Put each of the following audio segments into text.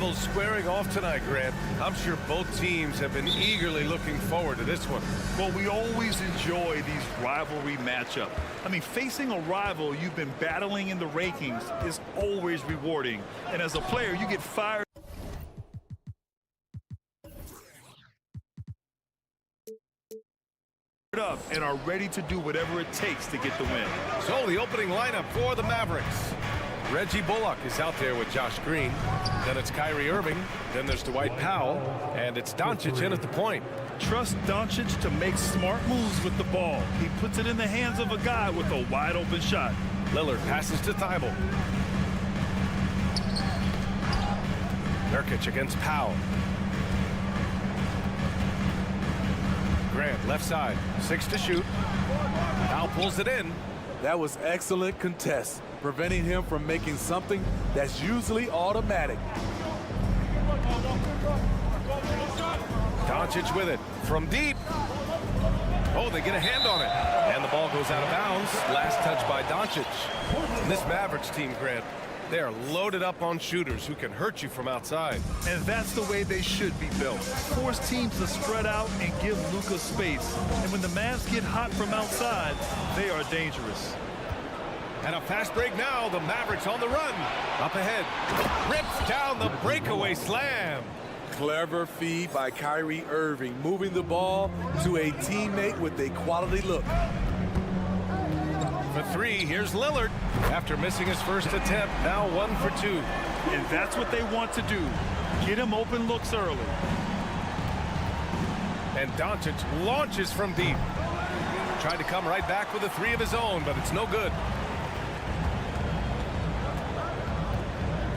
rivals squaring off tonight, Grant. I'm sure both teams have been eagerly looking forward to this one. Well, we always enjoy these rivalry matchups. I mean, facing a rival you've been battling in the rankings is always rewarding. And as a player, you get fired up and are ready to do whatever it takes to get the win. So the opening lineup for the Mavericks. Reggie Bullock is out there with Josh Green. Then it's Kyrie Irving. Then there's Dwight Powell. And it's Doncic in at the point. Trust Doncic to make smart moves with the ball. He puts it in the hands of a guy with a wide open shot. Lillard passes to Thibault. Nurkic against Powell. Grant left side. 6 to shoot. Powell pulls it in. That was excellent contest, preventing him from making something that's usually automatic. Doncic with it from deep. Oh, they get a hand on it. And the ball goes out of bounds. Last touch by Doncic. This Mavericks team, Grant, they are loaded up on shooters who can hurt you from outside. And that's the way they should be built. Force teams to spread out and give Luka space. And when the Mavs get hot from outside, they are dangerous. And a fast break now. The Mavericks on the run. Up ahead. Rips down the breakaway slam. Clever feed by Kyrie Irving, moving the ball to a teammate with a quality look. For 3, here's Lillard. After missing his first attempt, now 1 for 2. And that's what they want to do. Get him open looks early. And Doncic launches from deep. Tried to come right back with a 3 of his own, but it's no good.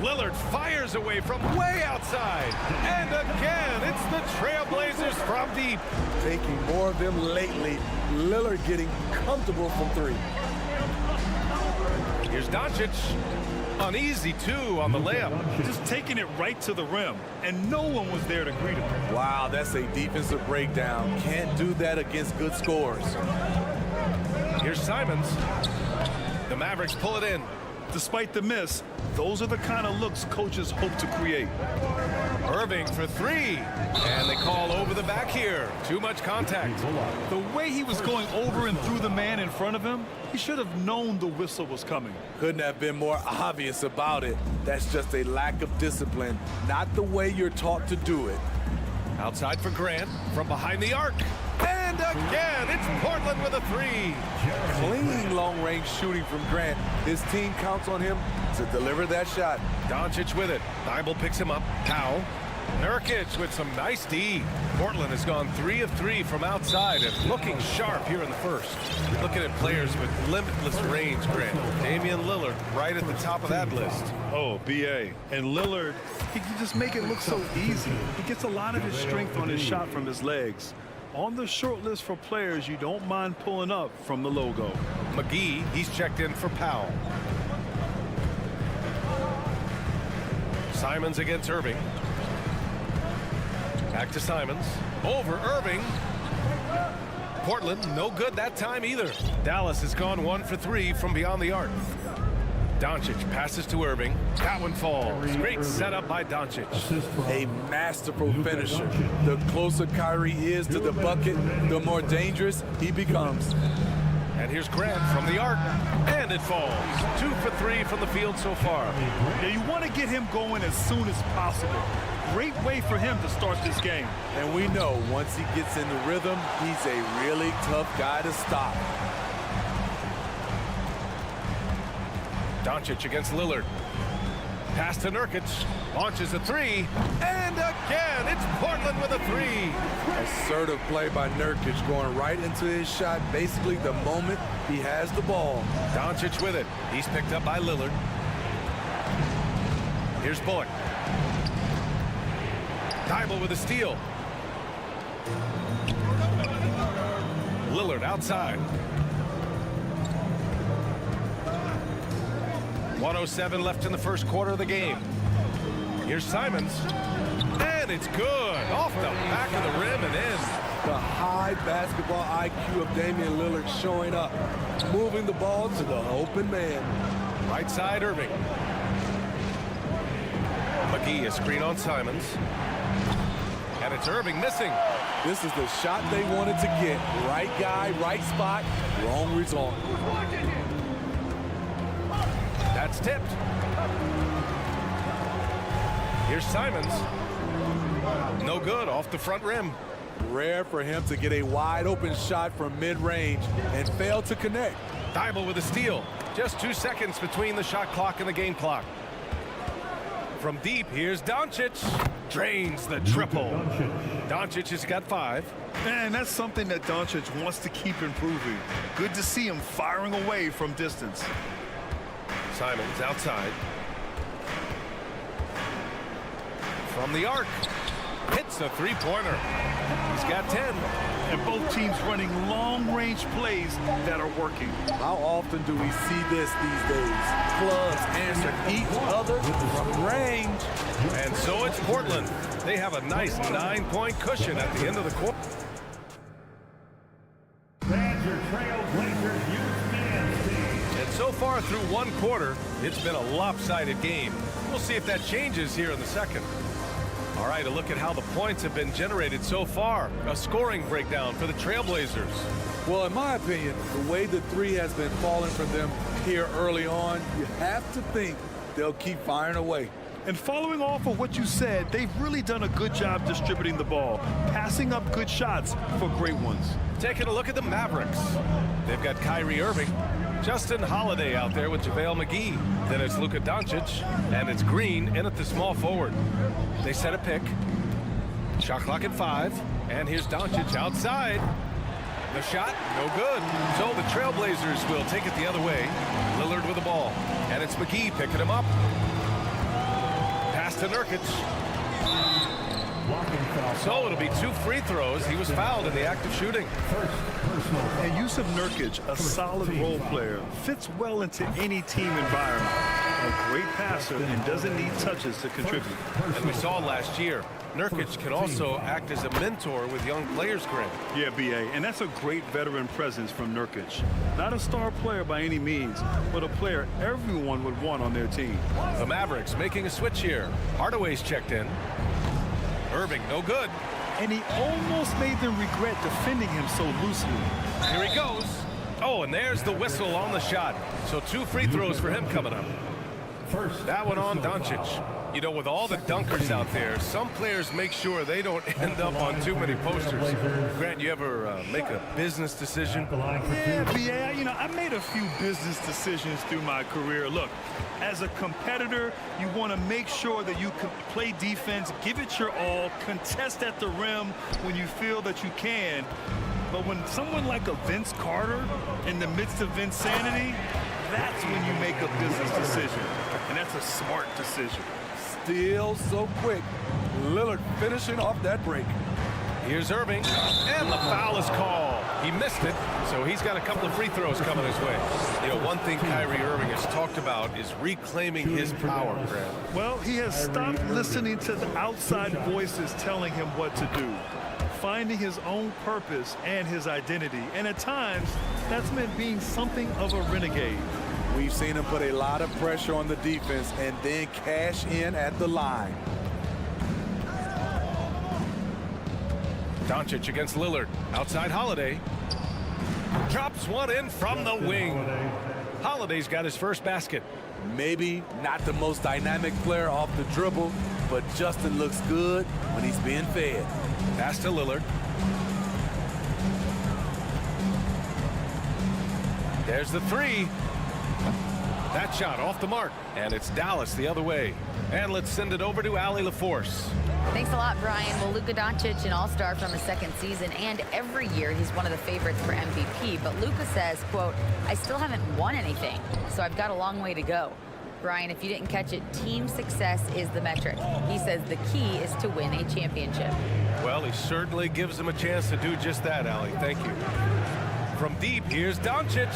Lillard fires away from way outside. And again, it's the Trailblazers from deep. Taking more of them lately. Lillard getting comfortable from 3. Here's Doncic. Uneasy, too, on the layup. Just taking it right to the rim, and no one was there to greet him. Wow, that's a defensive breakdown. Can't do that against good scores. Here's Simons. The Mavericks pull it in. Despite the miss, those are the kind of looks coaches hope to create. Irving for 3. And they call over the back here. Too much contact. The way he was going over and through the man in front of him, he should have known the whistle was coming. Couldn't have been more obvious about it. That's just a lack of discipline, not the way you're taught to do it. Outside for Grant from behind the arc. And again, it's Portland with a 3. Clean long-range shooting from Grant. His team counts on him to deliver that shot. Doncic with it. Thibault picks him up. Powell. Nurkic with some nice D. Portland has gone 3 of 3 from outside and looking sharp here in the first. Looking at players with limitless range, Grant. Damian Lillard right at the top of that list. Oh, B.A. And Lillard, he can just make it look so easy. He gets a lot of his strength on his shot from his legs. On the short list for players you don't mind pulling up from the logo. McGee, he's checked in for Powell. Simons against Irving. Back to Simons. Over Irving. Portland, no good that time either. Dallas has gone 1 for 3 from beyond the arc. Doncic passes to Irving. That one falls. Great setup by Doncic. A masterful finisher. The closer Kyrie is to the bucket, the more dangerous he becomes. And here's Grant from the arc. And it falls. 2 for 3 from the field so far. Yeah, you want to get him going as soon as possible. Great way for him to start this game. And we know once he gets in the rhythm, he's a really tough guy to stop. Doncic against Lillard. Pass to Nurkic. Launches a 3. And again, it's Portland with a 3. Assertive play by Nurkic, going right into his shot basically the moment he has the ball. Doncic with it. He's picked up by Lillard. Here's Bullock. Thibault with a steal. Lillard outside. 1:07 left in the first quarter of the game. Here's Simons. And it's good. Off the back of the rim and in. The high basketball IQ of Damian Lillard showing up. Moving the ball to the open man. Right side, Irving. McGee, a screen on Simons. And it's Irving missing. This is the shot they wanted to get. Right guy, right spot, wrong result. That's tipped. Here's Simons. No good, off the front rim. Rare for him to get a wide open shot from mid-range and fail to connect. Thybulle with a steal. Just 2 seconds between the shot clock and the game clock. From deep, here's Doncic. Drains the triple. Doncic has got 5. And that's something that Doncic wants to keep improving. Good to see him firing away from distance. Simons outside. From the arc. Hits a three-pointer. He's got 10. And both teams running long-range plays that are working. How often do we see this these days? Clubs answer each other from range. And so it's Portland. They have a nice 9-point cushion at the end of the quarter. And so far through one quarter, it's been a lopsided game. We'll see if that changes here in the second. All right, a look at how the points have been generated so far. A scoring breakdown for the Trailblazers. Well, in my opinion, the way the three has been falling for them here early on, you have to think they'll keep firing away. And following off of what you said, they've really done a good job distributing the ball, passing up good shots for great ones. Taking a look at the Mavericks. They've got Kyrie Irving, Justin Holiday out there with JaVale McGee. Then it's Luka Doncic, and it's Green in at the small forward. They set a pick. Shot clock at 5, and here's Doncic outside. The shot, no good. So the Trailblazers will take it the other way. Lillard with the ball, and it's McGee picking him up. Pass to Nurkic. So it'll be 2 free throws. He was fouled in the act of shooting. And Yusuf Nurkic, a solid role player, fits well into any team environment. A great passer and doesn't need touches to contribute. And we saw last year, Nurkic can also act as a mentor with young players, Grant. Yeah, B.A., and that's a great veteran presence from Nurkic. Not a star player by any means, but a player everyone would want on their team. The Mavericks making a switch here. Hardaway's checked in. Irving, no good. And he almost made them regret defending him so loosely. Here he goes. Oh, and there's the whistle on the shot. So 2 free throws for him coming up. That one on Doncic. You know, with all the dunkers out there, some players make sure they don't end up on too many posters. Grant, you ever make a business decision? Yeah, you know, I made a few business decisions through my career. Look, as a competitor, you want to make sure that you can play defense, give it your all, contest at the rim when you feel that you can. But when someone like a Vince Carter in the midst of insanity, that's when you make a business decision. And that's a smart decision. Still so quick. Lillard finishing off that break. Here's Irving, and the foul is called. He missed it, so he's got a couple of free throws coming his way. You know, one thing Kyrie Irving has talked about is reclaiming his power, Grant. Well, he has stopped listening to the outside voices telling him what to do, finding his own purpose and his identity. And at times, that's meant being something of a renegade. We've seen him put a lot of pressure on the defense and then cash in at the line. Doncic against Lillard. Outside Holiday. Drops one in from the wing. Holiday's got his first basket. Maybe not the most dynamic player off the dribble, but Justin looks good when he's being fed. Pass to Lillard. There's the 3. That shot off the mark, and it's Dallas the other way. And let's send it over to Allie LaForce. Thanks a lot, Brian. Well, Luka Doncic, an all-star from his second season, and every year he's one of the favorites for MVP. But Luka says, quote, I still haven't won anything, so I've got a long way to go. Brian, if you didn't catch it, team success is the metric. He says the key is to win a championship. Well, he certainly gives them a chance to do just that, Allie. Thank you. From deep, here's Doncic.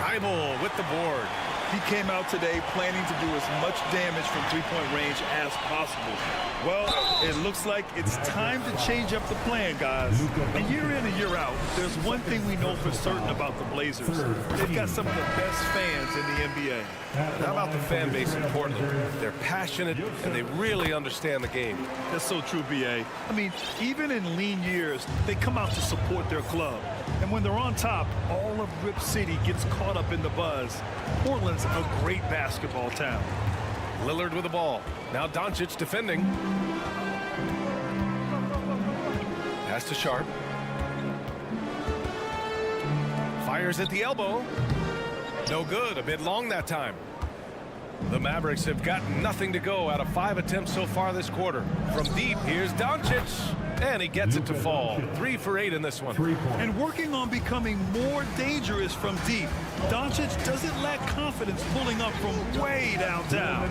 Thybulle with the board. He came out today planning to do as much damage from three-point range as possible. Well, it looks like it's time to change up the plan, guys. And year in and year out, there's one thing we know for certain about the Blazers. They've got some of the best fans in the NBA. How about the fan base in Portland? They're passionate, and they really understand the game. That's so true, B.A. I mean, even in lean years, they come out to support their club. And when they're on top, all of Rip City gets caught up in the buzz. Portland's a great basketball town. Lillard with the ball. Now Doncic defending. Pass to Sharp. Fires at the elbow. No good. A bit long that time. The Mavericks have got nothing to go out of 5 attempts so far this quarter. From deep, here's Doncic. And he gets it to fall. 3 for 8 in this one. And working on becoming more dangerous from deep. Doncic doesn't lack confidence pulling up from way downtown.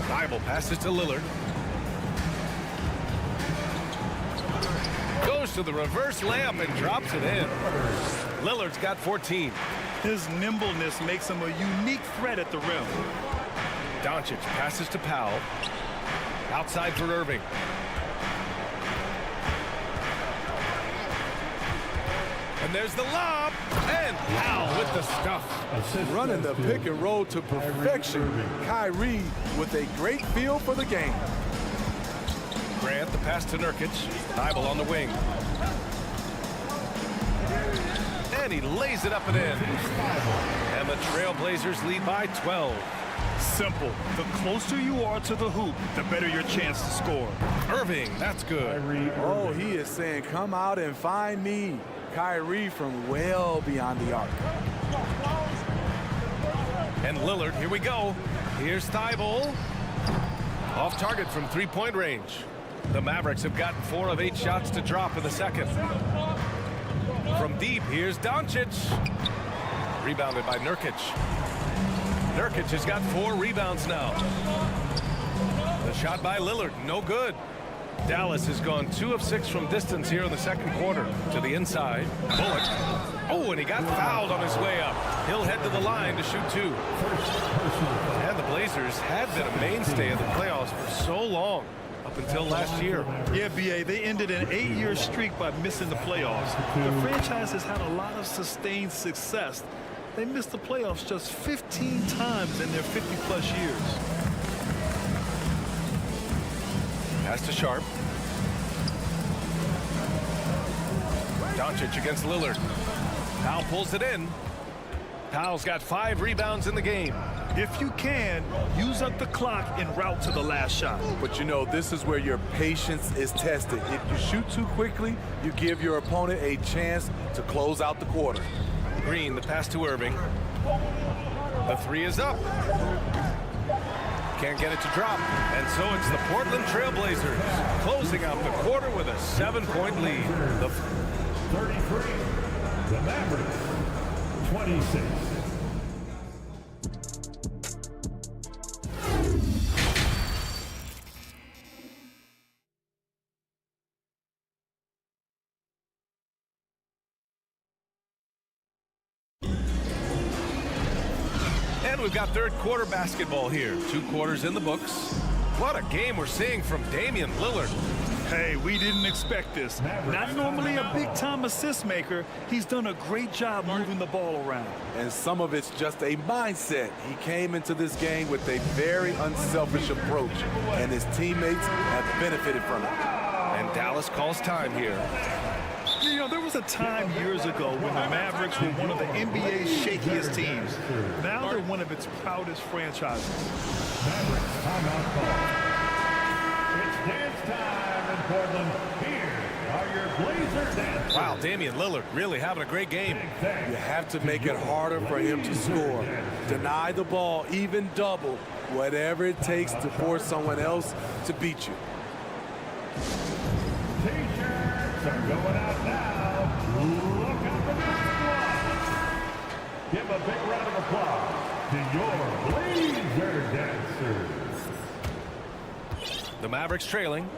Bible passes to Lillard. Goes to the reverse layup and drops it in. Lillard's got 14. His nimbleness makes him a unique threat at the rim. Doncic passes to Powell. Outside for Irving. And there's the lob. And Powell with the stuff. Running the pick and roll to perfection. Kyrie with a great feel for the game. Grant the pass to Nurkic. Bible on the wing. And he lays it up and in. And the Trailblazers lead by 12. Simple. The closer you are to the hoop, the better your chance to score. Irving, that's good. Oh, he is saying, come out and find me. Kyrie from well beyond the arc. And Lillard, here we go. Here's Thibault. Off target from three-point range. The Mavericks have gotten 4 of 8 shots to drop in the second. From deep, here's Doncic. Rebounded by Nurkic. Nurkic has got 4 rebounds now. The shot by Lillard, no good. Dallas has gone 2 of 6 from distance here in the second quarter. To the inside, Bullock. Oh, and he got fouled on his way up. He'll head to the line to shoot 2. And the Blazers had been a mainstay of the playoffs for so long, up until last year. Yeah, B.A., they ended an 8-year streak by missing the playoffs. The franchise has had a lot of sustained success. They missed the playoffs just 15 times in their 50-plus years. Pass to Sharp. Doncic against Lillard. Powell pulls it in. Powell's got 5 rebounds in the game. If you can, use up the clock en route to the last shot. But you know, this is where your patience is tested. If you shoot too quickly, you give your opponent a chance to close out the quarter. Green, the pass to Irving. The 3 is up. Can't get it to drop. And so it's the Portland Trailblazers closing out the quarter with a 7-point lead. The 33, the Mavericks, 26. And we've got third quarter basketball here. 2 quarters in the books. What a game we're seeing from Damian Lillard. Hey, we didn't expect this. Not normally a big-time assist maker. He's done a great job moving the ball around. And some of it's just a mindset. He came into this game with a very unselfish approach, and his teammates have benefited from it. And Dallas calls time here. You know, there was a time years ago when the Mavericks were one of the NBA's shakiest teams. Now they're one of its proudest franchises. Mavericks timeout call. It's dance time in Portland. Here are your Blazer dancers. Wow, Damian Lillard really having a great game. You have to make it harder for him to score. Deny the ball, even double, whatever it takes to force someone else to beat you. T-shirts are going out now. Look out for this squad. Give a big round of applause to your Blazer dancers. The Mavericks trailing.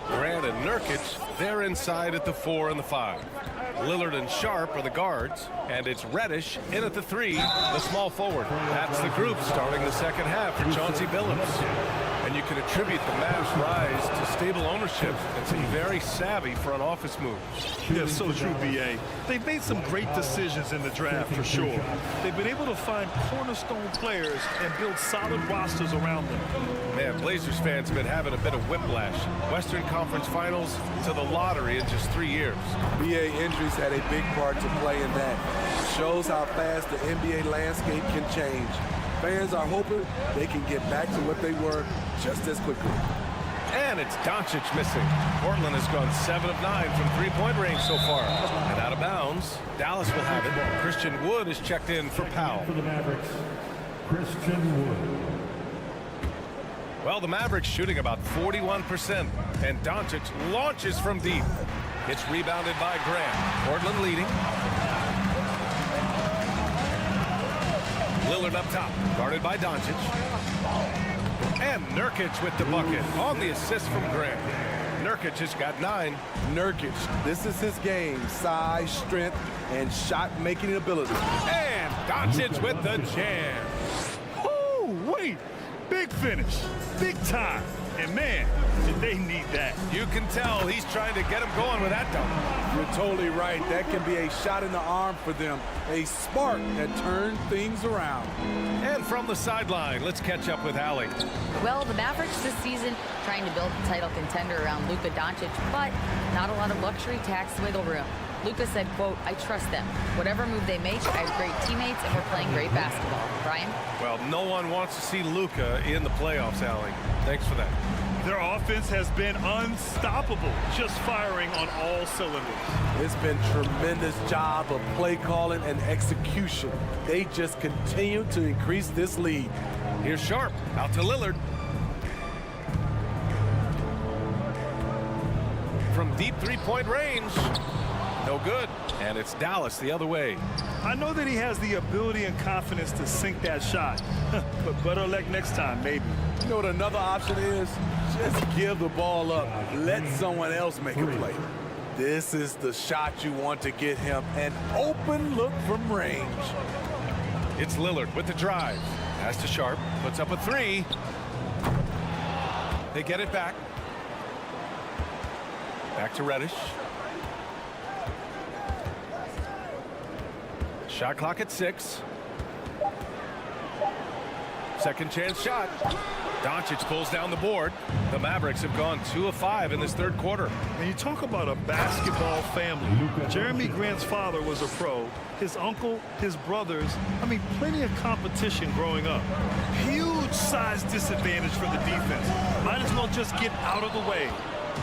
Grant and Nurkic, they're inside at the 4 and the 5. Lillard and Sharp are the guards, And it's Reddish in at the 3, the small forward. That's the group starting the second half for Chauncey Billups. And you can attribute the Mavs' rise to stable ownership and some very savvy front office moves. Yeah, so true, B.A. They've made some great decisions in the draft, for sure. They've been able to find cornerstone players and build solid rosters around them. Man, Blazers fans have been having a bit of whiplash. Western Conference Finals to the lottery in just 3 years. NBA injuries had a big part to play in that. It shows how fast the NBA landscape can change. Fans are hoping they can get back to what they were just as quickly. And it's Doncic missing. Portland has gone 7 of 9 from three-point range so far. And out of bounds, Dallas will have it. Christian Wood is checked in for Powell. For the Mavericks, Christian Wood. Well, the Mavericks shooting about 41%. And Doncic launches from deep. It's rebounded by Grant. Portland leading. Lillard up top, guarded by Doncic. And Nurkic with the bucket on the assist from Grant. Nurkic has got 9. Nurkic, this is his game. Size, strength, and shot-making ability. And Doncic with the jam. Oh, wait. Big finish. Big time. And, man, did they need that. You can tell he's trying to get him going with that dunk. You're totally right. That can be a shot in the arm for them. A spark that turns things around. And from the sideline, let's catch up with Allie. Well, the Mavericks this season trying to build a title contender around Luka Doncic, but not a lot of luxury tax wiggle room. Luka said, quote, I trust them. Whatever move they make, I have great teammates, and we're playing great basketball. Brian? Well, no one wants to see Luka in the playoffs, Allie. Thanks for that. Their offense has been unstoppable, just firing on all cylinders. It's been tremendous job of play calling and execution. They just continue to increase this lead. Here's Sharp, out to Lillard. From deep three-point range. No good. And it's Dallas the other way. I know that he has the ability and confidence to sink that shot, but better luck next time, maybe. You know what another option is? Just give the ball up. Let someone else make a play. This is the shot you want to get him. An open look from range. It's Lillard with the drive. Pass to Sharp. Puts up a 3. They get it back. Back to Reddish. Shot clock at 6. Second chance shot. Doncic pulls down the board. The Mavericks have gone 2 of 5 in this third quarter. And you talk about a basketball family. Jeremy Grant's father was a pro. His uncle, his brothers. I mean, plenty of competition growing up. Huge size disadvantage for the defense. Might as well just get out of the way.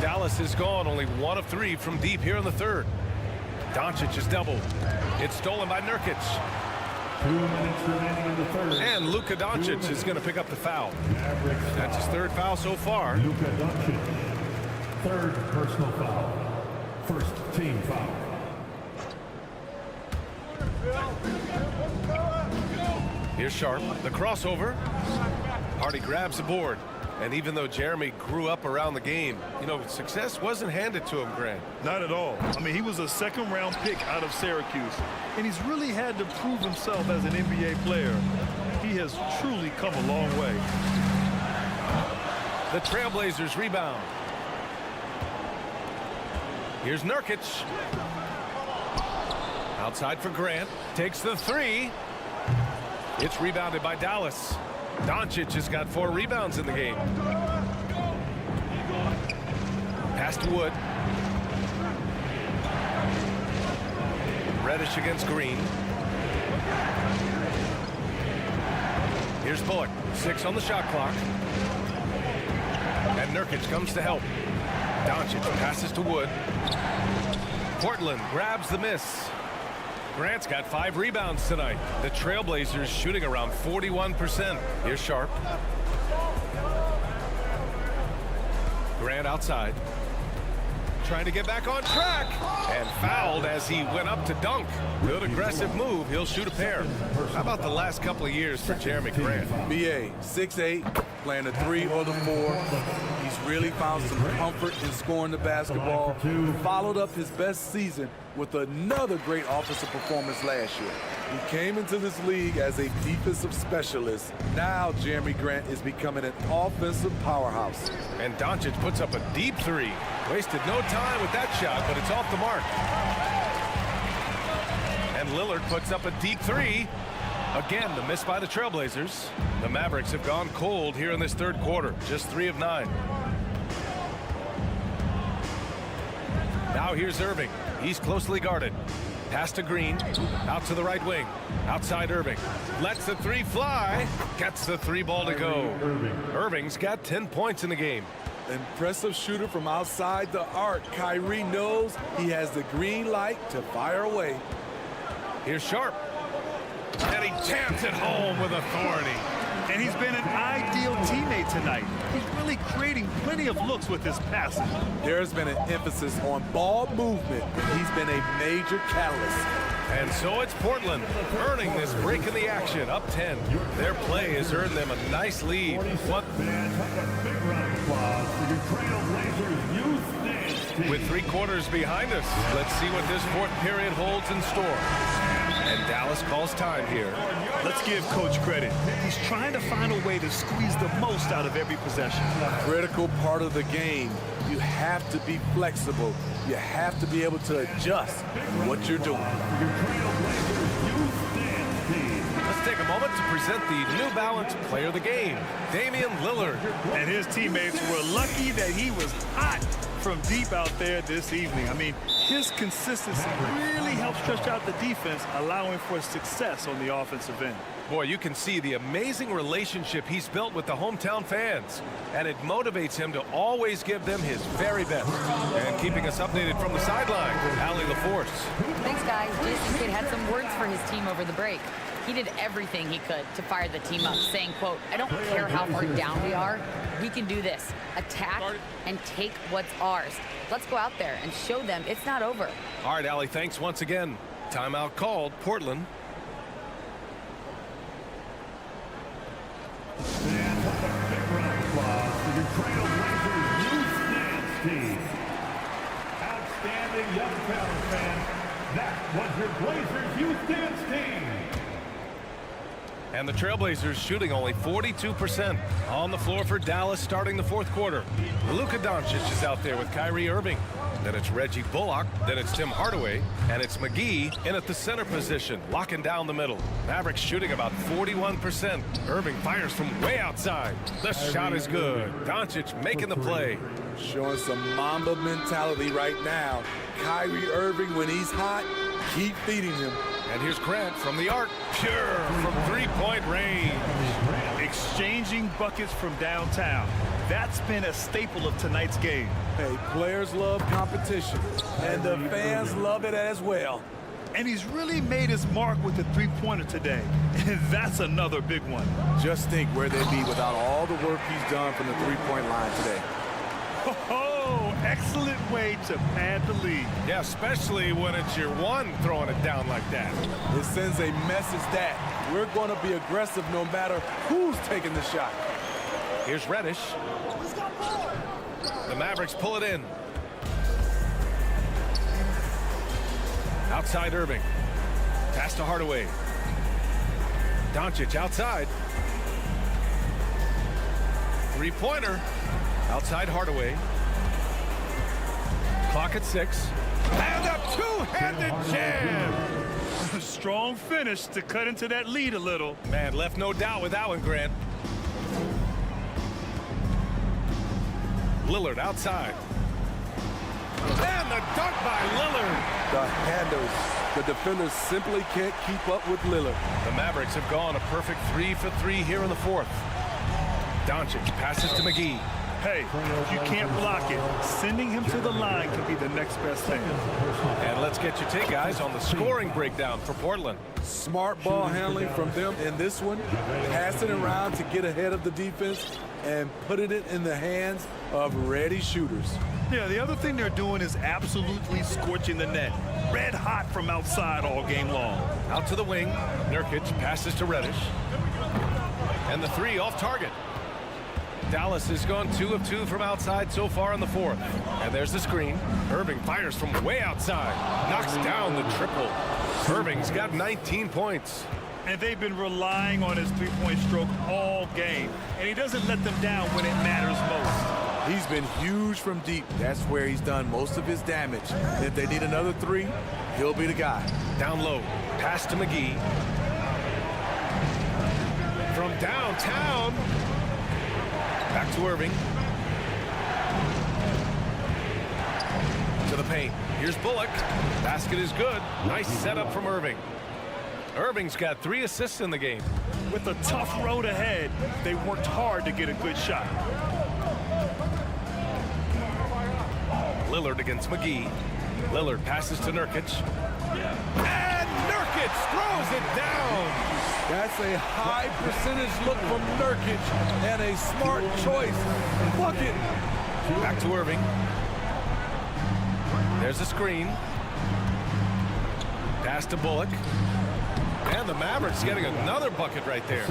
Dallas has gone only 1 of 3 from deep here in the third. Doncic is doubled. It's stolen by Nurkic. 2 minutes remaining in the third. And Luka Doncic is going to pick up the foul. That's his 3rd foul so far. Luka Doncic, 3rd personal foul. 1st team foul. Here's Sharp, the crossover. Hardy grabs the board. And even though Jeremy grew up around the game, you know, success wasn't handed to him, Grant. Not at all. I mean, he was a 2nd-round pick out of Syracuse, and he's really had to prove himself as an NBA player. He has truly come a long way. The Trailblazers rebound. Here's Nurkic. Outside for Grant. Takes the 3. It's rebounded by Dallas. Doncic has got 4 rebounds in the game. Pass to Wood. Reddish against Green. Here's Bullock. 6 on the shot clock. And Nurkic comes to help. Doncic passes to Wood. Portland grabs the miss. Grant's got 5 rebounds tonight. The Trailblazers shooting around 41%. Here's Sharp. Grant outside. Trying to get back on track. And fouled as he went up to dunk. Good aggressive move. He'll shoot a pair. How about the last couple of years for Jeremy Grant? BA, 6'8", playing the 3 or the 4. He's really found some comfort in scoring the basketball. Followed up his best season with another great offensive performance last year. He came into this league as a defensive specialist. Now Jeremy Grant is becoming an offensive powerhouse. And Doncic puts up a deep three. Wasted no time with that shot, but it's off the mark. And Lillard puts up a deep three. Again, the miss by the Trailblazers. The Mavericks have gone cold here in this third quarter. Just 3 of 9. Now here's Irving. He's closely guarded. Pass to Green. Out to the right wing. Outside Irving. Lets the three fly. Gets the three ball to go. Irving's got 10 points in the game. Impressive shooter from outside the arc. Kyrie knows he has the green light to fire away. Here's Sharp. And he jams it home with authority. And he's been an ideal teammate tonight. He's really creating plenty of looks with his passing. There's been an emphasis on ball movement, and he's been a major catalyst. And so it's Portland earning this break in the action, up 10. Their play has earned them a nice lead. What? Big round of applause for your Trailblazers youth dance team. With 3 quarters behind us, let's see what this fourth period holds in store. And Dallas calls time here. Let's give Coach credit. He's trying to find a way to squeeze the most out of every possession. Critical part of the game. You have to be flexible. You have to be able to adjust what you're doing. Your Trailblazers youth dance team. Let's take a moment to present the New Balance Player of the Game, Damian Lillard. And his teammates were lucky that he was hot from deep out there this evening. I mean, his consistency really helped stretch out the defense, allowing for success on the offensive end. Boy, you can see the amazing relationship he's built with the hometown fans, and it motivates him to always give them his very best. And keeping us updated from the sideline, Allie LaForce. Thanks, guys. Jason Kidd had some words for his team over the break. He did everything he could to fire the team up, saying, quote, "I don't care how far down we are. We can do this. Attack and take what's ours. Let's go out there and show them it's not over." All right, Allie, thanks once again. Timeout called, Portland. And a big round of applause for your Trailblazers youth dance team. Outstanding young talent, fan. That was your Blazers youth dance team. And the Trailblazers shooting only 42% on the floor for Dallas starting the fourth quarter. Luka Doncic is out there with Kyrie Irving. Then it's Reggie Bullock. Then it's Tim Hardaway. And it's McGee in at the center position, locking down the middle. Mavericks shooting about 41%. Irving fires from way outside. The shot is good. Doncic making the play. Showing some Mamba mentality right now. Kyrie Irving, when he's hot, keep feeding him. And here's Grant from the arc. Pure from three-point range. Exchanging buckets from downtown. That's been a staple of tonight's game. Hey, players love competition, and the fans love it as well. And he's really made his mark with the three-pointer today. And that's another big one. Just think where they'd be without all the work he's done from the three-point line today. Oh, excellent way to pad the lead. Yeah, especially when it's your one throwing it down like that. It sends a message that we're going to be aggressive no matter who's taking the shot. Here's Reddish. The Mavericks pull it in. Outside Irving. Pass to Hardaway. Doncic outside. Three-pointer. Outside Hardaway. Clock at 6. And a two-handed jam. Strong finish to cut into that lead a little. Man, left no doubt with that one, Grant. Lillard outside. And the dunk by Lillard. The handles. The defenders simply can't keep up with Lillard. The Mavericks have gone a perfect 3 for 3 here in the fourth. Doncic passes to McGee. Hey, if you can't block it, sending him to the line could be the next best thing. And let's get your take, guys, on the scoring breakdown for Portland. Smart ball handling from them in this one. Passing around to get ahead of the defense and putting it in the hands of ready shooters. Yeah, the other thing they're doing is absolutely scorching the net. Red hot from outside all game long. Out to the wing. Nurkic passes to Reddish. And the three off target. Dallas has gone 2 of 2 from outside so far in the fourth. And there's the screen. Irving fires from way outside. Knocks down the triple. Irving's got 19 points. And they've been relying on his three-point stroke all game. And he doesn't let them down when it matters most. He's been huge from deep. That's where he's done most of his damage. And if they need another three, he'll be the guy. Down low. Pass to McGee. From downtown. Back to Irving. To the paint. Here's Bullock. Basket is good. Nice setup from Irving. Irving's got 3 assists in the game. With a tough road ahead, they worked hard to get a good shot. Lillard against McGee. Lillard passes to Nurkic. And Nurkic throws it down. That's a high percentage look from Nurkic and a smart choice. Bucket. Back to Irving. There's a screen. Pass to Bullock. And the Mavericks getting another bucket right there.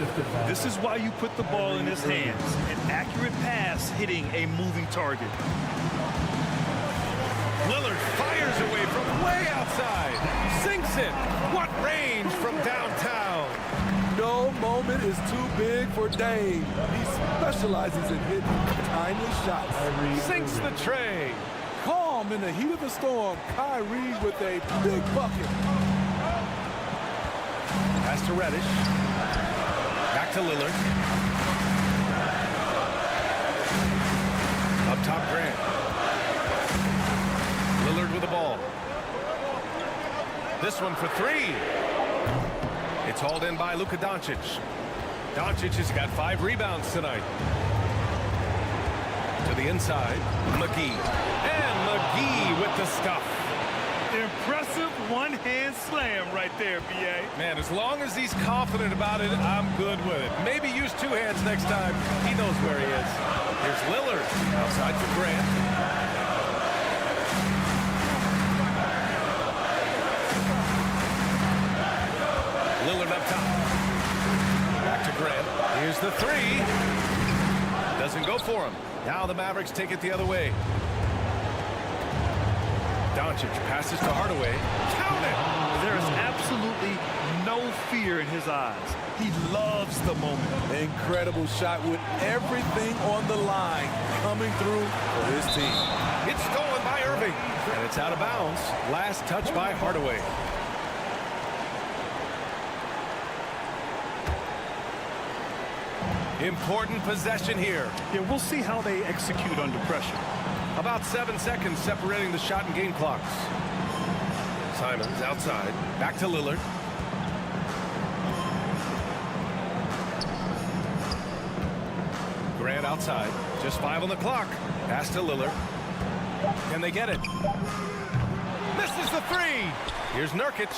This is why you put the ball in his hands. An accurate pass hitting a moving target. Lillard fires away from way outside. Sinks it. What range from downtown. No moment is too big for Dame. He specializes in hitting timely shots. Sinks the tray. Calm in the heat of the storm. Kyrie with a big bucket. Pass to Reddish. Back to Lillard. Up top, Grant. Lillard with the ball. This one for 3. It's hauled in by Luka Doncic. Doncic has got 5 rebounds tonight. To the inside, McGee. And McGee with the stuff. Impressive one-hand slam right there, B.A. Man, as long as he's confident about it, I'm good with it. Maybe use 2 hands next time. He knows where he is. Here's Lillard. Outside for Grant. Lillard up top. Back to Grant. Here's the 3. Doesn't go for him. Now the Mavericks take it the other way. Doncic passes to Hardaway. Count it! There is absolutely no fear in his eyes. He loves the moment. Incredible shot with everything on the line coming through for his team. It's stolen by Irving. And it's out of bounds. Last touch by Hardaway. Important possession here. Yeah, we'll see how they execute under pressure. About 7 seconds separating the shot and game clocks. Simons outside. Back to Lillard. Grant outside. Just 5 on the clock. Pass to Lillard. Can they get it? Misses the 3. Here's Nurkic.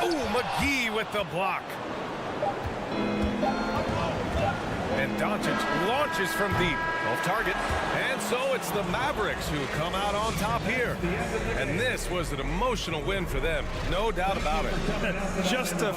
Ooh, McGee with the block. And Doncic launches from deep. Off target. And so it's the Mavericks who come out on top here. And this was an emotional win for them. No doubt about it. Just a...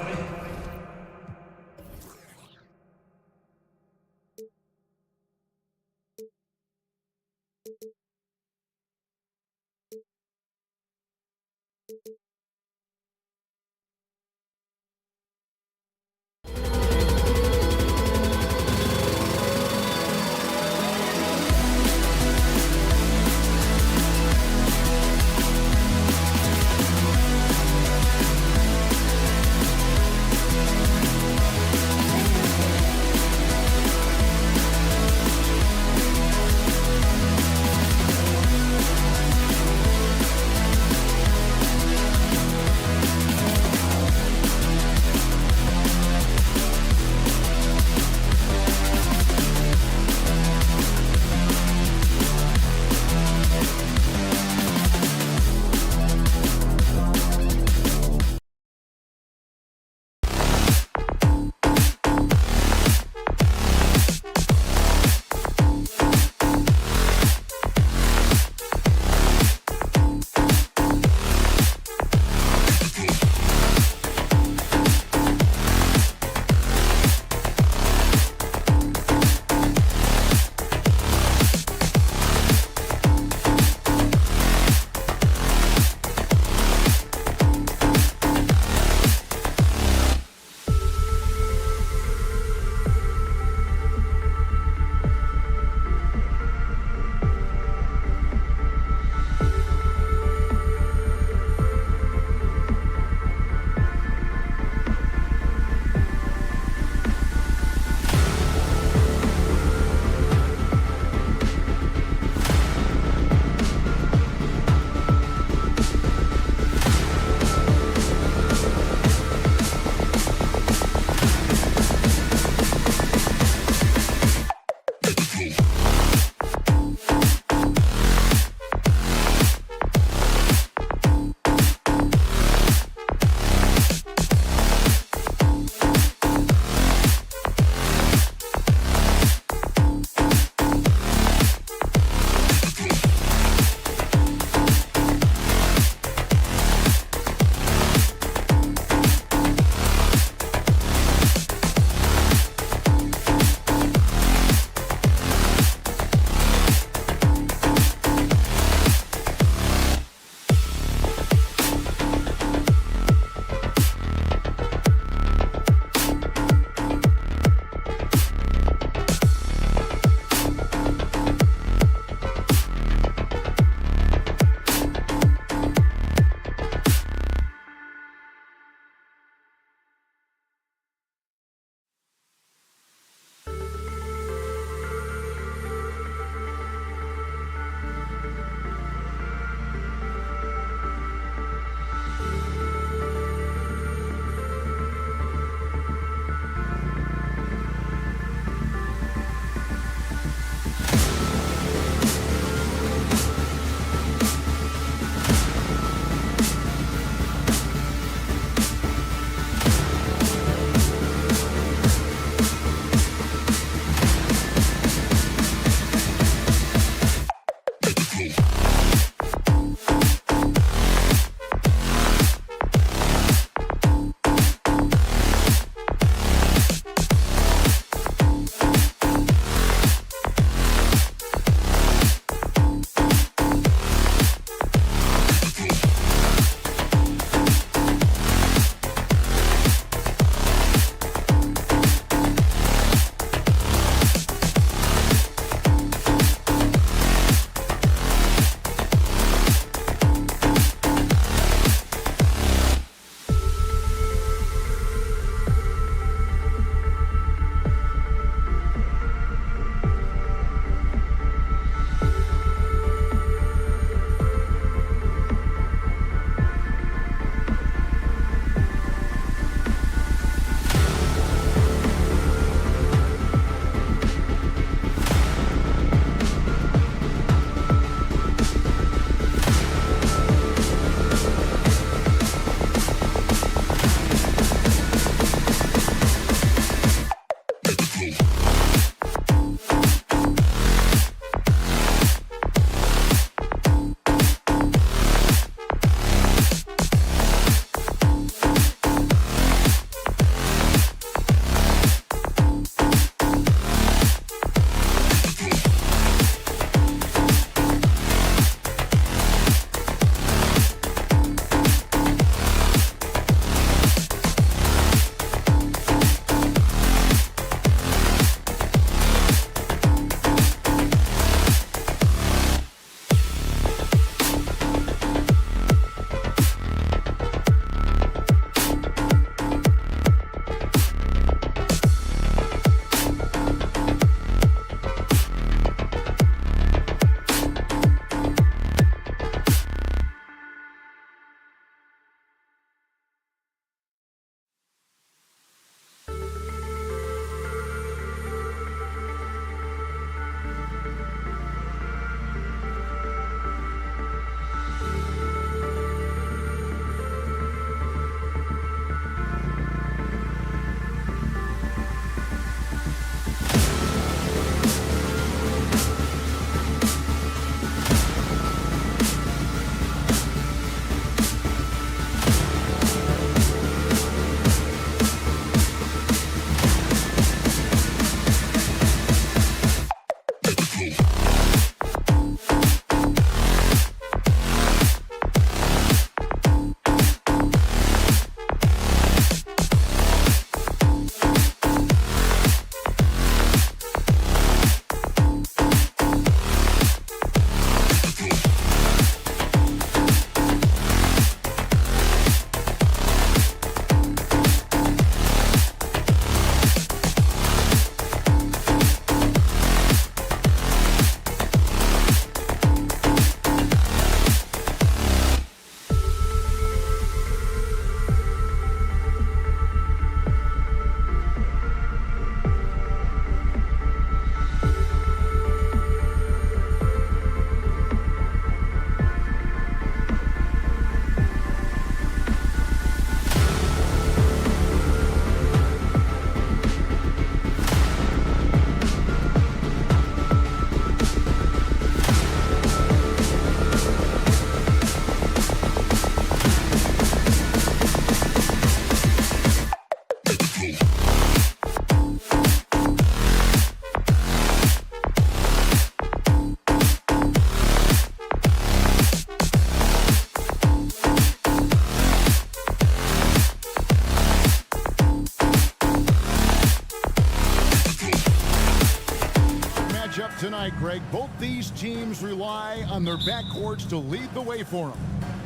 tonight, Greg. Both these teams rely on their backcourts to lead the way for them.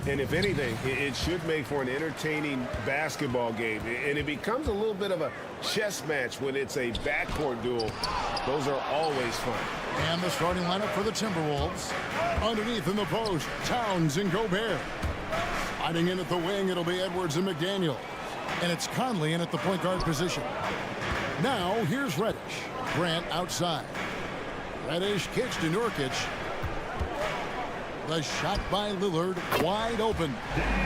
And if anything, it should make for an entertaining basketball game. And it becomes a little bit of a chess match when it's a backcourt duel. Those are always fun. And the starting lineup for the Timberwolves. Underneath in the post, Towns and Gobert. Hiding in at the wing, it'll be Edwards and McDaniel. And it's Conley in at the point guard position. Now, here's Reddish. Grant outside. Reddish kicks to Nurkic. The shot by Lillard, wide open.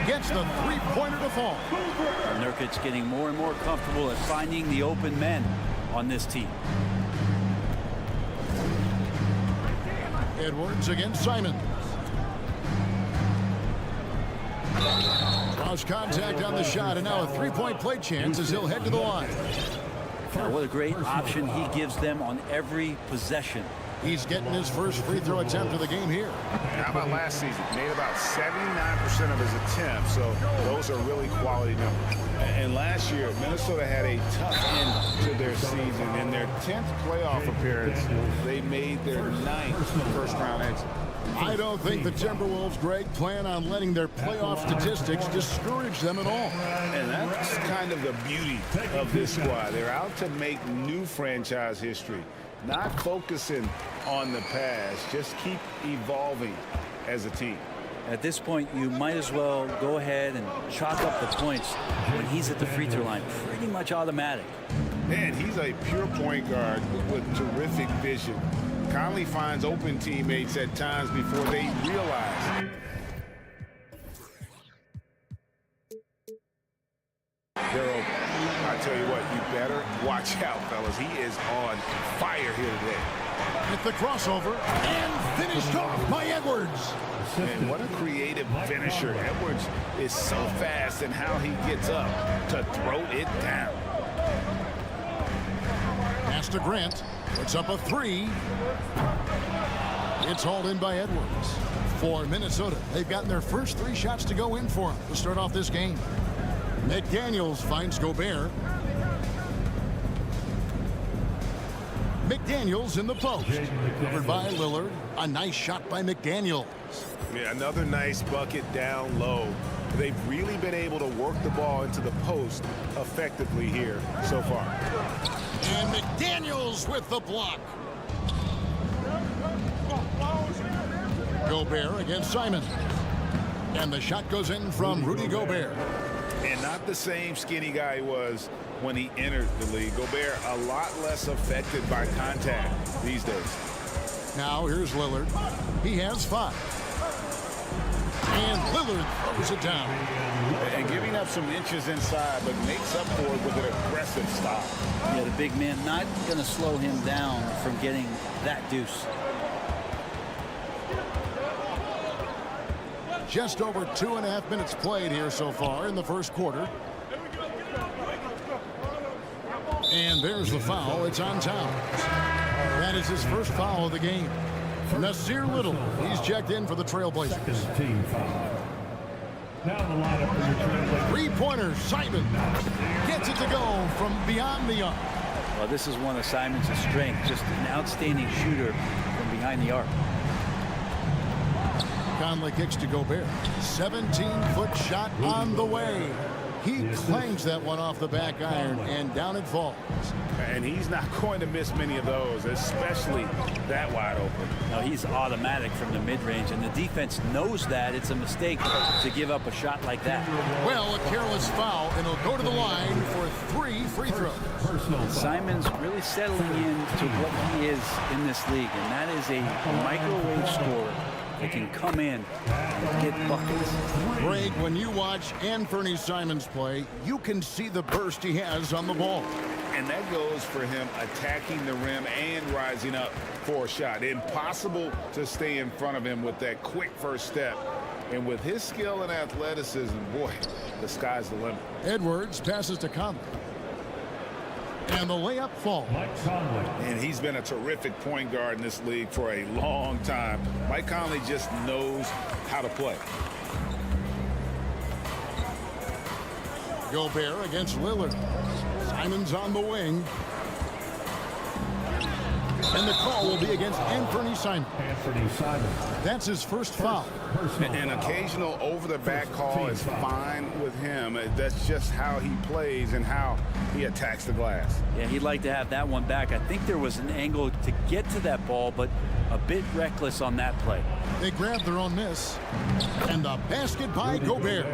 Gets the three-pointer to fall. Nurkic getting more and more comfortable at finding the open men on this team. Edwards against Simon. Cross contact on the shot, and now a three-point play chance as he'll head to the line. What a great option he gives them on every possession. He's getting his first free throw attempt of the game here. How about last season? Made about 79% of his attempts, so those are really quality numbers. And last year, Minnesota had a tough end to their season. In their 10th playoff appearance, they made their 9th first-round exit. I don't think the Timberwolves, Greg, plan on letting their playoff statistics discourage them at all. And that's kind of the beauty of this squad. They're out to make new franchise history, not focusing on the past, just keep evolving as a team. At this point, you might as well go ahead and chalk up the points when he's at the free throw line. Pretty much automatic. Man, he's a pure point guard with terrific vision. Conley finds open teammates at times before they realize. They're open. I tell you what, you better watch out, fellas. because he is on fire here today. With the crossover and finished off by Edwards. And what a creative finisher. Edwards is so fast in how he gets up to throw it down. Pass to Grant. Puts up a three. It's hauled in by Edwards. For Minnesota, they've gotten their first 3 shots to go in for him to start off this game. McDaniels finds Gobert. McDaniels in the post. Covered by Lillard. A nice shot by McDaniels. Yeah, another nice bucket down low. They've really been able to work the ball into the post effectively here so far. And McDaniels with the block. Gobert against Simon. And the shot goes in from Rudy Gobert. And not the same skinny guy he was when he entered the league. Gobert a lot less affected by contact these days. Now here's Lillard. He has 5. And Lillard throws it down. And giving up some inches inside, but makes up for it with an aggressive stop. Yeah, the big man not going to slow him down from getting that deuce. Just over 2.5 minutes played here so far in the first quarter. And there's the foul. It's on Towns. That is his first foul of the game. Nasir Little, he's checked in for the Trailblazers. Team foul. Now the lineup for your Trailblazers. Three-pointer, Simon gets it to go from beyond the arc. Well, this is one of Simon's strengths, just an outstanding shooter from behind the arc. Conley kicks to Gobert. 17-foot shot on the way. He clangs that one off the back iron, and down it falls. And he's not going to miss many of those, especially that wide open. No, he's automatic from the mid-range, and the defense knows that. It's a mistake to give up a shot like that. Well, a careless foul, and he'll go to the line for 3 free throws. Simon's really settling into what he is in this league, and that is a microwave scorer that can come in and get buckets. Greg, when you watch Anthony Simons play, you can see the burst he has on the ball. And that goes for him attacking the rim and rising up for a shot. Impossible to stay in front of him with that quick first step. And with his skill and athleticism, boy, the sky's the limit. Edwards passes to Conley. And the layup falls. Mike Conley. And he's been a terrific point guard in this league for a long time. Mike Conley just knows how to play. Gobert against Lillard. Simons on the wing. And the call will be against Anthony Simons. Anthony Simons. That's his first foul. An occasional over-the-back call is fine with him. That's just how he plays and how he attacks the glass. Yeah, he'd like to have that one back. I think there was an angle to get to that ball, but a bit reckless on that play. They grabbed their own miss. And the basket by Gobert.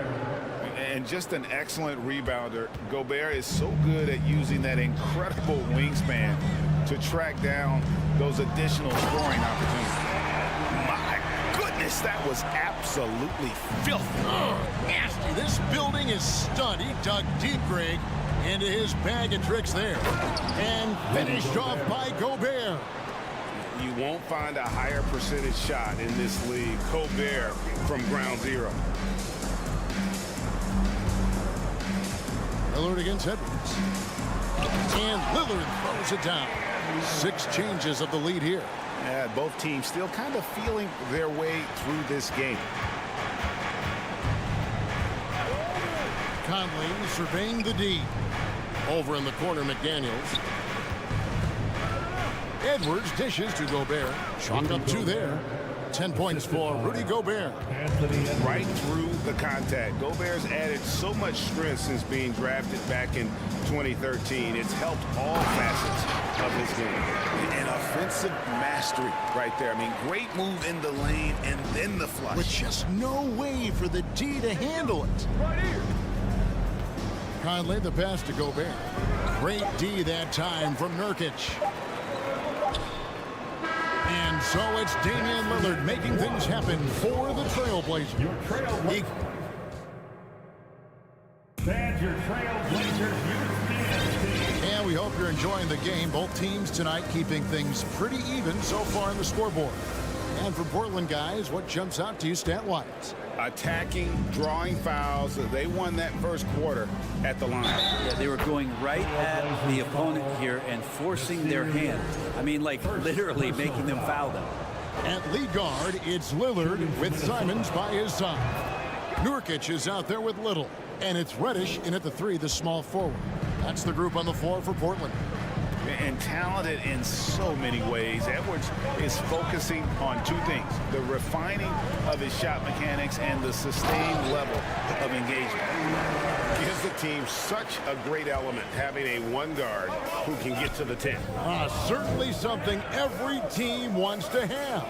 And just an excellent rebounder. Gobert is so good at using that incredible wingspan to track down those additional scoring opportunities. My goodness, that was absolutely filthy. Nasty. This building is stud. He dug deep, Greg, into his bag of tricks there. And finished off by Gobert. You won't find a higher percentage shot in this league. Gobert from ground zero. Lillard against Edwards. And Lillard throws it down. 6 changes of the lead here. Yeah, both teams still kind of feeling their way through this game. Conley surveying the D. Over in the corner, McDaniels. Edwards dishes to Gobert. Chalk up 2 there. 10 points for Rudy Gobert. Right through the contact. Gobert's added so much strength since being drafted back in 2013. It's helped all facets of his game. An offensive mastery right there. I mean, great move in the lane and then the flush. With just no way for the D to handle it. Right here. Conley the pass to Gobert. Great D that time from Nurkic. And so it's Damian Lillard making things happen for the Trailblazers. Your Trailblazers. Fans, your Trailblazers European team. And we hope you're enjoying the game. Both teams tonight keeping things pretty even so far in the scoreboard. And for Portland, guys, what jumps out to you stat-wise? Attacking, drawing fouls. They won that first quarter at the line. Yeah, they were going right at the opponent here and forcing their hand. I mean, like literally making them foul them. At lead guard, it's Lillard with Simons by his side. Nurkic is out there with Little. And it's Reddish in at the 3, the small forward. That's the group on the floor for Portland. And talented in so many ways. Edwards is focusing on 2 things: the refining of his shot mechanics and the sustained level of engagement. Gives the team such a great element having a 1 guard who can get to the 10. Certainly something every team wants to have.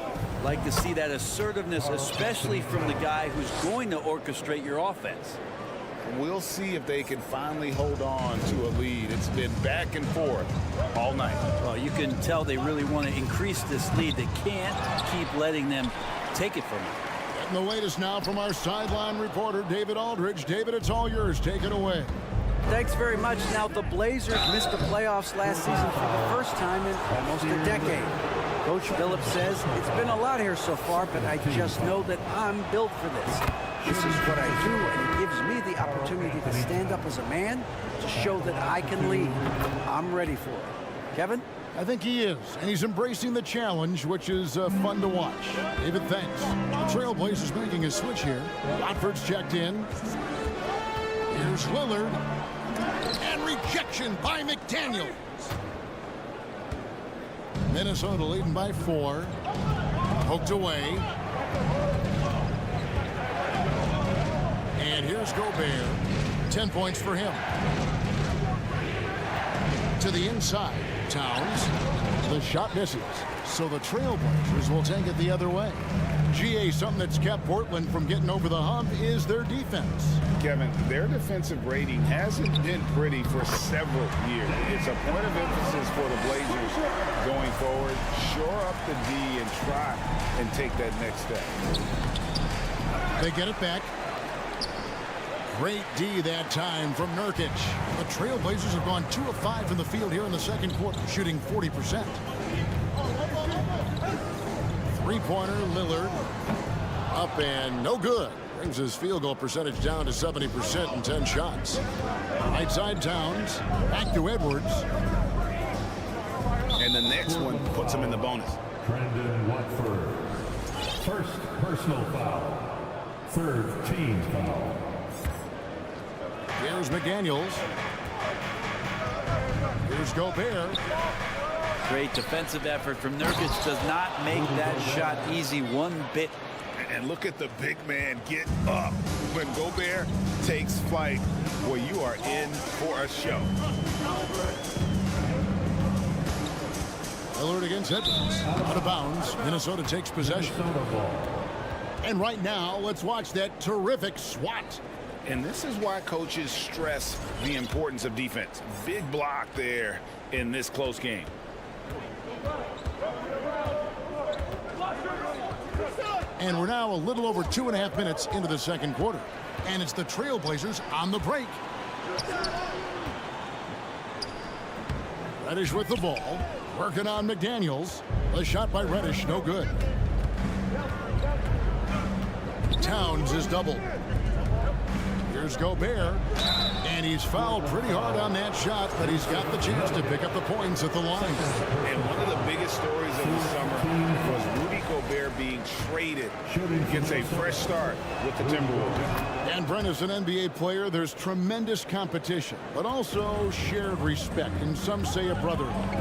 Like to see that assertiveness, especially from the guy who's going to orchestrate your offense. We'll see if they can finally hold on to a lead. It's been back and forth all night. Well, you can tell they really want to increase this lead. They can't keep letting them take it from them. And the latest now from our sideline reporter, David Aldridge. David, it's all yours. Take it away. Thanks very much. Now, the Blazers missed the playoffs last season for the first time in almost a decade. Coach Phillips says, it's been a lot here so far, but I just know that I'm built for this. This is what I do, and it gives me the opportunity to stand up as a man to show that I can lead. I'm ready for it. Kevin? I think he is, and he's embracing the challenge, which is fun to watch. David, thanks. The Trailblazers making a switch here. Watford's checked in. Here's Lillard. And rejection by McDaniels. Minnesota leading by 4. Poked away. And here's Gobert. 10 points for him. To the inside. Towns. The shot misses. So the Trailblazers will take it the other way. GA, something that's kept Portland from getting over the hump is their defense. Kevin, their defensive rating hasn't been pretty for several years. It's a point of emphasis for the Blazers going forward. Shore up the D and try and take that next step. They get it back. Great D that time from Nurkic. The Trailblazers have gone 2 of 5 from the field here in the second quarter, shooting 40%. Three-pointer, Lillard. Up and no good. Brings his field goal percentage down to 70% in 10 shots. Right side Towns. Back to Edwards. And the next one puts him in the bonus. Brendan Watford. First personal foul. Third team foul. Here's McDaniels. Here's Gobert. Great defensive effort from Nurkic. Does not make that shot easy one bit. And look at the big man get up. When Gobert takes flight, well, you are in for a show. Lillard against Edwards. Out of bounds. Minnesota takes possession. And right now, let's watch that terrific swat. And this is why coaches stress the importance of defense. Big block there in this close game. And we're now a little over 2.5 minutes into the second quarter. And it's the Trailblazers on the break. Reddish with the ball. Working on McDaniels. The shot by Reddish, no good. Towns is doubled. Here's Gobert. And he's fouled pretty hard on that shot, but he's got the chance to pick up the points at the line. And one of the biggest stories of the summer was Rudy Gobert being traded. Gets a fresh start with the Timberwolves. And Brent, as an NBA player, there's tremendous competition, but also shared respect, and some say a brotherhood.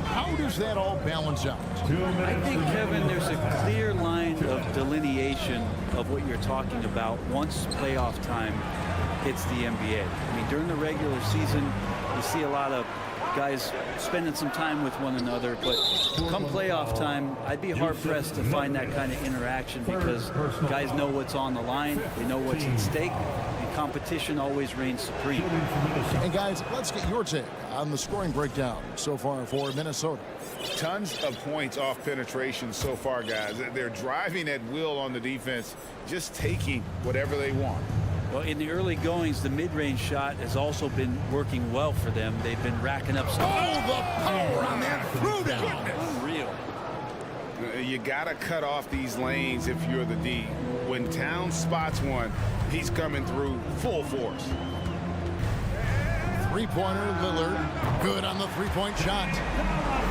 How does that all balance out? I think, Kevin, there's a clear line of delineation of what you're talking about once playoff time hits the NBA. I mean, during the regular season, you see a lot of guys spending some time with one another, but come playoff time, I'd be hard-pressed to find that kind of interaction because guys know what's on the line, they know what's at stake, and competition always reigns supreme. And guys, let's get your take on the scoring breakdown so far for Minnesota. Tons of points off penetration so far, guys. They're driving at will on the defense, just taking whatever they want. Well, in the early goings, the mid-range shot has also been working well for them. They've been racking up. Oh, the power on that threw down. Unreal. You got to cut off these lanes if you're the D. When Towns spots one, he's coming through full force. Three-pointer, Lillard. Good on the three-point shot.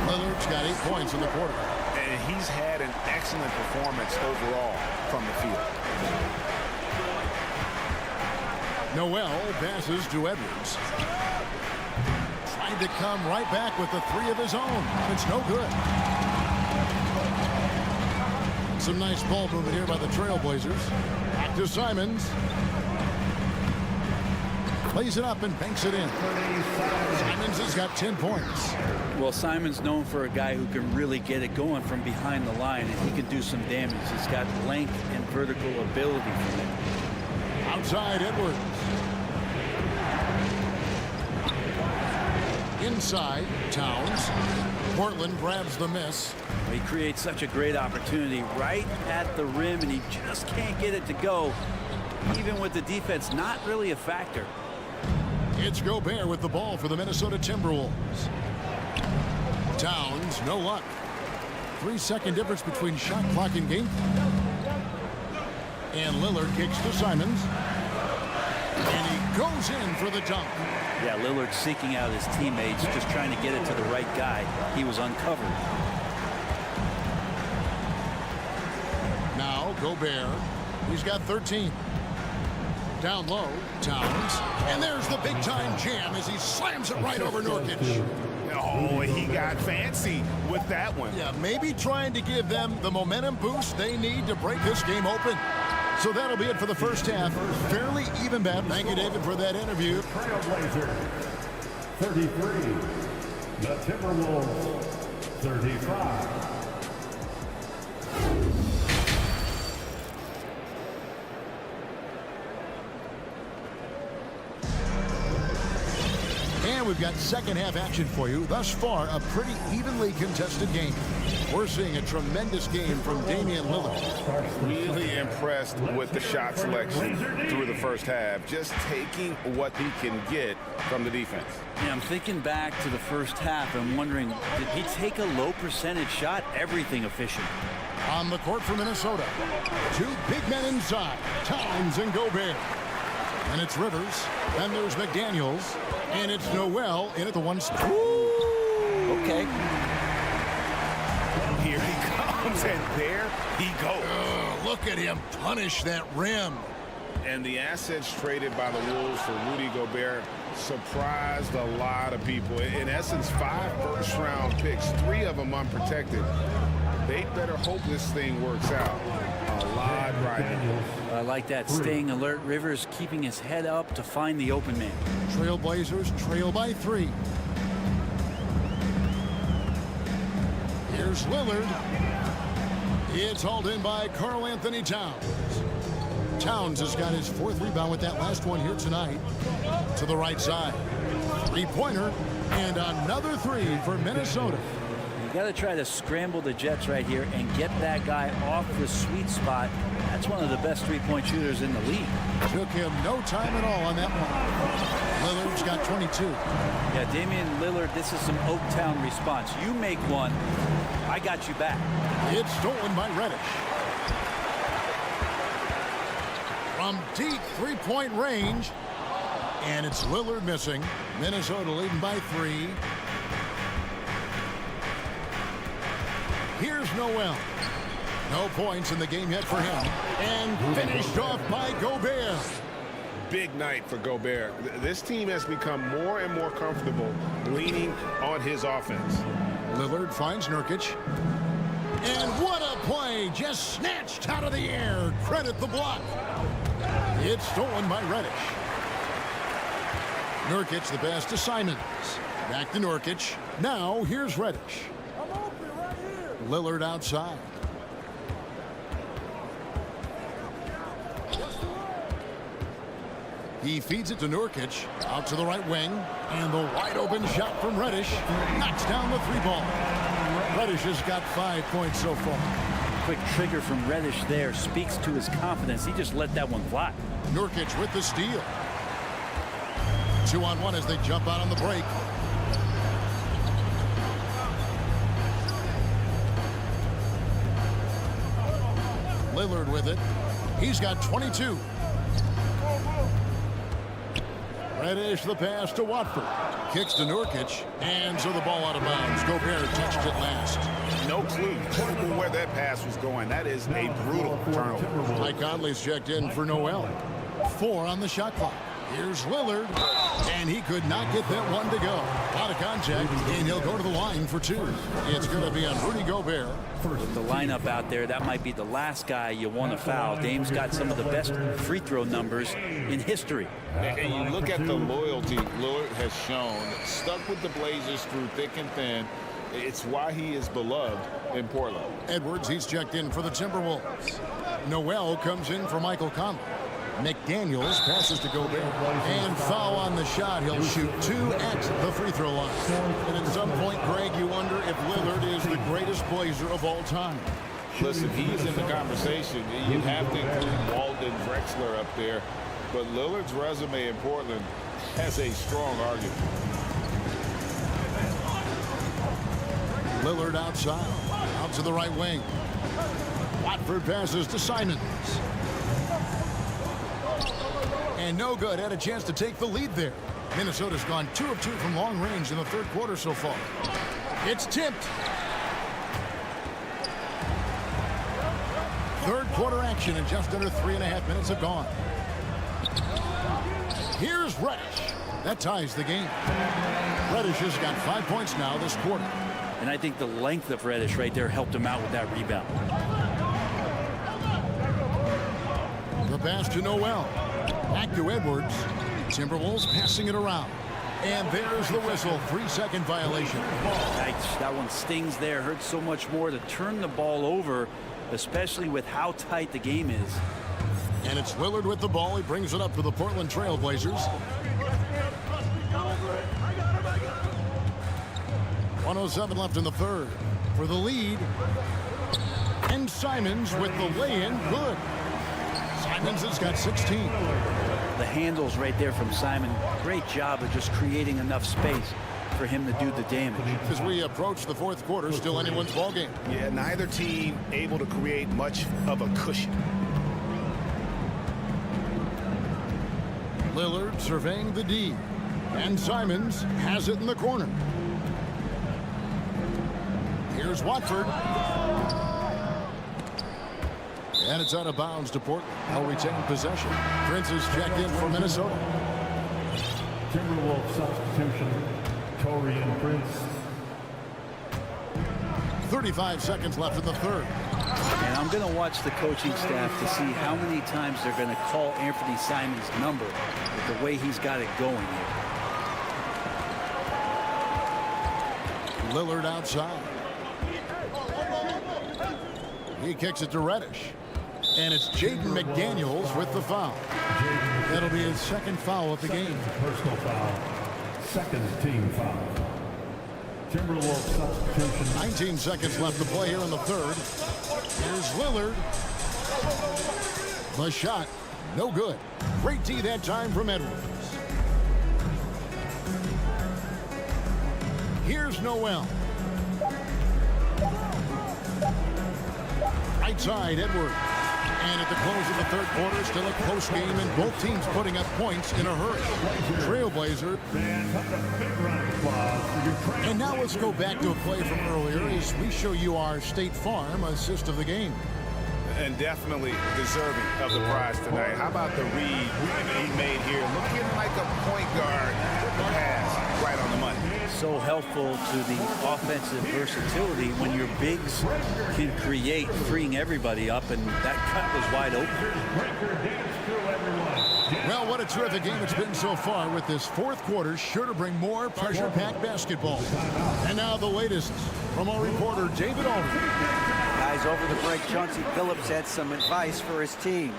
Lillard's got 8 points in the quarter. And he's had an excellent performance overall from the field. Noel passes to Edwards. Tried to come right back with the three of his own. It's no good. Some nice ball movement here by the Trailblazers. Back to Simons. Plays it up and banks it in. Simons has got 10 points. Well, Simon's known for a guy who can really get it going from behind the line, and he can do some damage. He's got length and vertical ability from it. Outside Edwards. Inside Towns. Portland grabs the miss. He creates such a great opportunity right at the rim, and he just can't get it to go. Even with the defense not really a factor. It's Gobert with the ball for the Minnesota Timberwolves. Towns, no luck. 3-second difference between shot clock and game. And Lillard kicks to Simons. And he goes in for the dunk. Yeah, Lillard seeking out his teammates, just trying to get it to the right guy. He was uncovered. Now Gobert. He's got 13. Down low, Towns. And there's the big-time jam as he slams it right over Nurkic. Oh, he got fancy with that one. Yeah, maybe trying to give them the momentum boost they need to break this game open. So that'll be it for the first half. Fairly even bet. Thank you, David, for that interview. Trailblazers 33. The Timberwolves 35. And we've got second half action for you. Thus far, a pretty evenly contested game. We're seeing a tremendous game from Damian Lillard. Really impressed with the shot selection through the first half. Just taking what he can get from the defense. Yeah, I'm thinking back to the first half. I'm wondering, did he take a low percentage shot? Everything efficient. On the court for Minnesota. Two big men inside. Towns and Gobert. And it's Rivers. Then there's McDaniels. And it's Noel in at the one spot. Okay. Here he comes, and there he goes. Look at him punish that rim. And the assets traded by the Wolves for Rudy Gobert surprised a lot of people. In essence, 5 first-round picks, 3 of them unprotected. They better hope this thing works out. A lot right now. I like that, staying alert. Rivers keeping his head up to find the open man. Trailblazers trail by 3. Here's Lillard. It's hauled in by Karl Anthony Towns. Towns has got his 4th rebound with that last one here tonight. To the right side. 3-pointer and another 3 for Minnesota. You got to try to scramble the Jets right here and get that guy off the sweet spot. That's one of the best 3-point shooters in the league. Took him no time at all on that one. Lillard's got 22. Yeah, Damian Lillard, this is some Oaktown response. You make one, I got you back. It's stolen by Reddish. From deep 3-point range. And it's Lillard missing. Minnesota leading by 3. Here's Noel. No points in the game yet for him. And finished off by Gobert. Big night for Gobert. This team has become more and more comfortable leaning on his offense. Lillard finds Nurkic. And what a play. Just snatched out of the air. Credit the block. It's stolen by Reddish. Nurkic the pass to Simons. Back to Nurkic. Now here's Reddish. Lillard outside. He feeds it to Nurkic. Out to the right wing. And the wide open shot from Reddish. Knocks down the 3 ball. Reddish has got 5 points so far. quick trigger from Reddish there speaks to his confidence. He just let that one fly. Nurkic with the steal. 2-on-1 as they jump out on the break. Lillard with it. He's got 22. Reddish the pass to Watford. Kicks to Nurkic. And so the ball out of bounds. Gobert touched it last. No clue where that pass was going. That is a brutal turnover. Mike Conley's checked in for Noel. 4 on the shot clock. Here's Lillard. And he could not get that one to go. Out of contact. And he'll go to the line for 2. It's going to be on Rudy Gobert. With the lineup out there, that might be the last guy you want to foul. Dame's got some of the best free throw numbers in history. And you look at the loyalty Lillard has shown, stuck with the Blazers through thick and thin. It's why he is beloved in Portland. Edwards, he's checked in for the Timberwolves. Noel comes in for Michael Conley. McDaniels passes to Gobert. And foul on the shot. He'll shoot 2 at the free throw line. And at some point, Greg, you wonder if Lillard is the greatest Blazer of all time. Listen, he's in the conversation. You'd have to include Walden, Drexler up there. But Lillard's resume in Portland has a strong argument. Lillard outside. Out to the right wing. Watford passes to Simons. And no good. Had a chance to take the lead there. Minnesota's gone 2 of 2 from long range in the third quarter so far. It's tipped. Third quarter action and just under 3.5 minutes have gone. Here's Reddish. That ties the game. Reddish has got 5 points now this quarter. And I think the length of Reddish right there helped him out with that rebound. The pass to Noel. Back to Edwards. Timberwolves passing it around. And there's the whistle. 3-second violation. Yikes, that one stings there. Hurts so much more to turn the ball over, especially with how tight the game is. And it's Lillard with the ball. He brings it up to the Portland Trail Blazers. 1:07 left in the third. For the lead. And Simons with the lay-in. Good. Simons has got 16. The handles right there from Simon. Great job of just creating enough space for him to do the damage. As we approach the fourth quarter, still anyone's ball game. Yeah, neither team able to create much of a cushion. Lillard surveying the D. And Simons has it in the corner. Here's Watford. And it's out of bounds to Portland. They'll retain possession. Prince is checked in for Minnesota. Timberwolves substitution, Taurean Prince. 35 seconds left in the third. And I'm going to watch the coaching staff to see how many times they're going to call Anthony Simons' number with the way he's got it going here. Lillard outside. He kicks it to Reddish. And it's Jaden McDaniels with the foul. That'll be his second foul of the game. Personal foul. Second team foul. Timberwolves substitution. 19 seconds left to play here in the third. Here's Lillard. The shot, no good. Great D that time from Edwards. Here's Noel. Right side, Edwards. And at the close of the third quarter, still a close game, and both teams putting up points in a hurry. Trailblazer. And now let's go back to a play from earlier as we show you our State Farm assist of the game. And definitely deserving of the prize tonight. How about the read he made here? Looking like a point guard with the pass right on the money. So helpful to the offensive versatility when your bigs can create, freeing everybody up, and that cut was wide open. Well, what a terrific game it's been so far, with this fourth quarter sure to bring more pressure-packed basketball. And now the latest from our reporter, David Aldridge. Guys, over the break, Chauncey Billups had some advice for his team.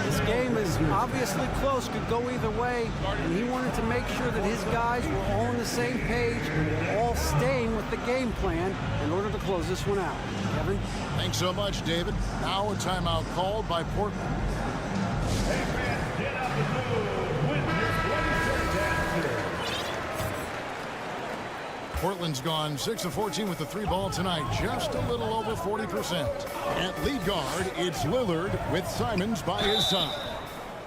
This game is obviously close, could go either way, and he wanted to make sure that his guys were all on the same page, all staying with the game plan in order to close this one out. Kevin? Thanks so much, David. Now a timeout called by Portland. Hey, fans, get out the mood with your Blazers answer. Portland's gone 6 of 14 with the 3-ball tonight, just a little over 40%. At lead guard, it's Lillard with Simons by his side.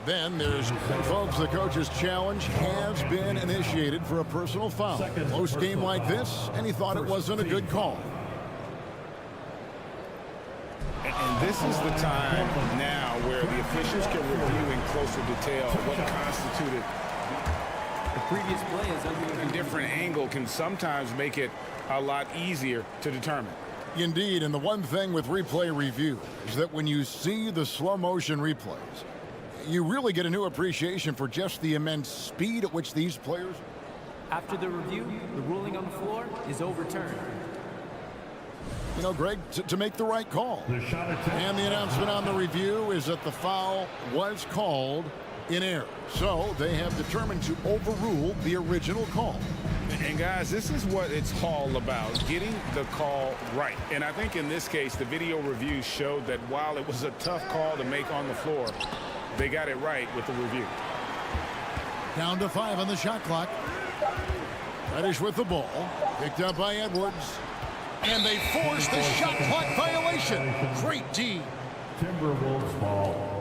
Then there's, folks, the coach's challenge has been initiated for a personal foul. Close game like this, and he thought it wasn't a good call. And this is the time now where the officials can review in closer detail what constituted the previous play is under a different angle can sometimes make it a lot easier to determine. Indeed, and the one thing with replay review is that when you see the slow motion replays, you really get a new appreciation for just the immense speed at which these players. After the review, the ruling on the floor is overturned. You know, Greg, to make the right call. And the announcement on the review is that the foul was called in error. So they have determined to overrule the original call. And guys, this is what it's all about, getting the call right. And I think in this case, the video review showed that while it was a tough call to make on the floor, they got it right with the review. Down to 5 on the shot clock. Reddish with the ball. Picked up by Edwards. And they force the shot clock violation. Great D. Timberwolves ball.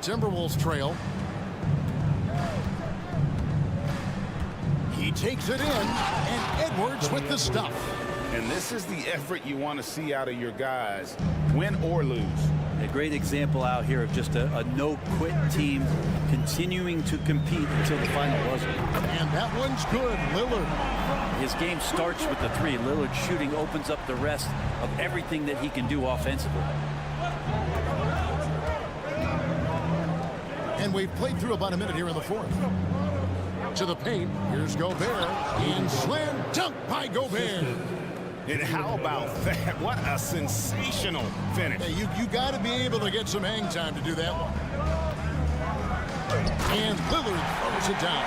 Timberwolves trail. He takes it in, and Edwards with the stuff. And this is the effort you want to see out of your guys, win or lose. A great example out here of just a no-quit team continuing to compete until the final buzzer. And that one's good, Lillard. His game starts with the 3. Lillard shooting opens up the rest of everything that he can do offensively. And we've played through about a minute here in the fourth. To the paint, here's Gobert, and slam dunk by Gobert. And how about that? What a sensational finish. Hey, you got to be able to get some hang time to do that one. And Lillard throws it down.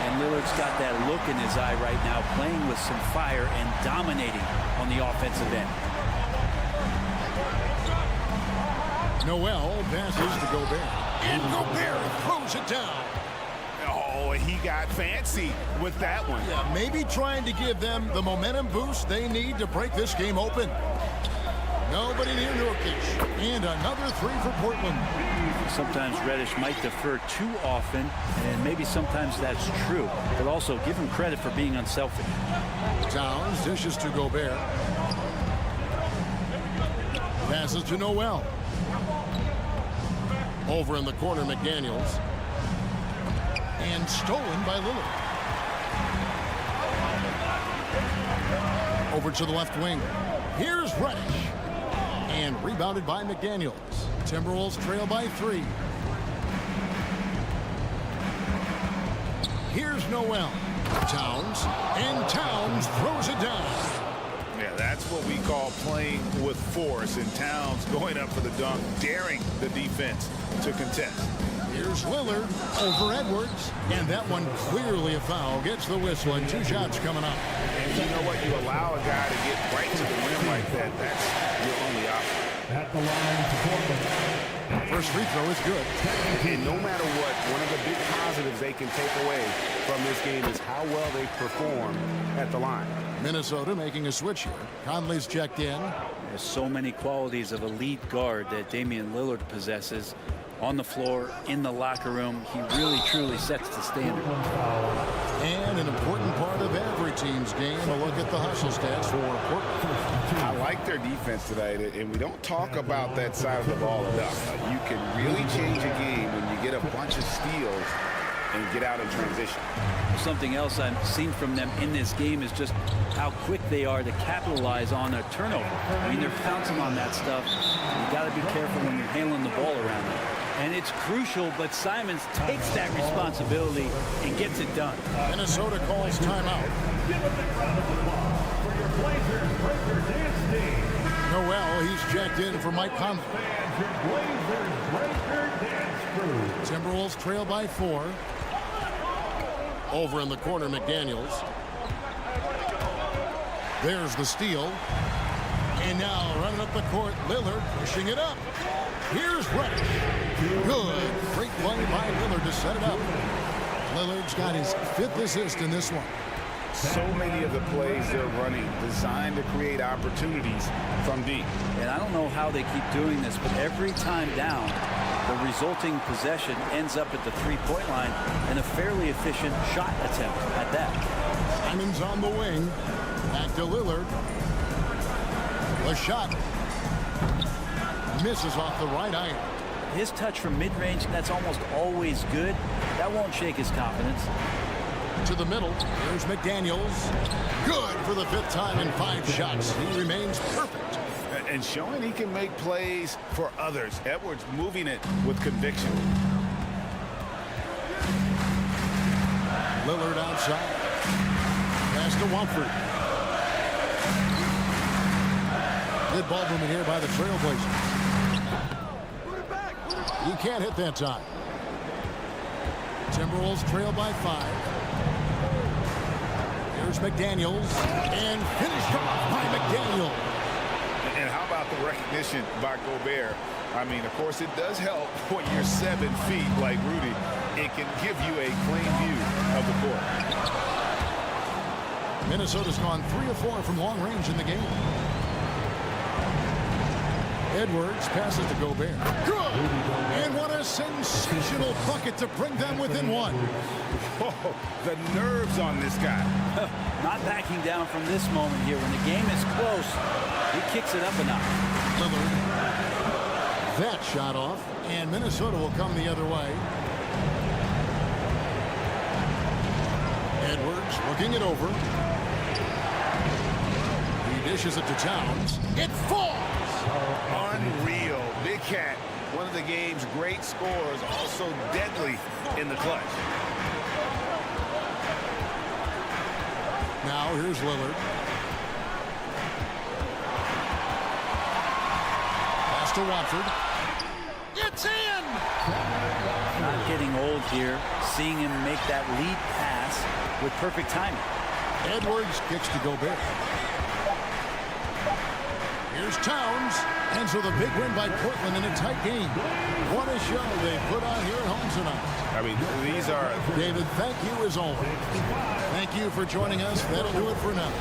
And Lillard's got that look in his eye right now, playing with some fire and dominating on the offensive end. Noel passes to Gobert. And Gobert throws it down. Oh, he got fancy with that one. Yeah, maybe trying to give them the momentum boost they need to break this game open. Nobody near Nurkic. And another 3 for Portland. Sometimes Reddish might defer too often, and maybe sometimes that's true. But also give him credit for being unselfish. Towns dishes to Gobert. Passes to Noel. Over in the corner, McDaniels. And stolen by Lillard. Over to the left wing. Here's Reddish. And rebounded by McDaniels. Timberwolves trail by 3. Here's Noel. Towns. And Towns throws it down. Yeah, that's what we call playing with force. And Towns going up for the dunk, daring the defense to contest. Here's Lillard over Edwards. And that one clearly a foul. Gets the whistle and 2 shots coming up. And you know what? You allow a guy to get right to the rim like that. That's your only option. At the line to Portland. First free throw is good. And no matter what, one of the big positives they can take away from this game is how well they perform at the line. Minnesota making a switch here. Conley's checked in. There's so many qualities of a lead guard that Damian Lillard possesses. On the floor, in the locker room, he really, truly sets the standard. And an important part of every team's game, a look at the hustle stats for Portland. I like their defense tonight, and we don't talk about that side of the ball enough. You can really change a game when you get a bunch of steals and get out in transition. Something else I've seen from them in this game is just how quick they are to capitalize on a turnover. I mean, they're pouncing on that stuff. You got to be careful when you're handling the ball around them. And it's crucial, but Simons takes that responsibility and gets it done. Minnesota calls timeout. Give a big round of applause for your Blazers breaker dance team. Noel, he's checked in for Mike Conley. Fans, your Blazers breaker dance crew. Timberwolves trail by 4. Over in the corner, McDaniels. There's the steal. And now running up the court, Lillard pushing it up. Here's Reddish. Good. Great play by Lillard to set it up. Lillard's got his 5th assist in this one. So many of the plays they're running designed to create opportunities from deep. And I don't know how they keep doing this, but every time down, the resulting possession ends up at the three-point line and a fairly efficient shot attempt at that. Simon's on the wing. Back to Lillard. The shot misses off the right iron. His touch from mid-range, that's almost always good. That won't shake his confidence. To the middle. Here's McDaniels. Good for the 5th time in 5 shots. He remains perfect. And showing he can make plays for others. Edwards moving it with conviction. Lillard outside. Pass to Watford. Good ball movement here by the Trailblazers. He can't hit that time. Timberwolves trail by 5. Here's McDaniels. And finished off by McDaniels. And how about the recognition by Gobert? I mean, of course, it does help when you're 7 feet like Rudy. It can give you a clean view of the court. Minnesota's gone 3 of 4 from long range in the game. Edwards passes to Gobert. Good! And what a sensational bucket to bring them within 1. Oh, the nerves on this guy. Not backing down from this moment here. When the game is close, he kicks it up a notch. Lillard. That shot off, and Minnesota will come the other way. Edwards looking it over. He dishes it to Towns. It falls! Unreal. Big Cat, one of the game's great scorers, also deadly in the clutch. Now here's Lillard. Pass to Watford. It's in! Not getting old here, seeing him make that lead pass with perfect timing. Edwards kicks to Gobert. Here's Towns. And so the big win by Portland in a tight game. What a show they put on here at home tonight. I mean, these are... David, thank you as always. Thank you for joining us. That'll do it for now.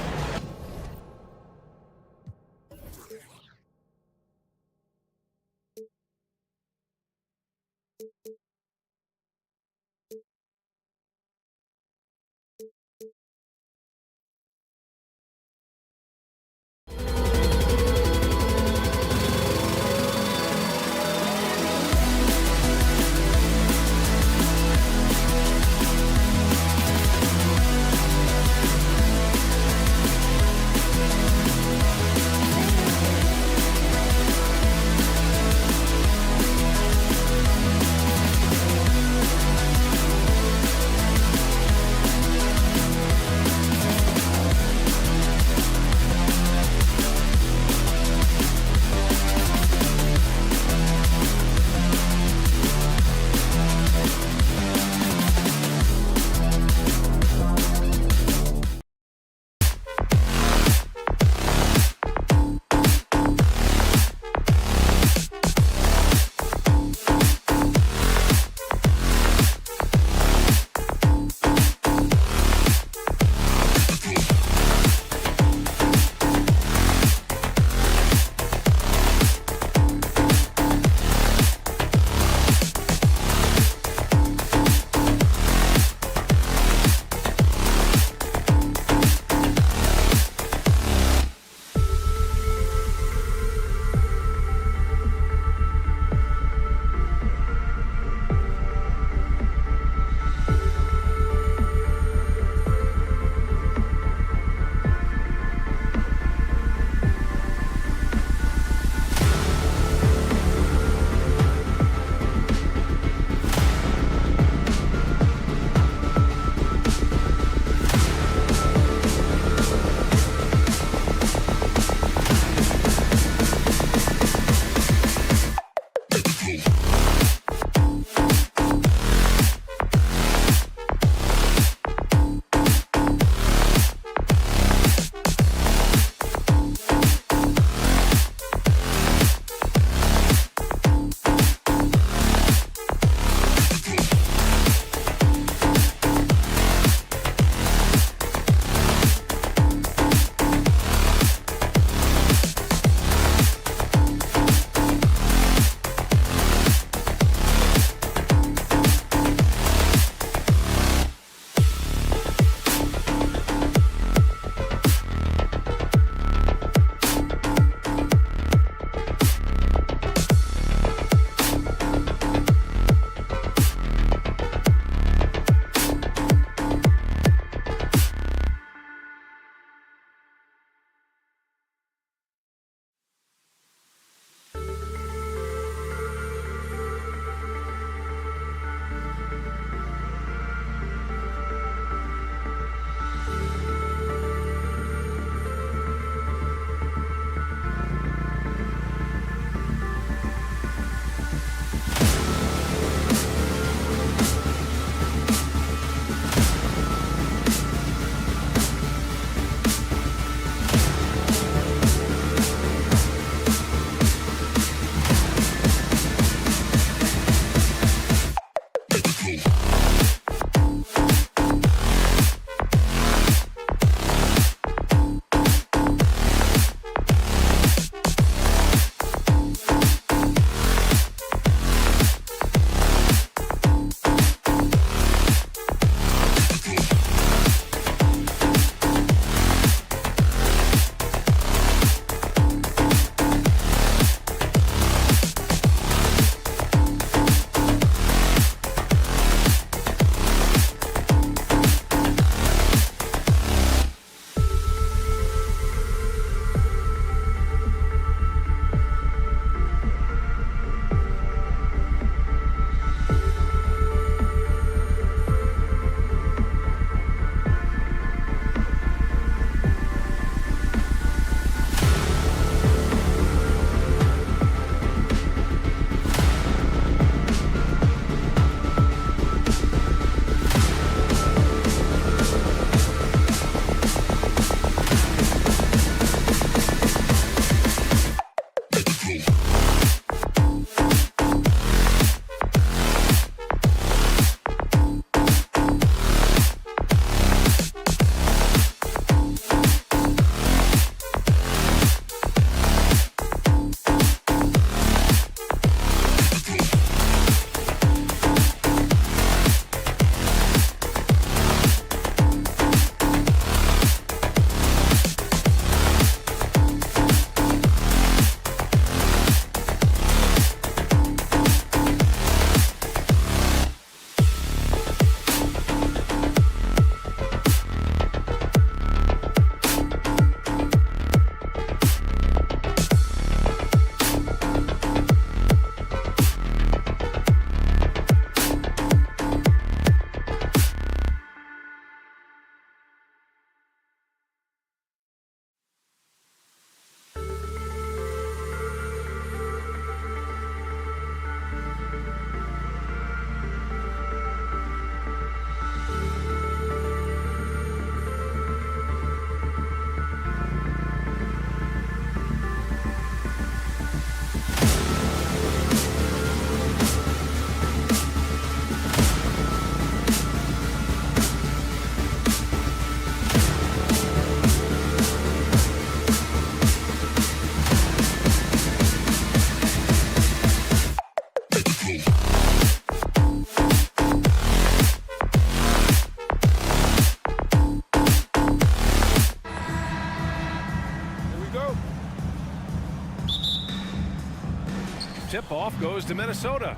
tip-off goes to Minnesota.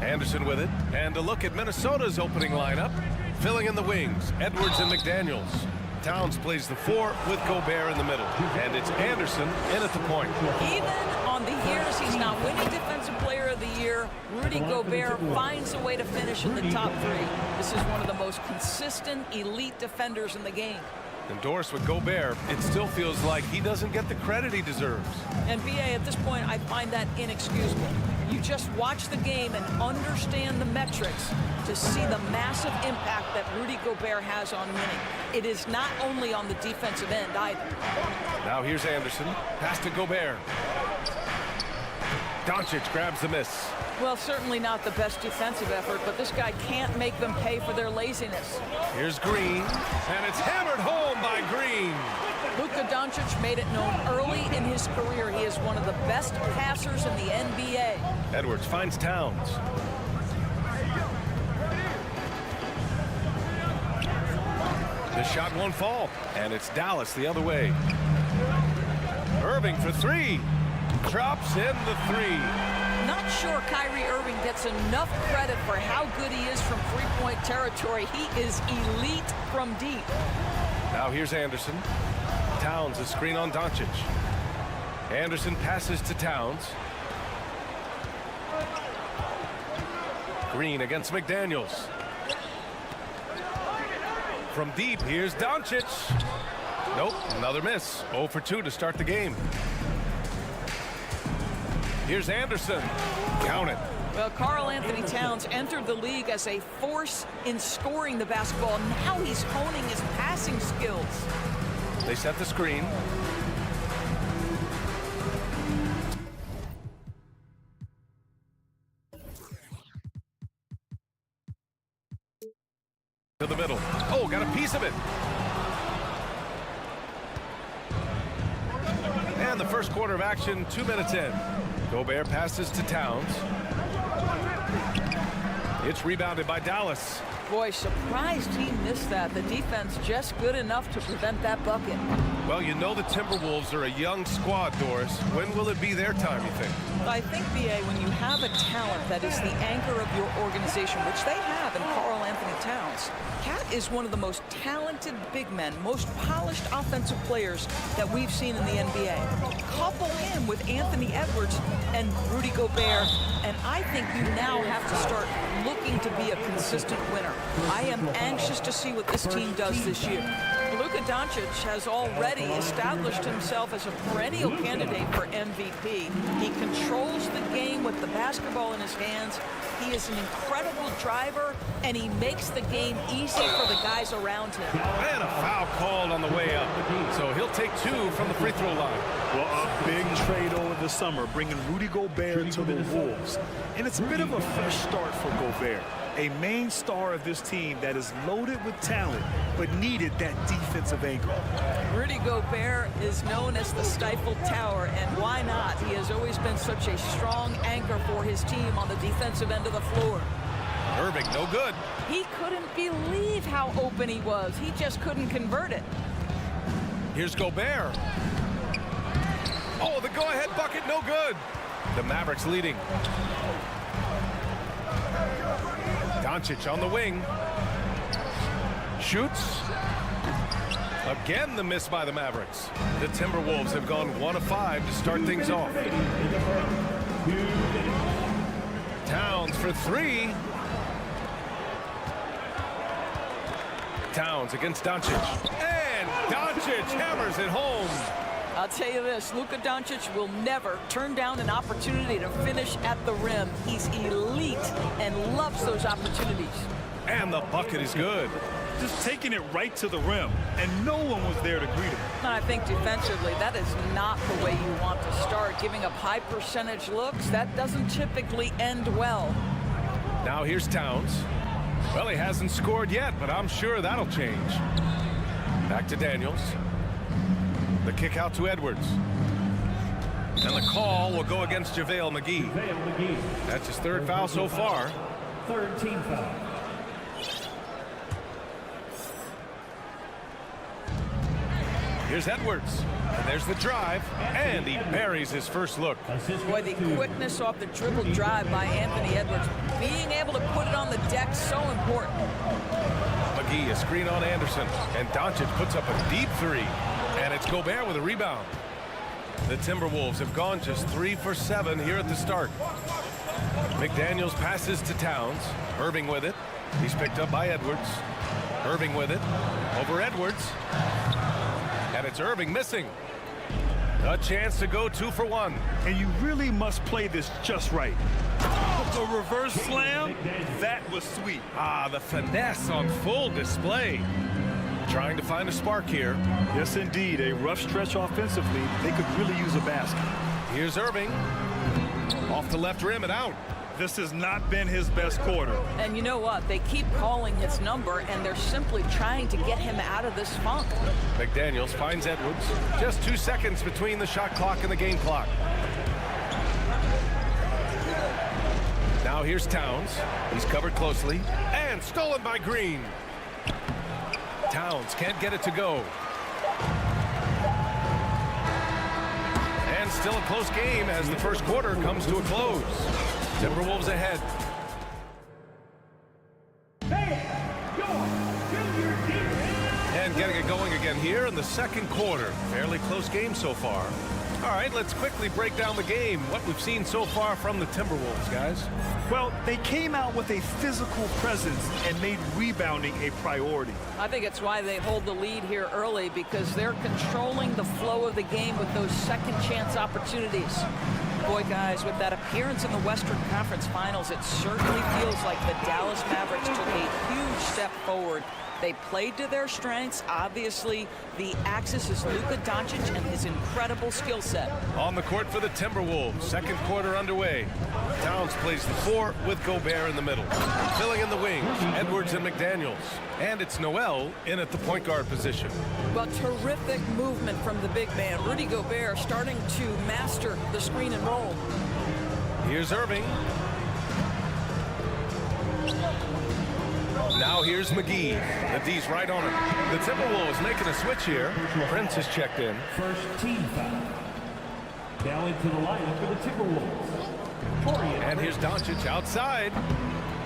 Anderson with it. And a look at Minnesota's opening lineup. Filling in the wings, Edwards and McDaniels. Towns plays the 4 with Gobert in the middle. And it's Anderson in at the point. Even on the years he's not winning Defensive Player of the Year, Rudy Gobert finds a way to finish in the top 3. This is one of the most consistent, elite defenders in the game. Endorsed with Gobert, it still feels like he doesn't get the credit he deserves. And BA, at this point, I find that inexcusable. You just watch the game and understand the metrics to see the massive impact that Rudy Gobert has on winning. It is not only on the defensive end either. Now here's Anderson. Pass to Gobert. Doncic grabs the miss. Well, certainly not the best defensive effort, but this guy can't make them pay for their laziness. Here's Green, and it's hammered home by Green. Luka Doncic made it known early in his career he is one of the best passers in the NBA. Edwards finds Towns. The shot won't fall, and it's Dallas the other way. Irving for 3. Drops in the 3. Not sure Kyrie Irving gets enough credit for how good he is from three-point territory. He is elite from deep. Now here's Anderson. Towns, a screen on Doncic. Anderson passes to Towns. Green against McDaniels. From deep, here's Doncic. Nope, another miss. 0 for 2 to start the game. Here's Anderson. Count it. Well, Karl Anthony Towns entered the league as a force in scoring the basketball. Now he's honing his passing skills. They set the screen. To the middle. Oh, got a piece of it. And the first quarter of action, 2 minutes in. Gobert passes to Towns. It's rebounded by Dallas. Boy, surprised he missed that. The defense just good enough to prevent that bucket. Well, you know the Timberwolves are a young squad, Doris. When will it be their time, you think? I think, BA, when you have a talent that is the anchor of your organization, which they have in Karl Anthony Towns, Cat is one of the most talented big men, most polished offensive players that we've seen in the NBA. Couple him with Anthony Edwards and Rudy Gobert, and I think you now have to start looking to be a consistent winner. I am anxious to see what this team does this year. Luka Doncic has already established himself as a perennial candidate for MVP. He controls the game with the basketball in his hands. He is an incredible driver, and he makes the game easy for the guys around him. And a foul called on the way up. So he'll take 2 from the free throw line. Well, a big trade over the summer, bringing Rudy Gobert to the Wolves. And it's a bit of a fresh start for Gobert, a main star of this team that is loaded with talent, but needed that defensive anchor. Rudy Gobert is known as the Stifled Tower, and why not? He has always been such a strong anchor for his team on the defensive end of the floor. Irving, no good. He couldn't believe how open he was. He just couldn't convert it. Here's Gobert. Oh, the go-ahead bucket, no good. The Mavericks leading. Doncic on the wing. Shoots. Again, the miss by the Mavericks. The Timberwolves have gone 1 of 5 to start things off. Towns for 3. Towns against Doncic. And Doncic hammers it home. I'll tell you this, Luka Doncic will never turn down an opportunity to finish at the rim. He's elite and loves those opportunities. And the bucket is good. Just taking it right to the rim, and no one was there to greet him. And I think defensively, that is not the way you want to start. Giving up high percentage looks, that doesn't typically end well. Now here's Towns. Well, he hasn't scored yet, but I'm sure that'll change. Back to Daniels. The kick out to Edwards. And the call will go against JaVale McGee. That's his 3rd foul so far. 3rd team foul. Here's Edwards. And there's the drive. And he buries his first look. Boy, the quickness off the dribble drive by Anthony Edwards. Being able to put it on the deck, so important. McGee, a screen on Anderson. And Doncic puts up a deep three. And it's Gobert with a rebound. The Timberwolves have gone just 3 for 7 here at the start. McDaniels passes to Towns. Irving with it. He's picked up by Edwards. Irving with it. Over Edwards. And it's Irving missing. A chance to go 2 for 1. And you really must play this just right. The reverse slam, that was sweet. Ah, the finesse on full display. Trying to find a spark here. Yes, indeed. A rough stretch offensively. They could really use a basket. Here's Irving. Off the left rim and out. This has not been his best quarter. And you know what? They keep calling his number, and they're simply trying to get him out of this funk. McDaniels finds Edwards. Just 2 seconds between the shot clock and the game clock. Now here's Towns. He's covered closely. And stolen by Green. Towns can't get it to go. And still a close game as the first quarter comes to a close. Timberwolves ahead. And getting it going again here in the second quarter. Fairly close game so far. All right, let's quickly break down the game. What we've seen so far from the Timberwolves, guys. Well, they came out with a physical presence and made rebounding a priority. I think it's why they hold the lead here early, because they're controlling the flow of the game with those second chance opportunities. Boy, guys, with that appearance in the Western Conference Finals, it certainly feels like the Dallas Mavericks took a huge step forward. They played to their strengths. Obviously, the axis is Luka Doncic and his incredible skill set. On the court for the Timberwolves, second quarter underway. Towns plays the 4 with Gobert in the middle. Filling in the wings, Edwards and McDaniels. And it's Noel in at the point guard position. Well, terrific movement from the big man. Rudy Gobert starting to master the screen and roll. Here's Irving. Now here's McGee. The D's right on him. The Timberwolves making a switch here. Prince has checked in. First team foul. Now into the lineup for the Timberwolves. And here's Doncic outside.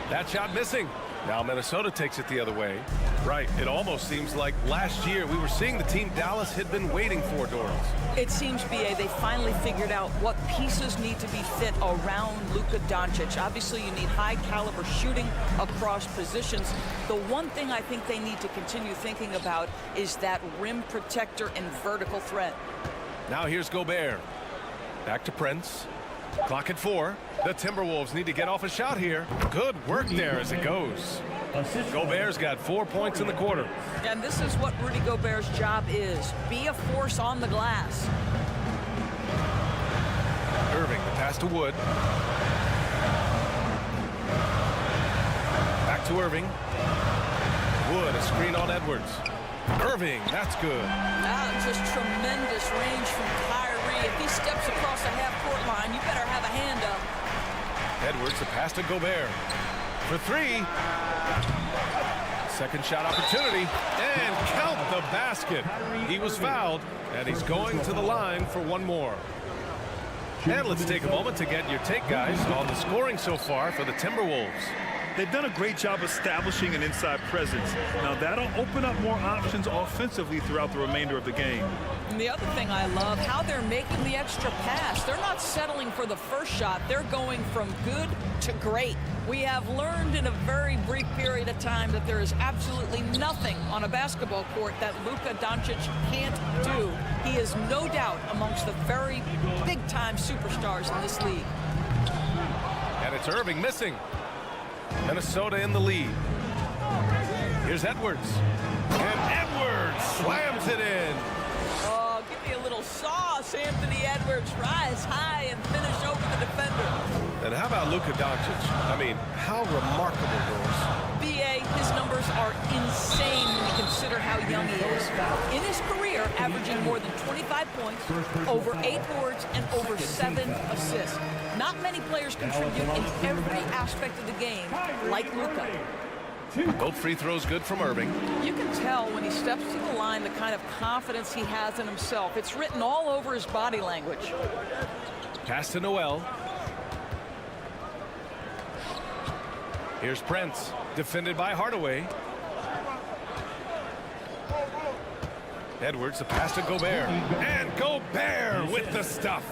That shot missing. Now Minnesota takes it the other way. Right, it almost seems like last year we were seeing the team Dallas had been waiting for, Doris. It seems, B.A., they finally figured out what pieces need to be fit around Luka Doncic. Obviously, you need high-caliber shooting across positions. The one thing I think they need to continue thinking about is that rim protector and vertical threat. Now here's Gobert. Back to Prince. Clock at 4. The Timberwolves need to get off a shot here. Good work there as it goes. Gobert's got 4 points in the quarter. And this is what Rudy Gobert's job is. Be a force on the glass. Irving, the pass to Wood. Back to Irving. Wood, a screen on Edwards. Irving, that's good. Just tremendous range from Kyrie. If he steps across the half-court line, you better have a hand up. Edwards, the pass to Gobert. For 3. Second shot opportunity. And count the basket. He was fouled, and he's going to the line for one more. And let's take a moment to get your take, guys, on the scoring so far for the Timberwolves. They've done a great job establishing an inside presence. Now, that'll open up more options offensively throughout the remainder of the game. And the other thing I love, how they're making the extra pass. They're not settling for the first shot. They're going from good to great. We have learned in a very brief period of time that there is absolutely nothing on a basketball court that Luka Doncic can't do. He is no doubt amongst the very big-time superstars in this league. And it's Irving missing. Minnesota in the lead. Here's Edwards. And Edwards slams it in. Oh, give me a little sauce, Anthony Edwards. Rise high and finish over the defender. And how about Luka Doncic? I mean, how remarkable, Doris. B.A., his numbers are insane when you consider how young he is. In his career, averaging more than 25 points, over 8 boards, and over 7 assists. Not many players contribute in every aspect of the game like Luka. Both free throws good from Irving. You can tell when he steps to the line the kind of confidence he has in himself. It's written all over his body language. Pass to Noel. Here's Prince, defended by Hardaway. Edwards, the pass to Gobert. And Gobert with the stuff.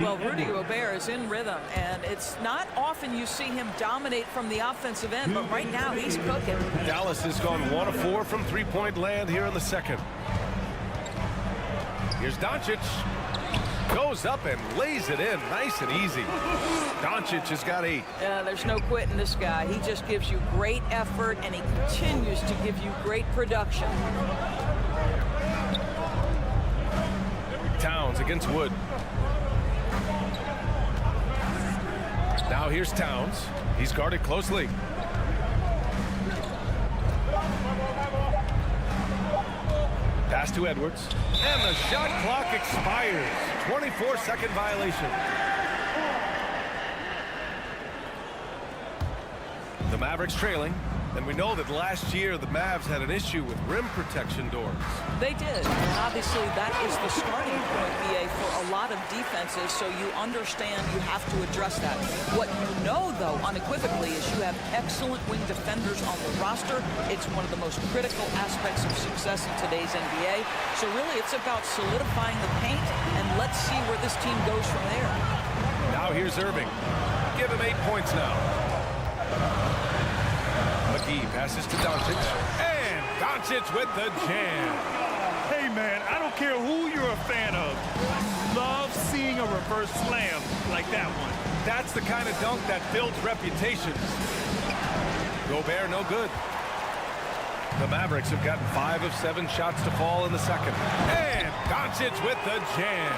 Well, Rudy Gobert is in rhythm, and it's not often you see him dominate from the offensive end, but right now he's cooking. Dallas has gone 1 of 4 from three-point land here in the second. Here's Doncic. Goes up and lays it in nice and easy. Doncic has got 8. There's no quitting this guy. He just gives you great effort, and he continues to give you great production. Towns against Wood. Now here's Towns. He's guarded closely. Pass to Edwards. And the shot clock expires. 24-second violation. The Mavericks trailing. And we know that last year the Mavs had an issue with rim protection doors. They did. And obviously that is the starting point, BA, for a lot of defenses, so you understand you have to address that. What you know, though, unequivocally, is you have excellent wing defenders on the roster. It's one of the most critical aspects of success in today's NBA. So really it's about solidifying the paint, and let's see where this team goes from there. Now here's Irving. Give him 8 points now. McGee passes to Doncic, and Doncic with the jam. Hey, man, I don't care who you're a fan of. Love seeing a reverse slam like that one. That's the kind of dunk that builds reputations. Gobert, no good. The Mavericks have gotten 5 of 7 shots to fall in the second. And Doncic with the jam.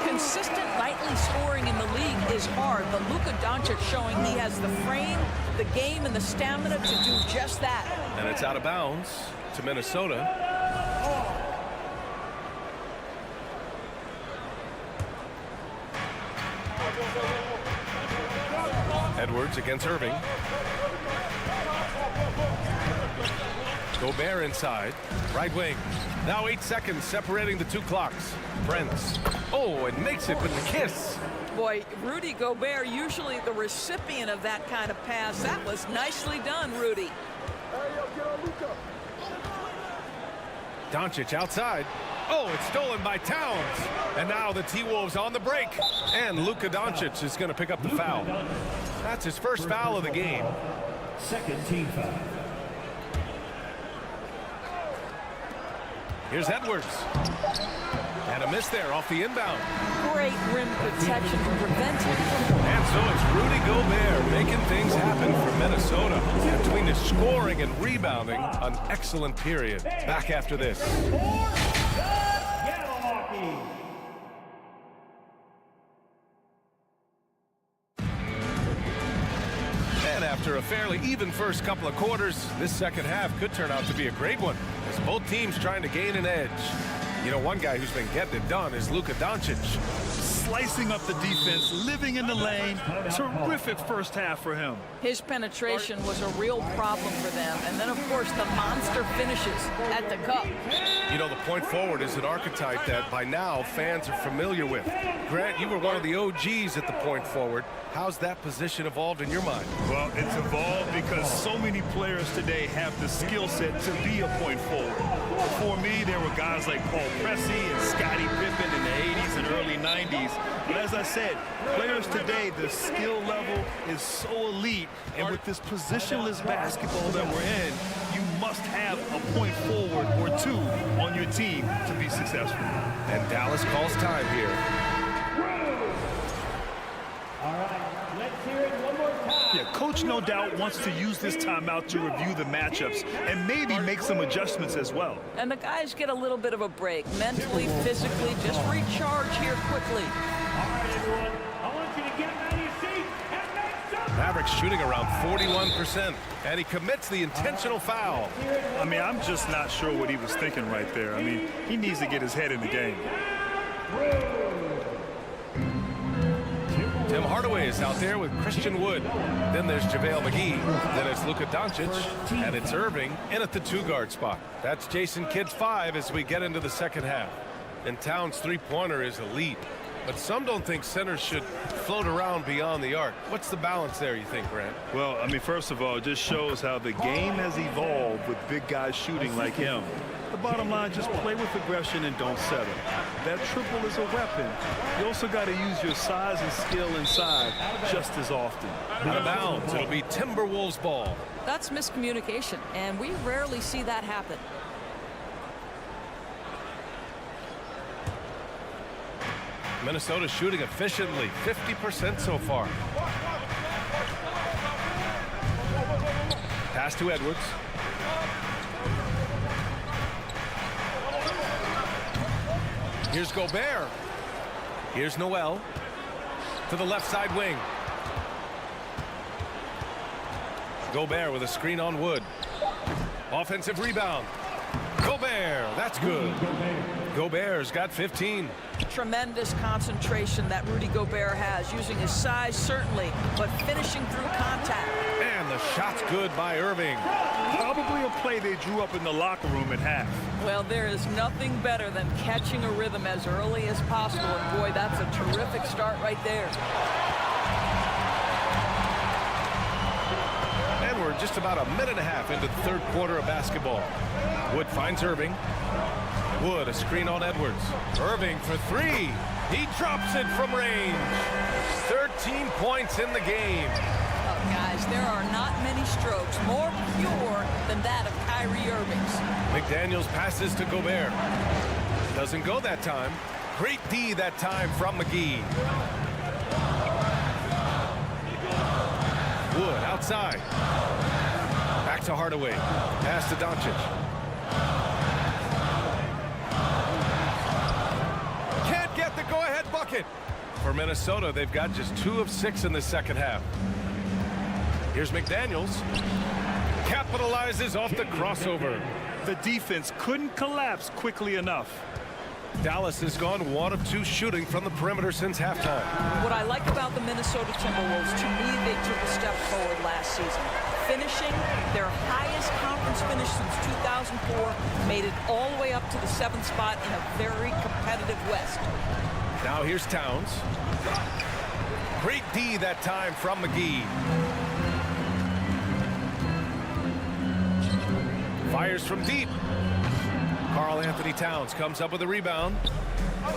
Consistent nightly scoring in the league is hard, but Luka Doncic showing he has the frame, the game, and the stamina to do just that. And it's out of bounds to Minnesota. Edwards against Irving. Gobert inside, right wing. Now 8 seconds separating the 2 clocks. Prince. Oh, and makes it with the kiss. Boy, Rudy Gobert, usually the recipient of that kind of pass. That was nicely done, Rudy. Doncic outside. Oh, it's stolen by Towns. And now the T-Wolves on the break. And Luka Doncic is going to pick up the foul. That's his first foul of the game. Second team foul. Here's Edwards. And a miss there off the inbound. Great rim protection to prevent him from... And so it's Rudy Gobert making things happen for Minnesota. Between his scoring and rebounding, an excellent period. Back after this. And after a fairly even first couple of quarters, this second half could turn out to be a great one, as both teams trying to gain an edge. You know, one guy who's been getting it done is Luka Doncic. Slicing up the defense, living in the lane. Terrific first half for him. His penetration was a real problem for them. And then, of course, the monster finishes at the cup. You know, the point forward is an archetype that by now fans are familiar with. Grant, you were one of the OGs at the point forward. How's that position evolved in your mind? Well, it's evolved because so many players today have the skill set to be a point forward. Before me, there were guys like Paul Pressey and Scottie Pippen in the 80s and early 90s. But as I said, players today, the skill level is so elite. And with this positionless basketball that we're in, you must have a point forward or two on your team to be successful. And Dallas calls time here. All right, let's hear it one more time. Yeah, coach no doubt wants to use this timeout to review the matchups and maybe make some adjustments as well. And the guys get a little bit of a break, mentally, physically, just recharge here quickly. All right, everyone, I want you to get out of your seat and make some... Mavericks shooting around 41%, and he commits the intentional foul. I mean, I'm just not sure what he was thinking right there. I mean, he needs to get his head in the game. Tim Hardaway is out there with Christian Wood. Then there's JaVale McGee. Then it's Luka Doncic. And it's Irving in at the 2-guard spot. That's Jason Kidd's 5 as we get into the second half. And Towns' three-pointer is elite. But some don't think centers should float around beyond the arc. What's the balance there, you think, Grant? Well, I mean, first of all, it just shows how the game has evolved with big guys shooting like him. The bottom line, just play with aggression and don't settle. That triple is a weapon. You also got to use your size and skill inside just as often. Out of bounds. It'll be Timberwolves ball. That's miscommunication, and we rarely see that happen. Minnesota shooting efficiently, 50% so far. Pass to Edwards. Here's Gobert. Here's Noel to the left side wing. Gobert with a screen on Wood. Offensive rebound. Gobert, that's good. Gobert's got 15. Tremendous concentration that Rudy Gobert has, using his size certainly, but finishing through contact. And the shot's good by Irving. Probably a play they drew up in the locker room at half. Well, there is nothing better than catching a rhythm as early as possible, and boy, that's a terrific start right there. And we're just about a minute and a half into the third quarter of basketball. Wood finds Irving. Wood, a screen on Edwards. Irving for 3. He drops it from range. 13 points in the game. Oh, guys, there are not many strokes more pure than that of Kyrie Irving's. McDaniels passes to Gobert. Doesn't go that time. Great D that time from McGee. Wood outside. Back to Hardaway. Pass to Doncic. Can't get the go-ahead bucket. For Minnesota, they've got just 2 of 6 in the second half. Here's McDaniels. Capitalizes off the crossover. The defense couldn't collapse quickly enough. Dallas has gone 1 of 2 shooting from the perimeter since halftime. What I like about the Minnesota Timberwolves, to me, they took a step forward last season. Finishing their highest conference finish since 2004, made it all the way up to the 7th spot in a very competitive West. Now here's Towns. Great D that time from McGee. Fires from deep. Karl Anthony Towns comes up with a rebound.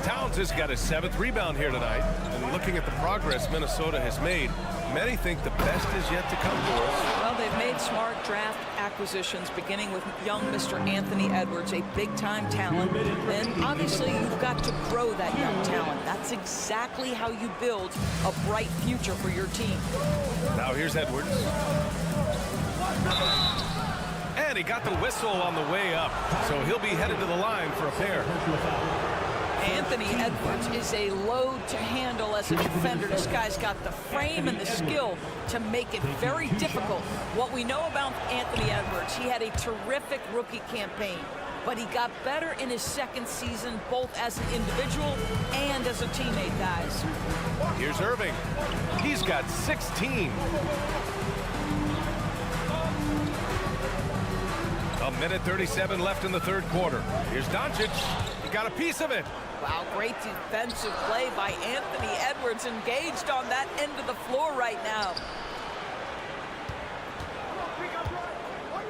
Towns has got his 7th rebound here tonight. And looking at the progress Minnesota has made, many think the best is yet to come for us. Well, they've made smart draft acquisitions, beginning with young Mr. Anthony Edwards, a big-time talent. Then, obviously, you've got to grow that young talent. That's exactly how you build a bright future for your team. Now here's Edwards. And he got the whistle on the way up, so he'll be headed to the line for a pair. Anthony Edwards is a load to handle as a defender. This guy's got the frame and the skill to make it very difficult. What we know about Anthony Edwards, he had a terrific rookie campaign, but he got better in his 2nd season, both as an individual and as a teammate, guys. Here's Irving. He's got 16. A minute 37 left in the third quarter. Here's Doncic. He got a piece of it. Wow, great defensive play by Anthony Edwards, engaged on that end of the floor right now.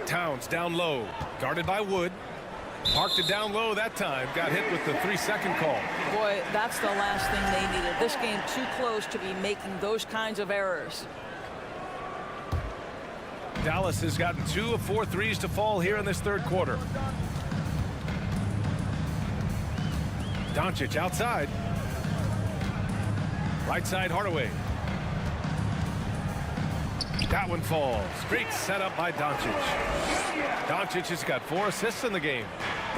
Towns down low, guarded by Wood. Parked it down low that time. Got hit with the 3-second call. Boy, that's the last thing they needed. This game too close to be making those kinds of errors. Dallas has gotten 2 of 4 threes to fall here in this third quarter. Doncic outside. Right side Hardaway. That one falls. Great setup by Doncic. Doncic has got 4 assists in the game.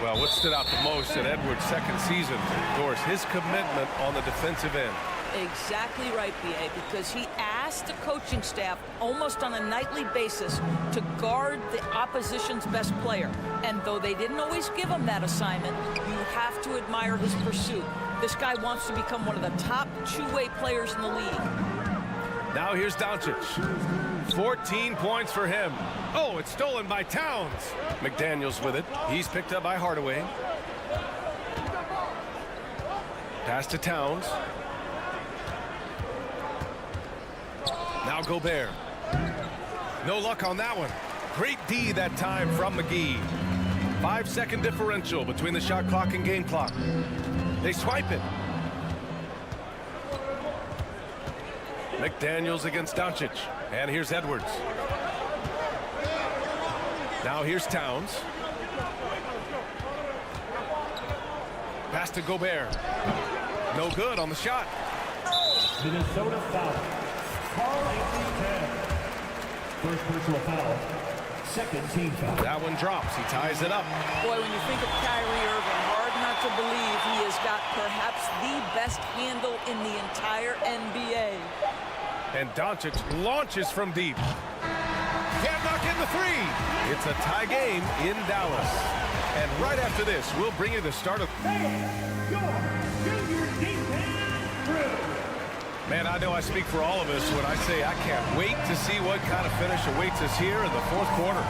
Well, what stood out the most in Edwards' 2nd season, of course, his commitment on the defensive end. Exactly right, B.A., because he asked the coaching staff almost on a nightly basis to guard the opposition's best player. And though they didn't always give him that assignment, you have to admire his pursuit. This guy wants to become one of the top 2-way players in the league. Now here's Doncic. 14 points for him. Oh, it's stolen by Towns. McDaniels with it. He's picked up by Hardaway. Pass to Towns. Now Gobert. No luck on that one. Great D that time from McGee. 5-second differential between the shot clock and game clock. They swipe it. McDaniels against Doncic. And here's Edwards. Now here's Towns. Pass to Gobert. No good on the shot. Minnesota foul. Karl-Anthony Towns. First personal foul. Second team foul. That one drops. He ties it up. Boy, when you think of Kyrie Irving, hard not to believe he has got perhaps the best handle in the entire NBA. And Doncic launches from deep. Can't knock in the three. It's a tie game in Dallas. And right after this, we'll bring you the start of... Man, I know I speak for all of us when I say I can't wait to see what kind of finish awaits us here in the fourth quarter.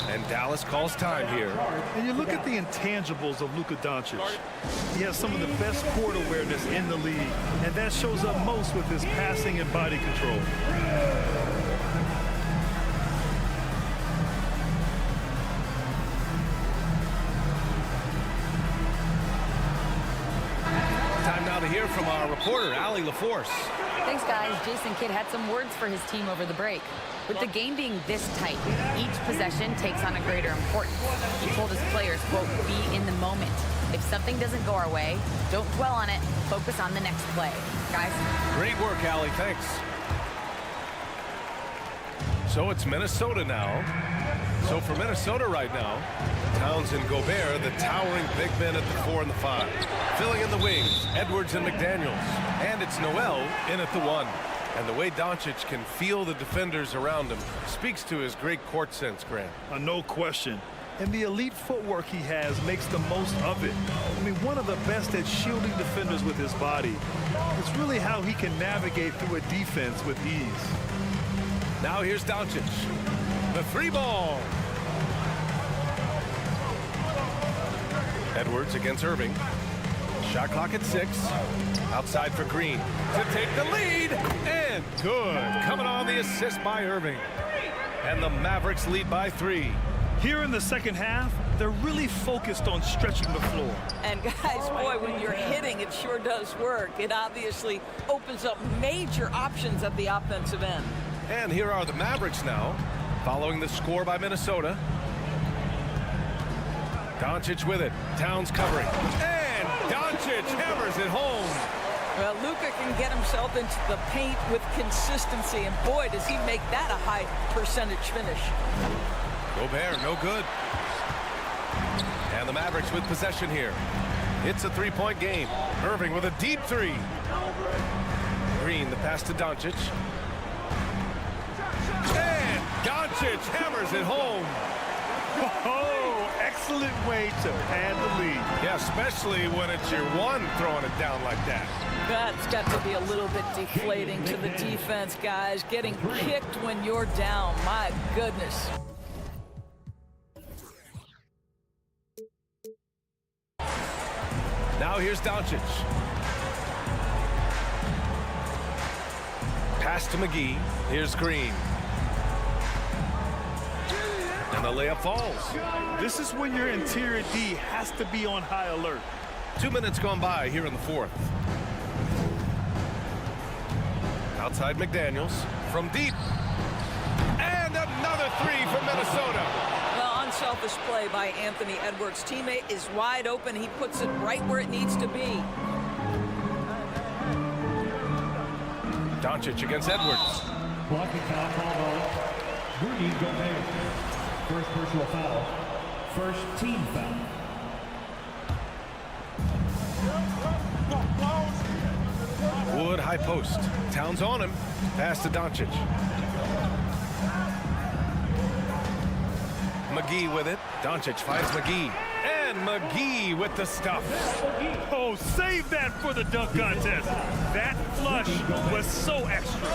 And Dallas calls time here. And you look at the intangibles of Luka Doncic. He has some of the best court awareness in the league, and that shows up most with his passing and body control. Time now to hear from our reporter, Allie LaForce. Thanks, guys. Jason Kidd had some words for his team over the break. With the game being this tight, each possession takes on a greater importance. He told his players, quote, be in the moment. If something doesn't go our way, don't dwell on it. Focus on the next play. Guys? Great work, Allie. Thanks. So it's Minnesota now. So for Minnesota right now, Towns and Gobert, the towering big men at the 4 and the 5. Filling in the wings, Edwards and McDaniels. And it's Noel in at the 1. And the way Doncic can feel the defenders around him speaks to his great court sense, Grant. No question. And the elite footwork he has makes the most of it. I mean, one of the best at shielding defenders with his body. It's really how he can navigate through a defense with ease. Now here's Doncic. The 3 ball. Edwards against Irving. Shot clock at 6. Outside for Green to take the lead. And good. Coming on the assist by Irving. And the Mavericks lead by 3. Here in the second half, they're really focused on stretching the floor. And guys, boy, when you're hitting, it sure does work. It obviously opens up major options at the offensive end. And here are the Mavericks now, following the score by Minnesota. Doncic with it. Towns covering. And Doncic hammers it home. Well, Luka can get himself into the paint with consistency, and boy, does he make that a high percentage finish. Gobert, no good. And the Mavericks with possession here. It's a 3-point game. Irving with a deep 3. Green, the pass to Doncic. And Doncic hammers it home. Oh, excellent way to pad the lead. Yeah, especially when it's your one throwing it down like that. That's got to be a little bit deflating to the defense, guys. Getting kicked when you're down. My goodness. Now here's Doncic. Pass to McGee. Here's Green. And the layup falls. This is when your interior D has to be on high alert. 2 minutes gone by here in the fourth. Outside McDaniels from deep. And another 3 from Minnesota. Well, unselfish play by Anthony Edwards. Teammate is wide open. He puts it right where it needs to be. Doncic against Edwards. Blocking foul called on Rudy Gobert. First personal foul. First team foul. Wood high post. Towns on him. Pass to Doncic. McGee with it. Doncic finds McGee. And McGee with the stuff. Oh, save that for the dunk contest. That flush was so extra.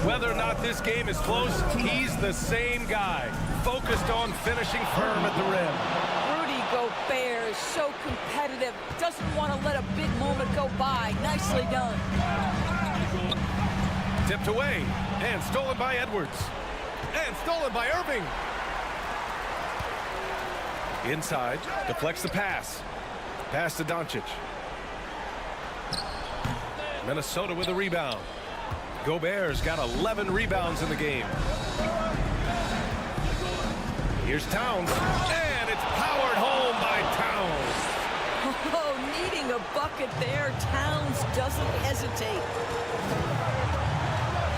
Whether or not this game is close, he's the same guy, focused on finishing firm at the rim. Rudy Gobert is so competitive, doesn't want to let a big moment go by. Nicely done. Tipped away, and stolen by Edwards. And stolen by Irving. Inside, deflects the pass. Pass to Doncic. Minnesota with a rebound. Gobert's got 11 rebounds in the game. Here's Towns, and it's powered home by Towns. Oh, needing a bucket there. Towns doesn't hesitate.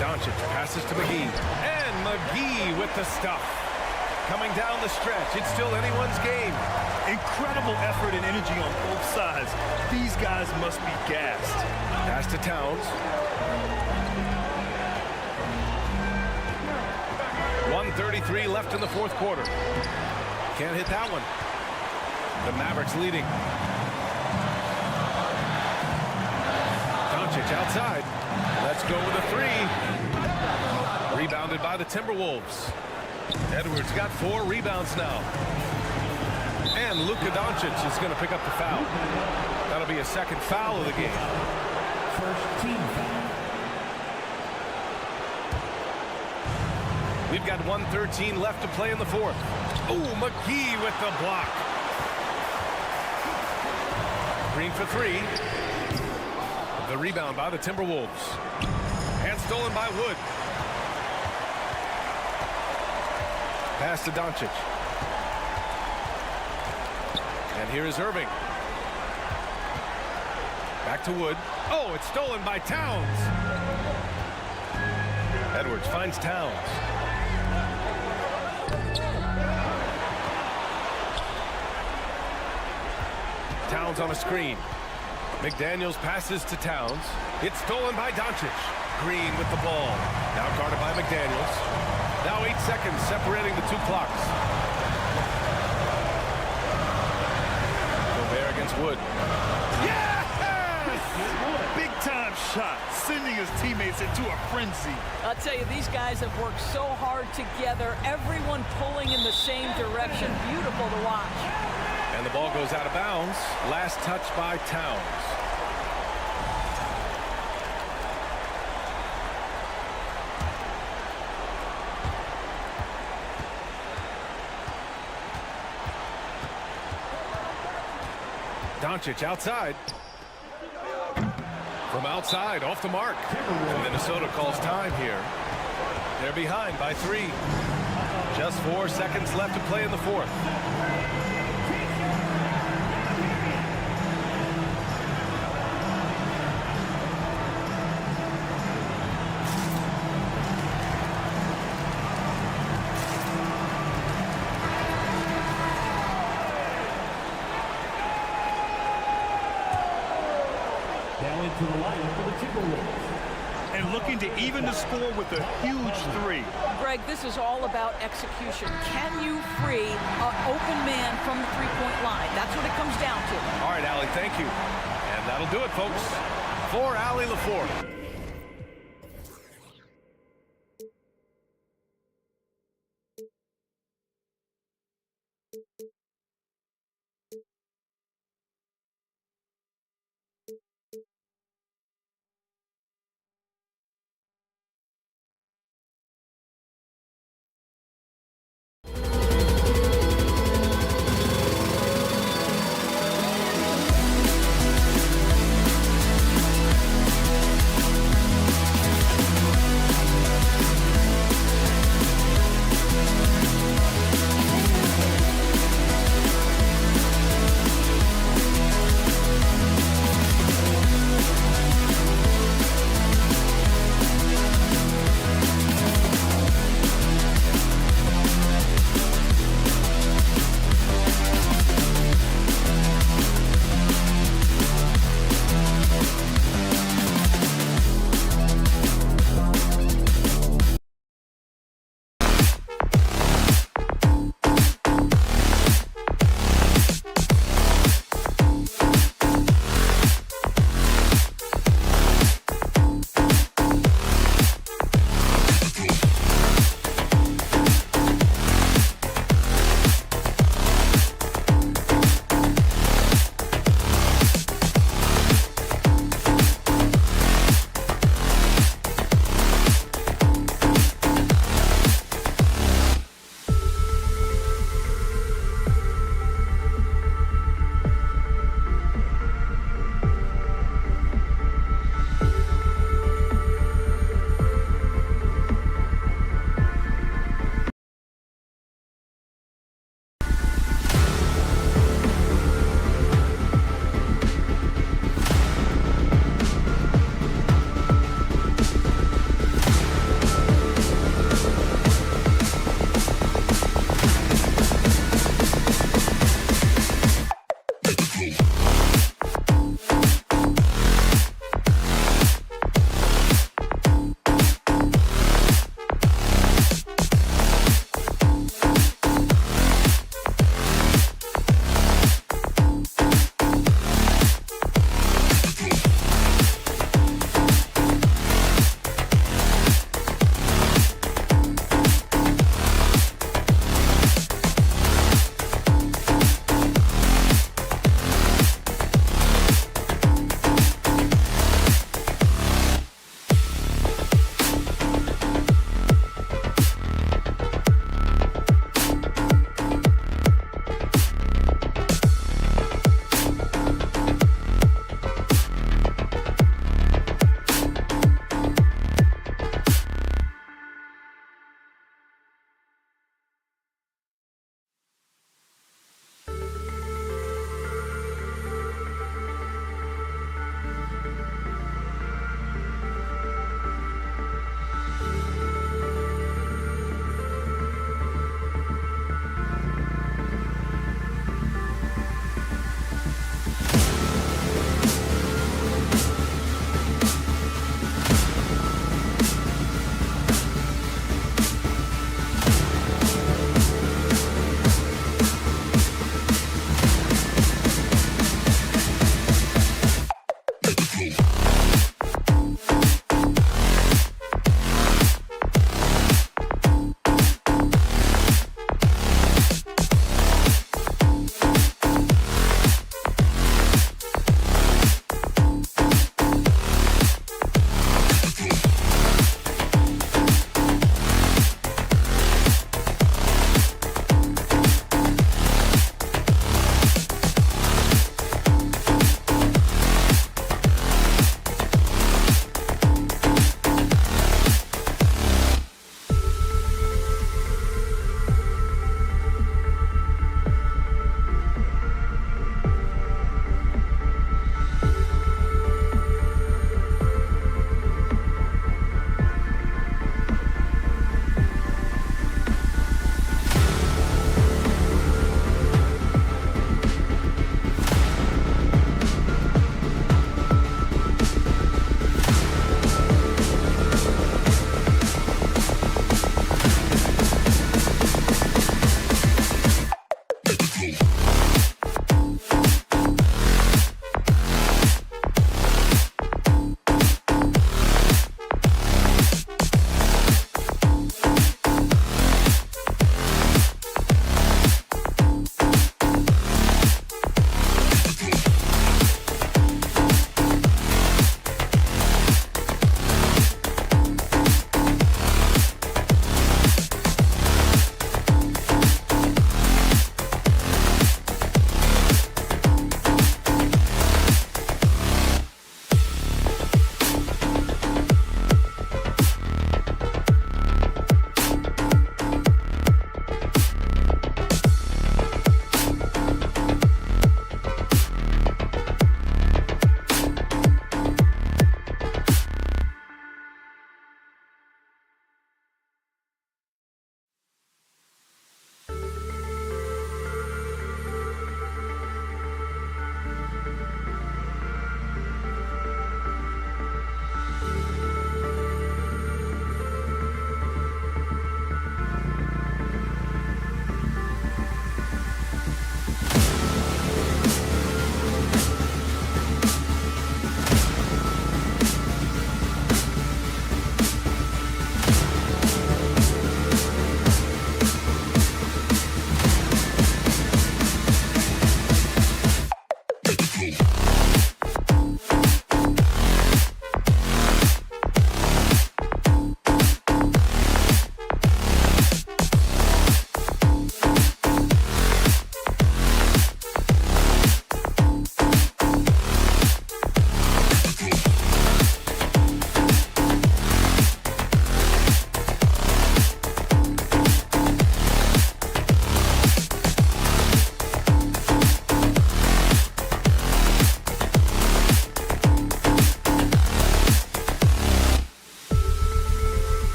Doncic passes to McGee, and McGee with the stuff. Coming down the stretch, it's still anyone's game. Incredible effort and energy on both sides. These guys must be gassed. Pass to Towns. 1:33 left in the fourth quarter. Can't hit that one. The Mavericks leading. Doncic outside. Let's go with a three. Rebounded by the Timberwolves. Edwards got 4 rebounds now. And Luka Doncic is going to pick up the foul. That'll be a second foul of the game. First team foul. We've got 1:13 left to play in the fourth. Oh, McGee with the block. Green for 3. The rebound by the Timberwolves. And stolen by Wood. Pass to Doncic. And here is Irving. Back to Wood. Oh, it's stolen by Towns. Edwards finds Towns. Towns on a screen. McDaniels passes to Towns. It's stolen by Doncic. Green with the ball. Now guarded by McDaniels. Now 8 seconds separating the 2 clocks. Gobert against Wood. Yes! Big time shot, sending his teammates into a frenzy. I'll tell you, these guys have worked so hard together. Everyone pulling in the same direction. Beautiful to watch. And the ball goes out of bounds. Last touch by Towns. Doncic outside. From outside, off the mark. And Minnesota calls time here. They're behind by 3. Just 4 seconds left to play in the fourth. Now into the lineup for the Timberwolves. And looking to even the score with a huge 3. Greg, this is all about execution. Can you free an open man from the three-point line? That's what it comes down to. All right, Allie, thank you. And that'll do it, folks. For Allie LaForte.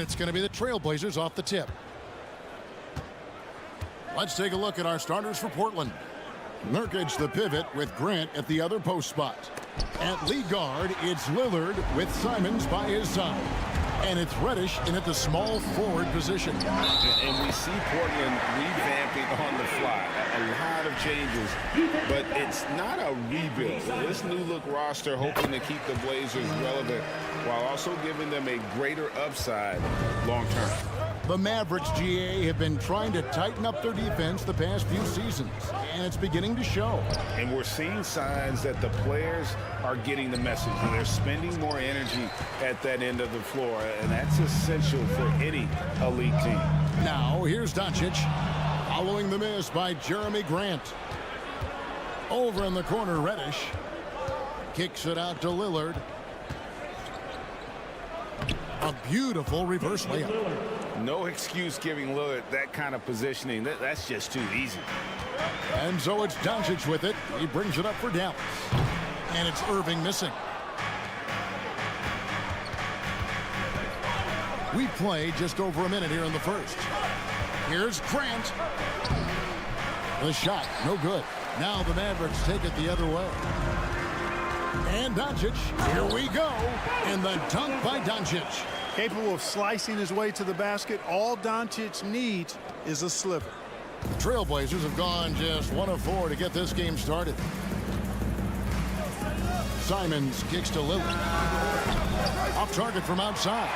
And it's going to be the Trailblazers off the tip. Let's take a look at our starters for Portland. Nurkic the pivot with Grant at the other post spot. At lead guard, it's Lillard with Simons by his side. And it's Reddish in at the small forward position. And we see Portland revamping on the fly. A lot of changes, but it's not a rebuild. This new look roster hoping to keep the Blazers relevant while also giving them a greater upside long term. The Mavericks, GA, have been trying to tighten up their defense the past few seasons, and it's beginning to show. And we're seeing signs that the players are getting the message. And they're spending more energy at that end of the floor, and that's essential for any elite team. Now, here's Doncic, following the miss by Jeremy Grant. Over in the corner, Reddish kicks it out to Lillard. A beautiful reverse layup. No excuse giving Lillard that kind of positioning. That's just too easy. And so it's Doncic with it. He brings it up for Dallas. And it's Irving missing. We play just over a minute here in the first. Here's Grant. The shot, no good. Now the Mavericks take it the other way. And Doncic, here we go. And the dunk by Doncic. Capable of slicing his way to the basket. All Doncic needs is a sliver. Trailblazers have gone just 1 of 4 to get this game started. Simons kicks to Lillard. Off target from outside.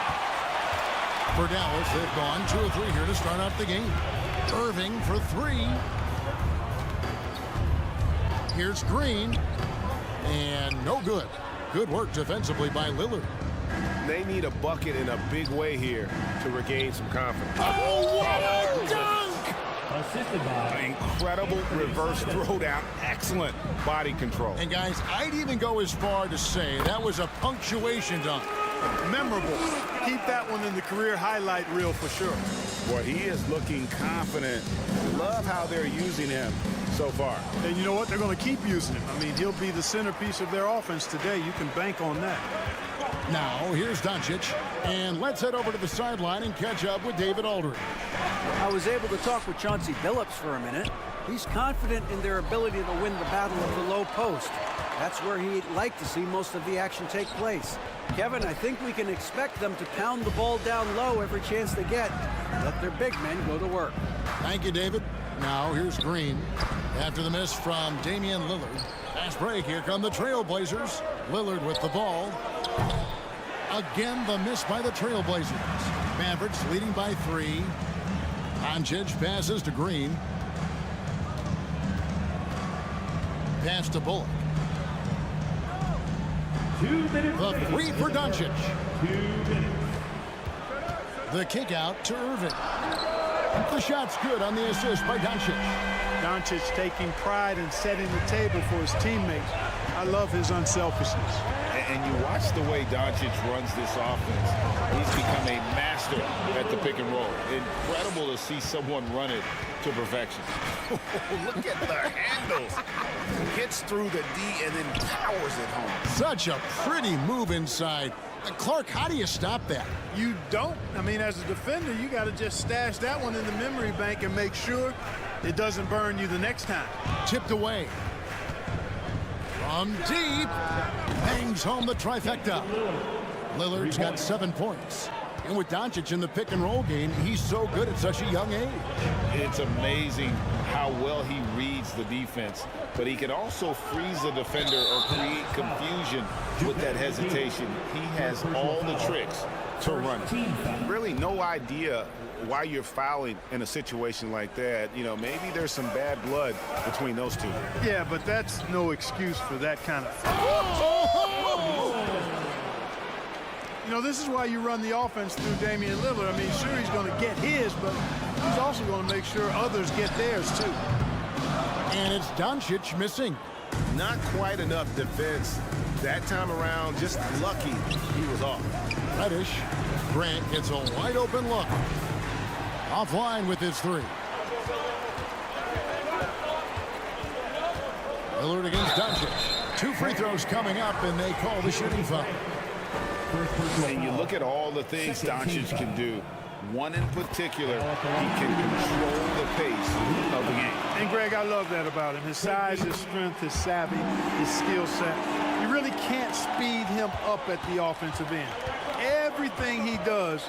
For Dallas, they've gone 2 of 3 here to start out the game. Irving for 3. Here's Green. And no good. Good work defensively by Lillard. They need a bucket in a big way here to regain some confidence. Oh, what a dunk! Assisted by An incredible reverse throwdown. Excellent body control. And guys, I'd even go as far to say that was a punctuation dunk. Memorable. Keep that one in the career highlight reel for sure. Boy, he is looking confident. Love how they're using him so far. And you know what? They're going to keep using him. I mean, he'll be the centerpiece of their offense today. You can bank on that. Now, here's Doncic. And let's head over to the sideline and catch up with David Aldridge. I was able to talk with Chauncey Billups for a minute. He's confident in their ability to win the battle of the low post. That's where he'd like to see most of the action take place. Kevin, I think we can expect them to pound the ball down low every chance they get. Let their big men go to work. Thank you, David. Now, here's Green. After the miss from Damian Lillard. Fast break. Here come the Trailblazers. Lillard with the ball. Again, the miss by the Trailblazers. Mavericks leading by 3. Doncic passes to Green. Pass to Bullock. 2 minutes. The 3 for Doncic. 2 minutes. The kick out to Irving. The shot's good on the assist by Doncic. Doncic taking pride in setting the table for his teammates. I love his unselfishness. And you watch the way Doncic runs this offense. He's become a master at the pick and roll. Incredible to see someone run it to perfection. Look at the handles. Gets through the D and then powers it home. Such a pretty move inside. Clark, how do you stop that? You don't. I mean, as a defender, you got to just stash that one in the memory bank and make sure it doesn't burn you the next time. Tipped away. From deep. Bangs home the trifecta. Lillard's got 7 points. And with Doncic in the pick and roll game, he's so good at such a young age. It's amazing how well he reads the defense, but he can also freeze the defender or create confusion with that hesitation. He has all the tricks to run it. Really no idea why you're fouling in a situation like that. You know, maybe there's some bad blood between those two. Yeah, but that's no excuse for that kind of thing. You know, this is why you run the offense through Damian Lillard. I mean, sure, he's going to get his, but he's also going to make sure others get theirs, too. And it's Doncic missing. Not quite enough defense that time around. Just lucky he was off. Reddish. Grant gets a wide open look. Offline with his 3. Lillard against Doncic. 2 free throws coming up, and they call the shooting foul. And you look at all the things Doncic can do. One in particular, he can control the pace of the game. And Greg, I love that about him. His size, his strength, his savvy, his skill set. You really can't speed him up at the offensive end. Everything he does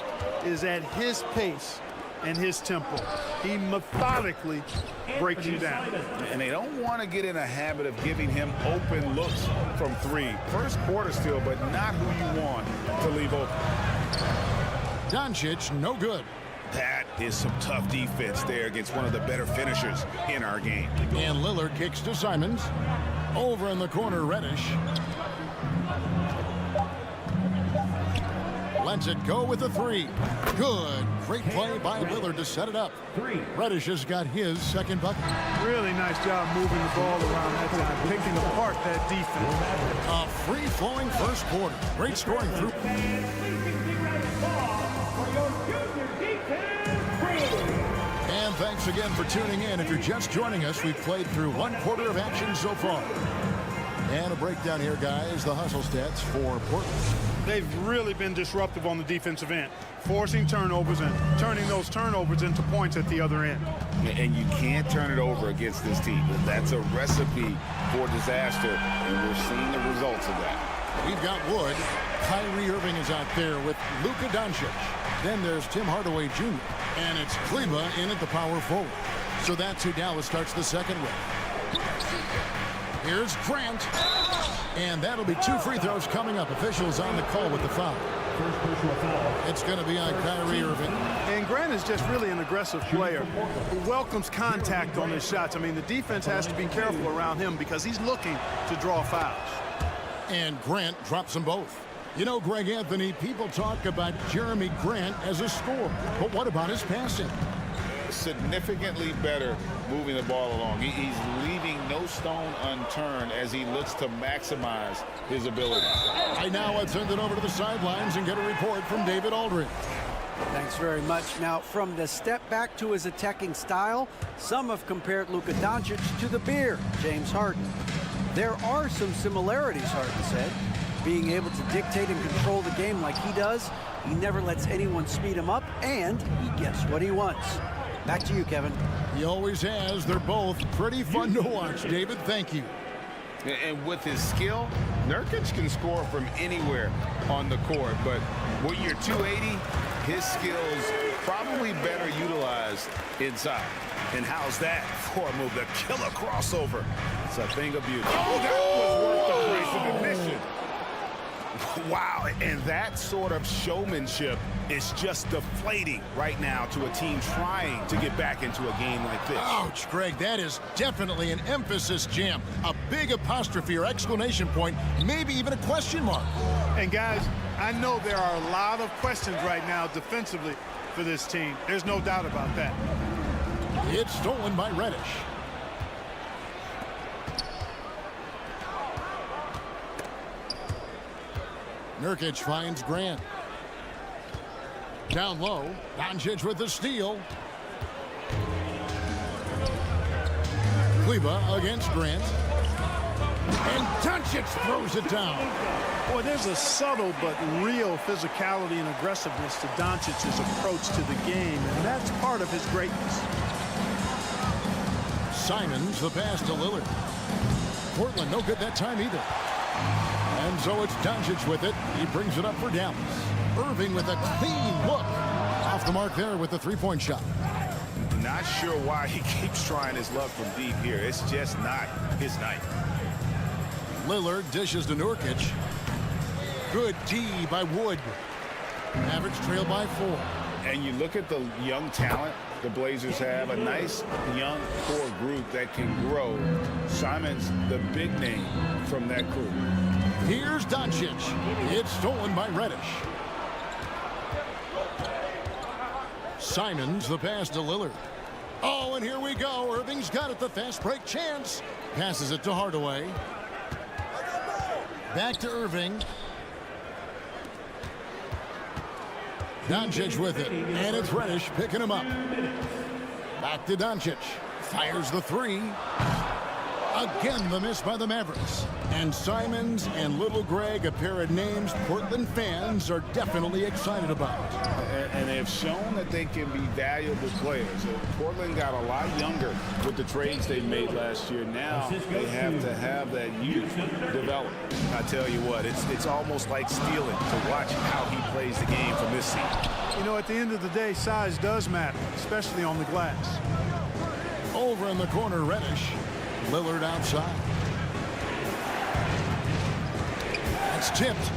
is at his pace and his tempo. He methodically breaks you down. And they don't want to get in a habit of giving him open looks from three. First quarter still, but not who you want to leave open. Doncic, no good. That is some tough defense there against one of the better finishers in our game. And Lillard kicks to Simons. Over in the corner, Reddish. Lets it go with the three. Good. Great play by Lillard to set it up. Reddish has got his second bucket. Really nice job moving the ball around that time, picking apart that defense. A free-flowing first quarter. Great scoring through. And thanks again for tuning in. If you're just joining us, we've played through one quarter of action so far. And a breakdown here, guys. The hustle stats for Portland. They've really been disruptive on the defensive end, forcing turnovers and turning those turnovers into points at the other end. And you can't turn it over against this team. That's a recipe for disaster, and we're seeing the results of that. We've got Wood. Kyrie Irving is out there with Luka Doncic. Then there's Tim Hardaway Jr. And it's Kleba in at the power forward. So that's who Dallas starts the second with. Here's Grant. And that'll be 2 free throws coming up. Officials on the call with the foul. It's going to be on Kyrie Irving. And Grant is just really an aggressive player who welcomes contact on his shots. I mean, the defense has to be careful around him because he's looking to draw fouls. And Grant drops them both. You know, Greg Anthony, people talk about Jeremy Grant as a scorer. But what about his passing? Significantly better moving the ball along. He's leaving no stone unturned as he looks to maximize his abilities. Right now, let's send it over to the sidelines and get a report from David Aldridge. Thanks very much. Now, from the step back to his attacking style, some have compared Luka Doncic to the Bear, James Harden. There are some similarities, Harden said. Being able to dictate and control the game like he does, he never lets anyone speed him up, and he gets what he wants. Back to you, Kevin. He always has. They're both pretty fun to watch, David. Thank you. And with his skill, Nurkic can score from anywhere on the court. But when you're 280, his skills probably better utilized inside. And how's that for a move? The killer crossover. It's a thing of beauty. Oh, that was worth the price of admission. Wow, and that sort of showmanship is just deflating right now to a team trying to get back into a game like this. Ouch, Greg, that is definitely an emphasis jam. A big apostrophe or exclamation point, maybe even a question mark. And guys, I know there are a lot of questions right now defensively for this team. There's no doubt about that. It's stolen by Reddish. Nurkic finds Grant. Down low, Doncic with the steal. Kleba against Grant. And Doncic throws it down. Boy, there's a subtle but real physicality and aggressiveness to Doncic's approach to the game, and that's part of his greatness. Simons, the pass to Lillard. Portland, no good that time either. And so it's Doncic with it. He brings it up for Dallas. Irving with a clean look. Off the mark there with the three-point shot. Not sure why he keeps trying his luck from deep here. It's just not his night. Lillard dishes to Nurkic. Good D by Wood. Mavericks trail by 4. And you look at the young talent the Blazers have, a nice young core group that can grow. Simons, the big name from that group. Here's Doncic. It's stolen by Reddish. Simons, the pass to Lillard. Oh, and here we go. Irving's got it, the fast break chance. Passes it to Hardaway. Back to Irving. Doncic with it, and it's Reddish picking him up. Back to Doncic. Fires the three. Again, the miss by the Mavericks. And Simons and Little Greg, a pair of names Portland fans are definitely excited about. And they've shown that they can be valuable players. Portland got a lot younger with the trades they made last year. Now they have to have that youth develop. I tell you what, it's almost like stealing to watch how he plays the game from this seat. You know, at the end of the day, size does matter, especially on the glass. Over in the corner, Reddish. Lillard outside. That's tipped.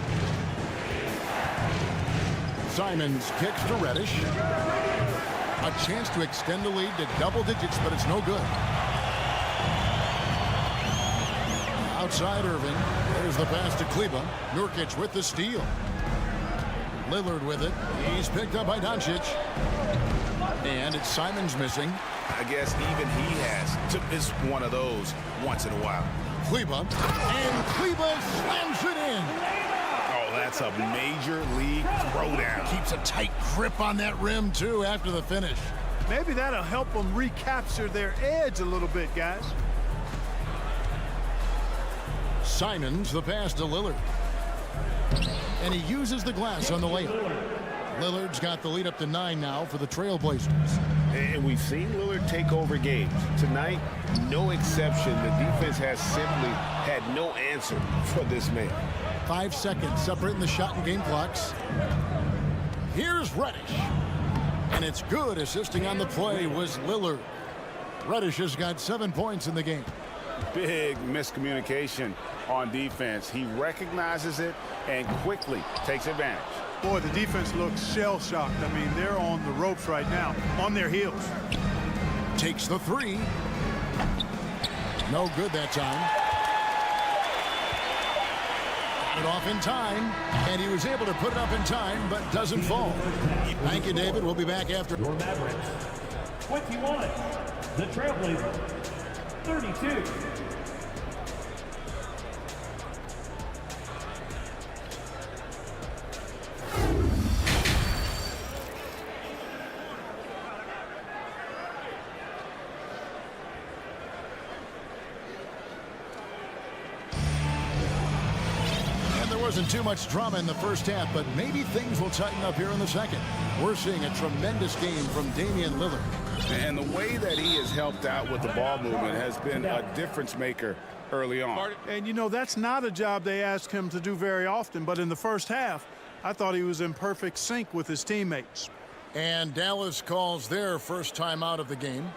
Simons kicks to Reddish. A chance to extend the lead to double digits, but it's no good. Outside Irving. There's the pass to Kleba. Nurkic with the steal. Lillard with it. He's picked up by Doncic. And it's Simons missing. I guess even he has to miss one of those once in a while. Kleba. And Kleba slams it in. Oh, that's a major league throwdown. Keeps a tight grip on that rim, too, after the finish. Maybe that'll help them recapture their edge a little bit, guys. Simons, the pass to Lillard. And he uses the glass on the layup. Lillard's got the lead up to 9 now for the Trailblazers. And we've seen Lillard take over games. Tonight, no exception. The defense has simply had no answer for this man. 5 seconds separating the shot and game clocks. Here's Reddish. And it's good. Assisting on the play was Lillard. Reddish has got 7 points in the game. Big miscommunication on defense. He recognizes it and quickly takes advantage. Boy, the defense looks shell-shocked. I mean, they're on the ropes right now, on their heels. Takes the 3. No good that time. Got it off in time, and he was able to put it up in time, but doesn't fall. Thank you, David. We'll be back after. Your Mavericks, 21. The Trailblazers, 32. Wasn't too much drama in the first half, but maybe things will tighten up here in the second. We're seeing a tremendous game from Damian Lillard. And the way that he has helped out with the ball movement has been a difference maker early on. And, you know, that's not a job they ask him to do very often, but in the first half, I thought he was in perfect sync with his teammates. And Dallas calls their first time out of the game.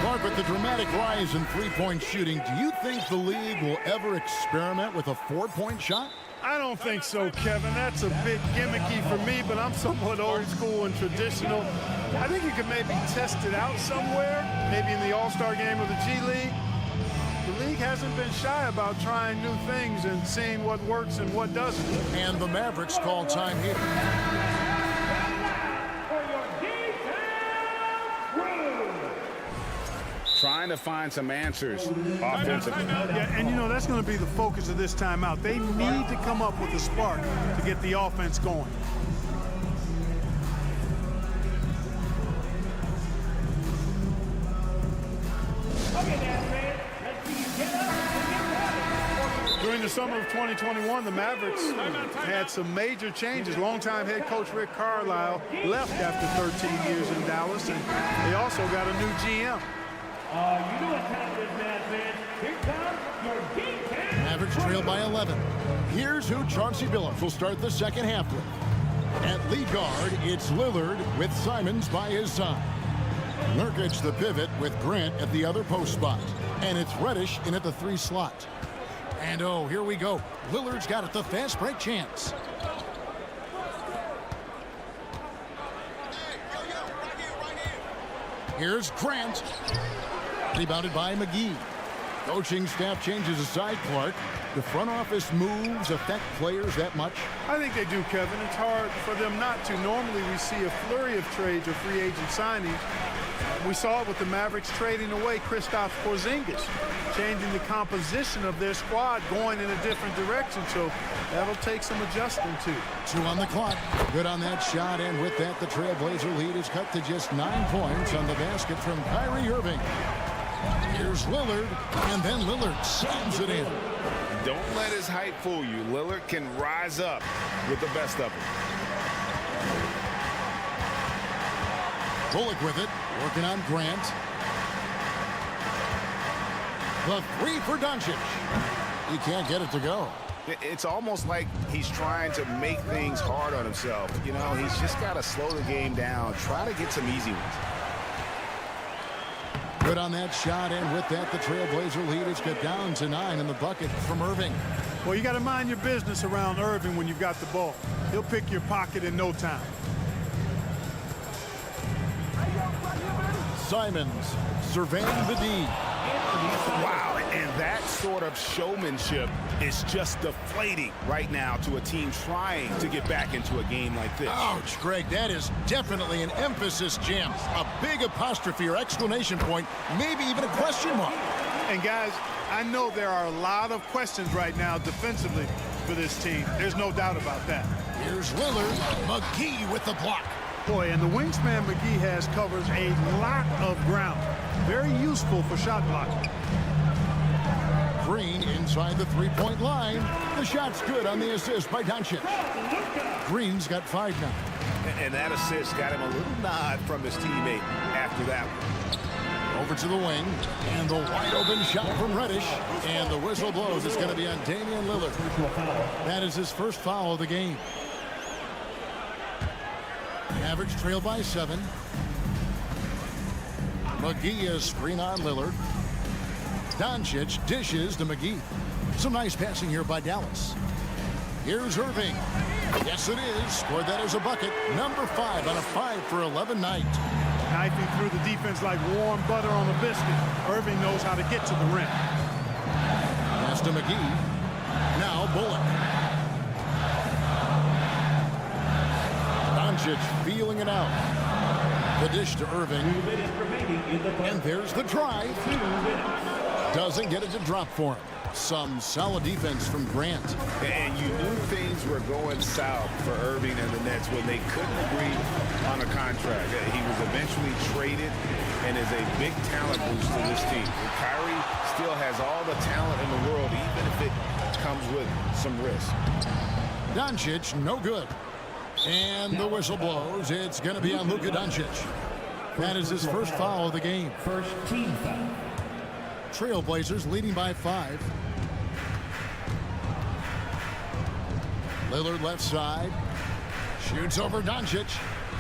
Clark, with the dramatic rise in three-point shooting, do you think the league will ever experiment with a four-point shot? I don't think so, Kevin. That's a bit gimmicky for me, but I'm somewhat old school and traditional. I think you could maybe test it out somewhere, maybe in the All-Star game or the G League. The league hasn't been shy about trying new things and seeing what works and what doesn't. And the Mavericks call time here. Trying to find some answers offensively. Yeah, and you know, that's going to be the focus of this timeout. They need to come up with a spark to get the offense going. During the summer of 2021, the Mavericks had some major changes. Longtime head coach Rick Carlisle left after 13 years in Dallas, and they also got a new GM. You know what time it is, Mavs. Here comes your game time. Mavericks trail by 11. Here's who Chauncey Billups will start the second half with. At lead guard, it's Lillard with Simons by his side. Nurkic the pivot with Grant at the other post spot. And it's Reddish in at the 3 slot. And oh, here we go. Lillard's got it, the fast break chance. Here's Grant. Rebounded by McGee. Coaching staff changes aside, Clark. The front office moves affect players that much? I think they do, Kevin. It's hard for them not to. Normally we see a flurry of trades or free agent signings. We saw it with the Mavericks trading away Kristaps Porzingis, changing the composition of their squad, going in a different direction. So that'll take some adjusting to. 2 on the clock. Good on that shot, and with that, the Trailblazer lead is cut to just 9 points on the basket from Kyrie Irving. Here's Lillard, and then Lillard slams it in. Don't let his height fool you. Lillard can rise up with the best of them. Bullock with it, working on Grant. The three for Doncic. He can't get it to go. It's almost like he's trying to make things hard on himself. You know, he's just got to slow the game down, try to get some easy ones. Good on that shot, and with that, the Trailblazer lead is cut down to 9 in the bucket from Irving. Well, you got to mind your business around Irving when you've got the ball. He'll pick your pocket in no time. Simons surveying the D. Wow, and that sort of showmanship is just deflating right now to a team trying to get back into a game like this. Ouch, Greg, that is definitely an emphasis jam. A big apostrophe or exclamation point, maybe even a question mark. And guys, I know there are a lot of questions right now defensively for this team. There's no doubt about that. Here's Lillard, McGee with the block. Boy, and the wingspan McGee has covers a lot of ground. Very useful for shot blocking. Green inside the three-point line. The shot's good on the assist by Doncic. Green's got 5 now. And that assist got him a little nod from his teammate after that one. Over to the wing, and the wide-open shot from Reddish. And the whistle blows. It's going to be on Damian Lillard. That is his first foul of the game. Mavericks trail by 7. McGee is screen on Lillard. Doncic dishes to McGee. Some nice passing here by Dallas. Here's Irving. Yes, it is. Scored that as a bucket. Number 5 on a 5-for-11 night. Knifing through the defense like warm butter on a biscuit. Irving knows how to get to the rim. Pass to McGee. Now Bullock. Doncic feeling it out. The dish to Irving. And there's the drive. Doesn't get it to drop for him. Some solid defense from Grant. And you knew things were going south for Irving and the Nets when they couldn't agree on a contract. He was eventually traded and is a big talent boost to this team. And Kyrie still has all the talent in the world, even if it comes with some risk. Doncic, no good. And the whistle blows. It's going to be on Luka Doncic. That is his first foul of the game. First team foul. Trailblazers leading by 5. Lillard left side. Shoots over Doncic.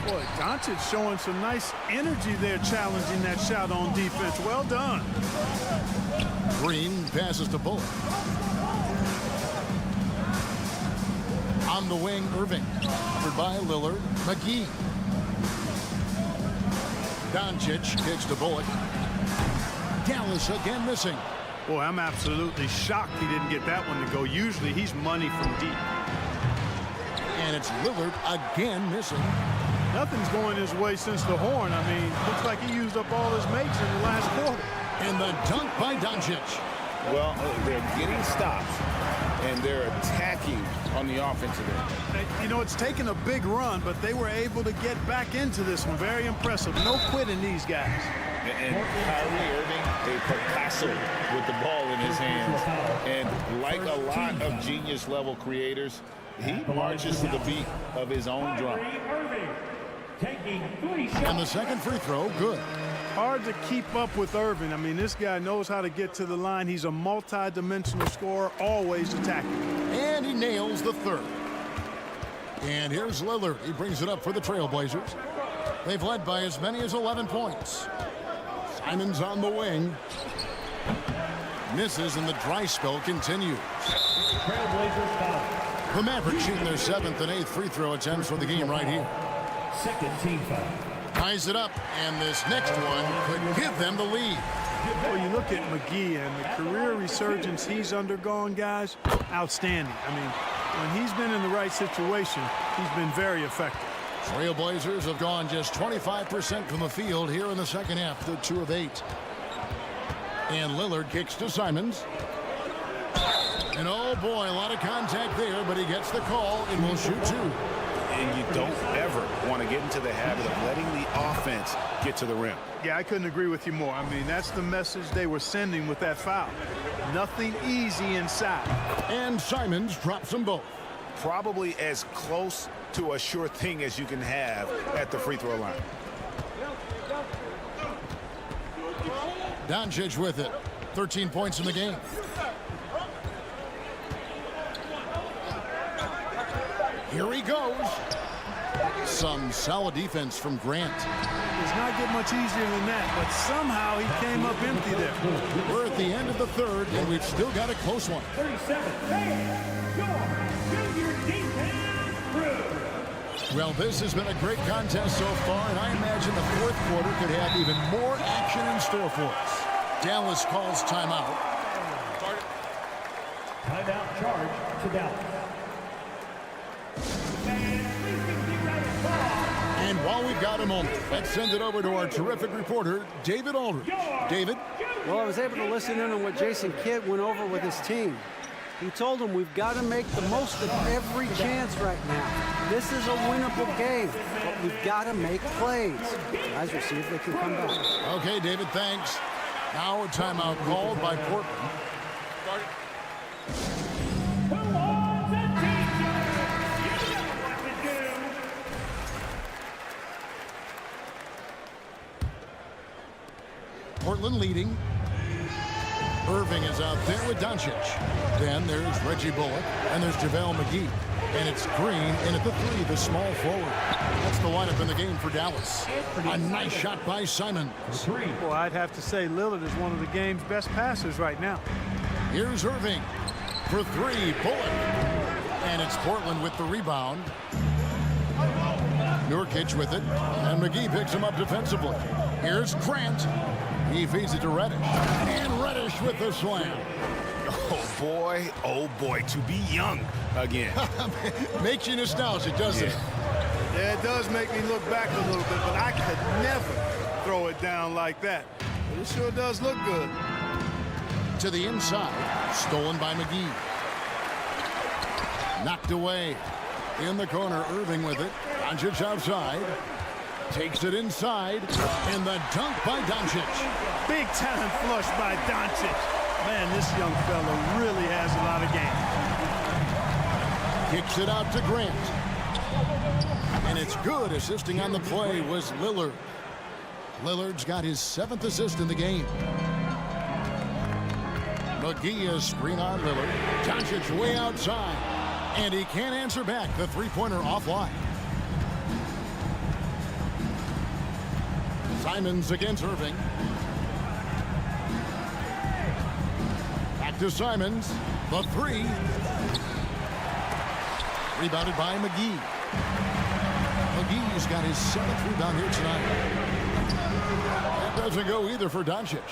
Boy, Doncic showing some nice energy there, challenging that shot on defense. Well done. Green passes to Bullock. On the wing, Irving. Covered by Lillard. McGee. Doncic kicks to Bullock. Dallas again missing. Boy, I'm absolutely shocked he didn't get that one to go. Usually he's money from deep. And it's Lillard again missing. Nothing's going his way since the horn. I mean, looks like he used up all his makes in the last quarter. And the dunk by Doncic. Well, they're getting stops, and they're attacking on the offensive end. You know, it's taken a big run, but they were able to get back into this one. Very impressive. No quitting these guys. And Kyrie Irving, a Picasso with the ball in his hands. And like a lot of genius-level creators, he marches to the beat of his own drum. And the second free throw, good. Hard to keep up with Irving. I mean, this guy knows how to get to the line. He's a multi-dimensional scorer, always attacking. And he nails the third. And here's Lillard. He brings it up for the Trailblazers. They've led by as many as 11 points. Simons on the wing. Misses, and the dry spell continues. The Mavericks shooting their 7th and 8th free throw attempts for the game right here. Second team foul. Ties it up, and this next one could give them the lead. Well, you look at McGee and the career resurgence he's undergone, guys, outstanding. I mean, when he's been in the right situation, he's been very effective. Trailblazers have gone just 25% from the field here in the second half. They're 2 of 8. And Lillard kicks to Simons. And oh boy, a lot of contact there, but he gets the call and will shoot 2. And you don't ever want to get into the habit of letting the offense get to the rim. Yeah, I couldn't agree with you more. I mean, that's the message they were sending with that foul. Nothing easy inside. And Simons drops them both. Probably as close to a sure thing as you can have at the free throw line. Doncic with it. 13 points in the game. Here he goes. Some solid defense from Grant. It's not get much easier than that, but somehow he came up empty there. We're at the end of the third, and we've still got a close one. 37, Well, this has been a great contest so far, and I imagine the fourth quarter could have even more action in store for us. Dallas calls timeout. timeout charge to Dallas. And while we've got a moment, let's send it over to our terrific reporter, David Aldridge. David? Well, I was able to listen in on what Jason Kidd went over with his team. He told them we've got to make the most of every chance right now. This is a winnable game, but we've got to make plays. Guys, we'll see if they can come back. Okay, David, thanks. Now a timeout called by Portland. Portland leading. Irving is out there with Doncic. Then there's Reggie Bullock, and there's JaVale McGee. And it's Green in at the three, the small forward. That's the lineup in the game for Dallas. A nice shot by Simons. Well, I'd have to say Lillard is one of the game's best passers right now. Here's Irving for three, Bullock. And it's Portland with the rebound. Nurkic with it, and McGee picks him up defensively. Here's Grant. He feeds it to Reddish. And Reddish with the slam. Oh boy, to be young again. Makes you nostalgic, doesn't it? Yeah, it does make me look back a little bit, but I could never throw it down like that. But it sure does look good. To the inside, stolen by McGee. Knocked away. In the corner, Irving with it. Doncic outside. Takes it inside. And the dunk by Doncic. Big time flush by Doncic. Man, this young fella really has a lot of game. Kicks it out to Grant. And it's good. Assisting on the play was Lillard. Lillard's got his 7th assist in the game. McGee is screen on Lillard. Doncic way outside. And he can't answer back. The three-pointer offline. Simons against Irving. Back to Simons. The three. Rebounded by McGee. McGee's got his 7th rebound here tonight. That doesn't go either for Doncic.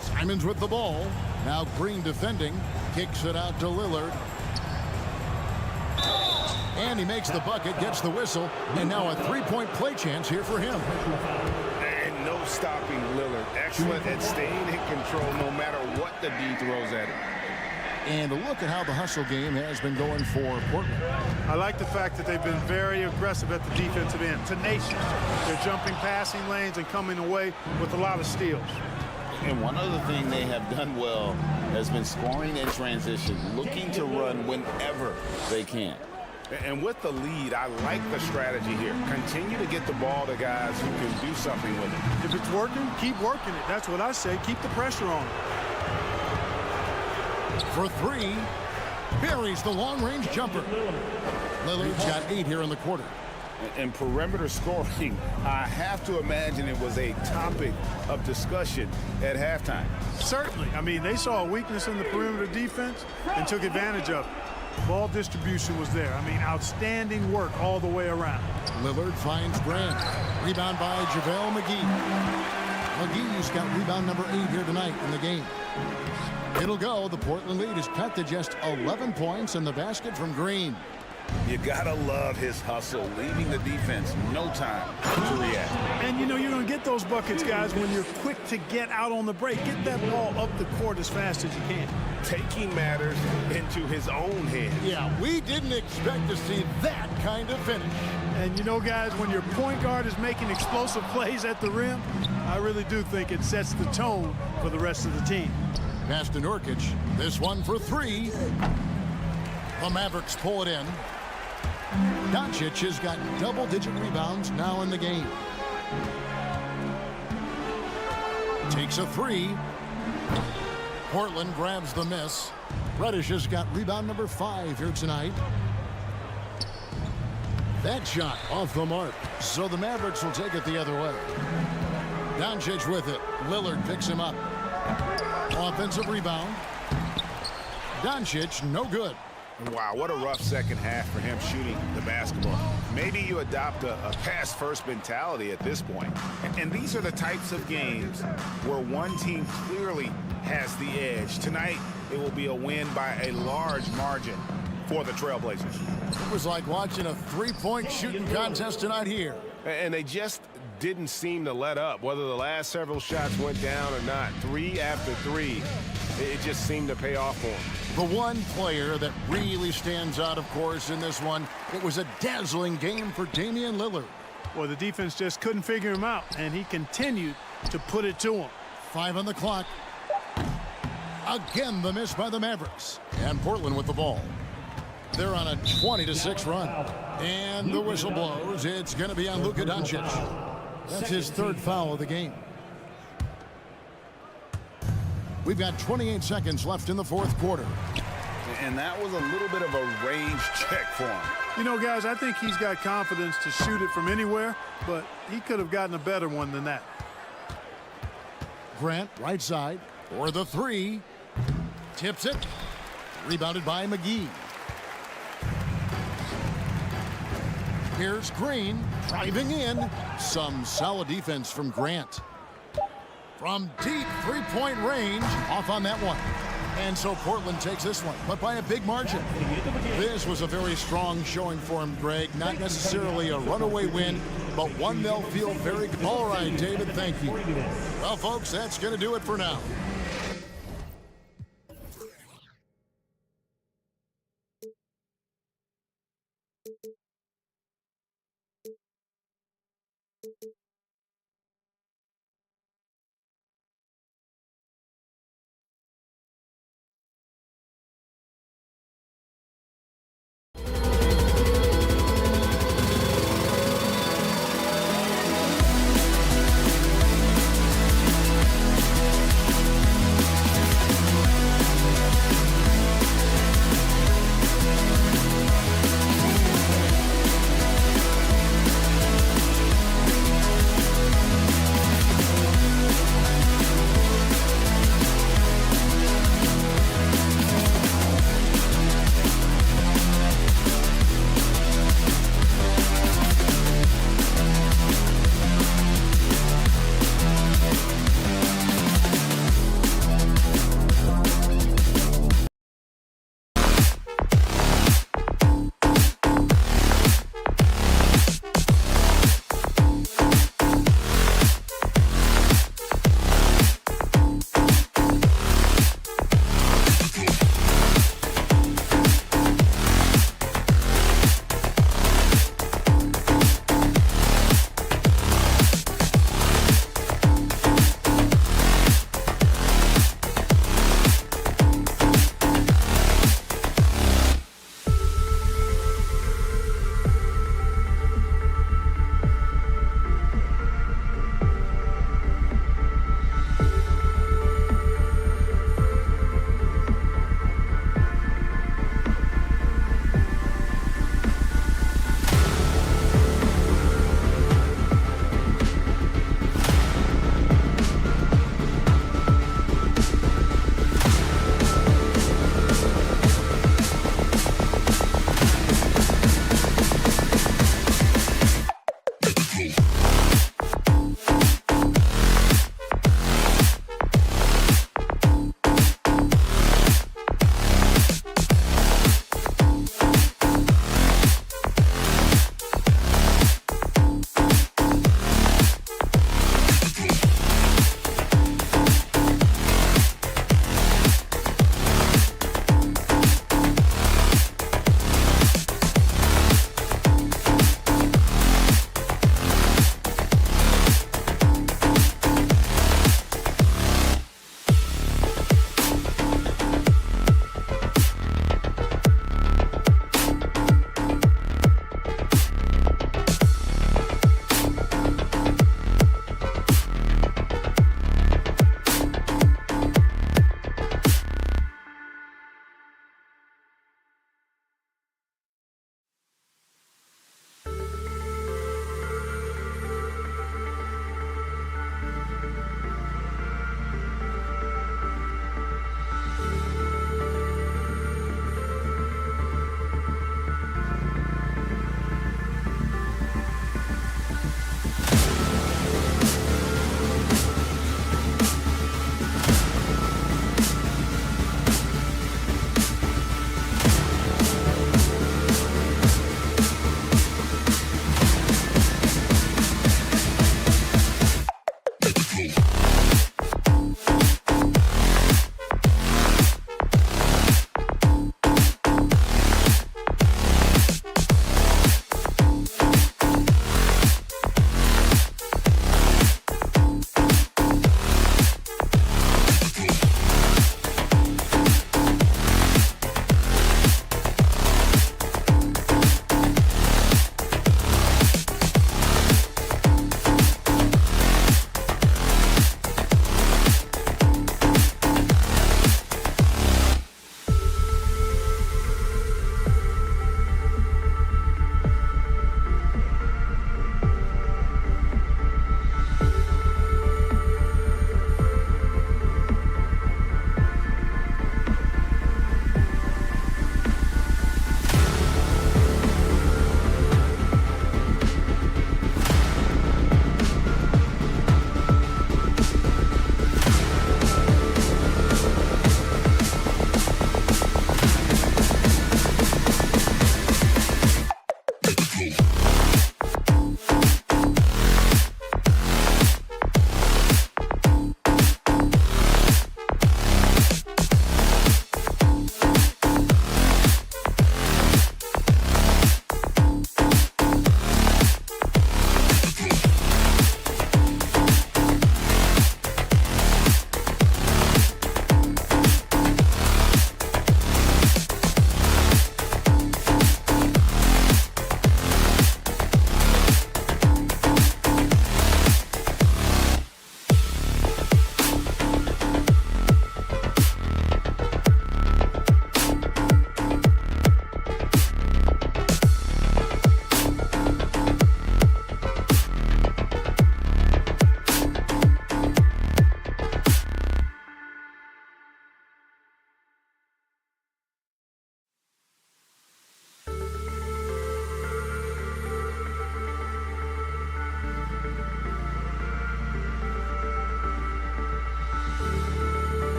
Simons with the ball. Now Green defending. Kicks it out to Lillard. And he makes the bucket, gets the whistle, and now a three-point play chance here for him. And no stopping Lillard. Excellent at staying in control no matter what the D throws at him. And look at how the hustle game has been going for Portland. I like the fact that they've been very aggressive at the defensive end. Tenacious. They're jumping passing lanes and coming away with a lot of steals. And one other thing they have done well has been scoring in transition, looking to run whenever they can. And with the lead, I like the strategy here. Continue to get the ball to guys who can do something with it. If it's working, keep working it. That's what I say. Keep the pressure on it. For three, buries the long-range jumper. Lillard's got 8 here in the quarter. And perimeter scoring, I have to imagine it was a topic of discussion at halftime. Certainly. I mean, they saw a weakness in the perimeter defense and took advantage of it. Ball distribution was there. I mean, outstanding work all the way around. Lillard finds Grant. Rebound by JaVale McGee. McGee's got rebound number 8 here tonight in the game. It'll go. The Portland lead is cut to just 11 points in the basket from Green. You gotta love his hustle, leaving the defense no time to react. And you know you're going to get those buckets, guys, when you're quick to get out on the break. Get that ball up the court as fast as you can. Taking matters into his own hands. Yeah, we didn't expect to see that kind of finish. And you know, guys, when your point guard is making explosive plays at the rim, I really do think it sets the tone for the rest of the team. Pass to Nurkic. This one for three. The Mavericks pull it in. Doncic has got double-digit rebounds now in the game. Takes a three. Portland grabs the miss. Reddish has got rebound number 5 here tonight. That shot off the mark. So the Mavericks will take it the other way. Doncic with it. Lillard picks him up. Offensive rebound. Doncic, no good. Wow, what a rough second half for him shooting the basketball. Maybe you adopt a pass-first mentality at this point. And these are the types of games where one team clearly has the edge. Tonight, it will be a win by a large margin for the Trailblazers. It was like watching a three-point shooting contest tonight here. And they just didn't seem to let up, whether the last several shots went down or not. 3 after 3, it just seemed to pay off for them. The one player that really stands out, of course, in this one, it was a dazzling game for Damian Lillard. Well, the defense just couldn't figure him out, and he continued to put it to him. 5 on the clock. Again, the miss by the Mavericks. And Portland with the ball. They're on a 20-6 run. And the whistle blows. It's going to be on Luka Doncic. That's his 3rd foul of the game. We've got 28 seconds left in the 4th quarter. And that was a little bit of a range check for him. You know, guys, I think he's got confidence to shoot it from anywhere, but he could have gotten a better one than that. Grant, right side, for the 3. Tips it. Rebounded by McGee. Here's Green, driving in. Some solid defense from Grant. From deep three-point range, off on that one. And so Portland takes this one, but by a big margin. This was a very strong showing for him, Greg. Not necessarily a runaway win, but one they'll feel very good. All right, David, thank you. Well, folks, that's going to do it for now.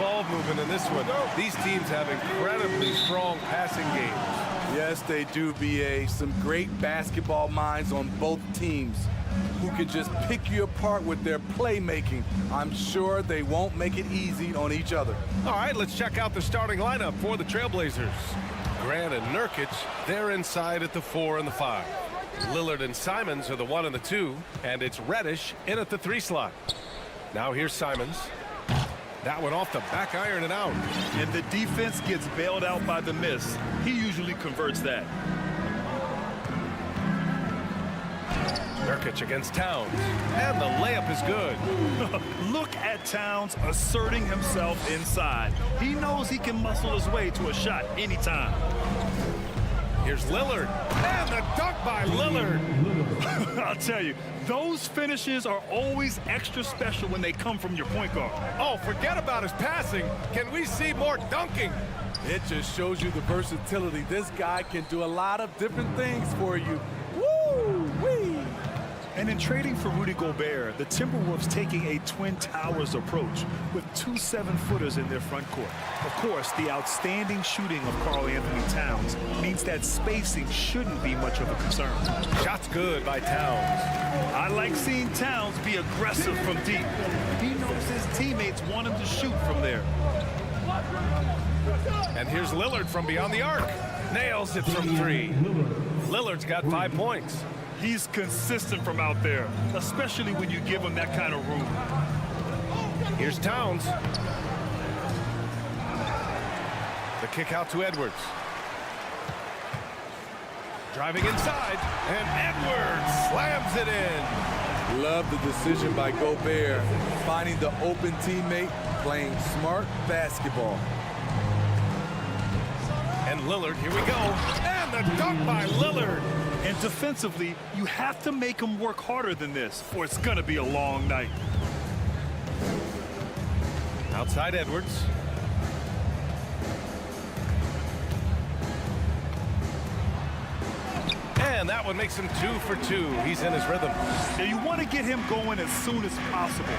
ball movement in this one. These teams have incredibly strong passing games. Yes, they do, BA. Some great basketball minds on both teams who can just pick you apart with their playmaking. I'm sure they won't make it easy on each other. All right, let's check out the starting lineup for the Trailblazers. Grant and Nurkic, they're inside at the 4 and the 5. Lillard and Simons are the 1 and the 2, and it's Reddish in at the 3 slot. Now here's Simons. That one off the back iron and out. And the defense gets bailed out by the miss. He usually converts that. Nurkic against Towns, and the layup is good. Look at Towns asserting himself inside. He knows he can muscle his way to a shot anytime. Here's Lillard, and the dunk by Lillard. I'll tell you, those finishes are always extra special when they come from your point guard. Oh, forget about his passing. Can we see more dunking? It just shows you the versatility. This guy can do a lot of different things for you. Woo-wee! And in trading for Rudy Gobert, the Timberwolves taking a Twin Towers approach with 2 7-footers in their front court. Of course, the outstanding shooting of Karl Anthony Towns means that spacing shouldn't be much of a concern. Shots good by Towns. I like seeing Towns be aggressive from deep. He knows his teammates want him to shoot from there. And here's Lillard from beyond the arc. Nails it from 3. Lillard's got 5 points. He's consistent from out there, especially when you give him that kind of room. Here's Towns. The kick out to Edwards. Driving inside, and Edwards slams it in. Love the decision by Gobert, finding the open teammate, playing smart basketball. And Lillard, here we go. And the dunk by Lillard. And defensively, you have to make him work harder than this, or it's going to be a long night. Outside Edwards. And that one makes him 2 for 2. He's in his rhythm. Now you want to get him going as soon as possible.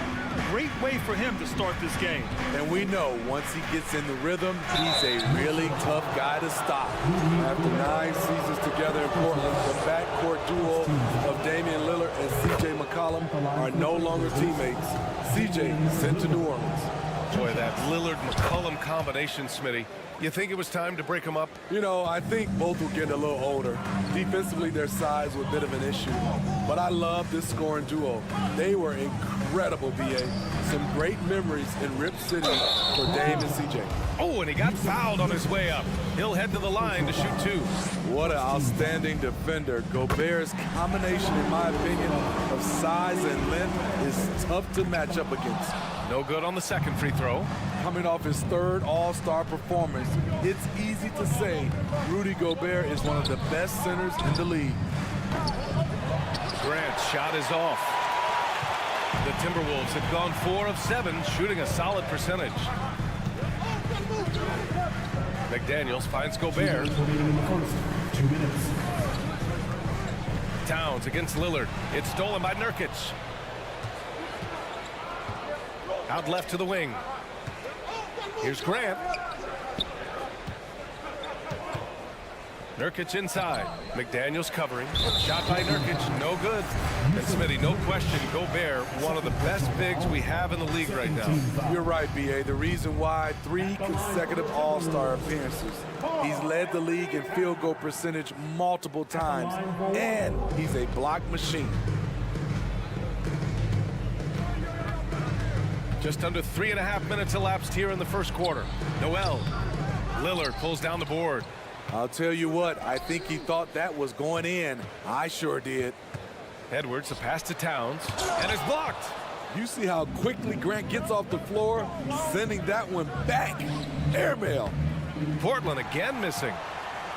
Great way for him to start this game. And we know once he gets in the rhythm, he's a really tough guy to stop. After 9 seasons together in Portland, the backcourt duo of Damian Lillard and C.J. McCollum are no longer teammates. C.J. sent to New Orleans. Boy, that Lillard-McCollum combination, Smitty. You think it was time to break them up? You know, I think both were getting a little older. Defensively, their size was a bit of an issue. But I love this scoring duo. They were incredible, B.A. Some great memories in Rip City for Dame and C.J. Oh, and he got fouled on his way up. He'll head to the line to shoot 2. What an outstanding defender. Gobert's combination, in my opinion, of size and length is tough to match up against. No good on the second free throw. Coming off his 3rd All-Star performance, it's easy to say Rudy Gobert is one of the best centers in the league. Grant's shot is off. The Timberwolves have gone 4 of 7, shooting a solid percentage. McDaniels finds Gobert. 2 minutes. Towns against Lillard. It's stolen by Nurkic. Out left to the wing. Here's Grant. Nurkic inside. McDaniels covering. Shot by Nurkic, no good. And Smitty, no question, Gobert, one of the best bigs we have in the league right now. You're right, B.A. The reason why 3 consecutive All-Star appearances. He's led the league in field goal percentage multiple times, and he's a block machine. Just under 3.5 minutes elapsed here in the first quarter. Noel. Lillard pulls down the board. I'll tell you what, I think he thought that was going in. I sure did. Edwards, a pass to Towns, and it's blocked. You see how quickly Grant gets off the floor, sending that one back. Airmail. Portland again missing.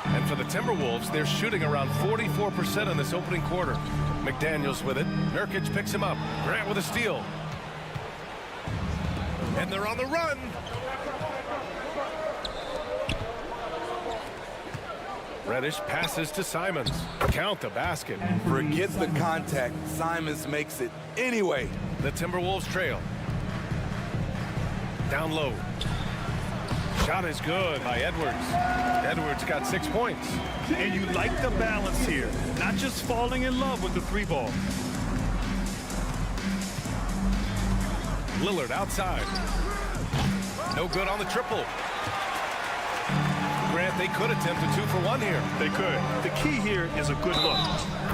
And for the Timberwolves, they're shooting around 44% in this opening quarter. McDaniels with it. Nurkic picks him up. Grant with a steal. And they're on the run. Reddish passes to Simons. Count the basket. Forget the contact. Simons makes it anyway. The Timberwolves trail. Down low. Shot is good by Edwards. Edwards got 6 points. And you like the balance here. Not just falling in love with the three ball. Lillard outside. No good on the triple. Grant, they could attempt a 2 for 1 here. They could. The key here is a good look.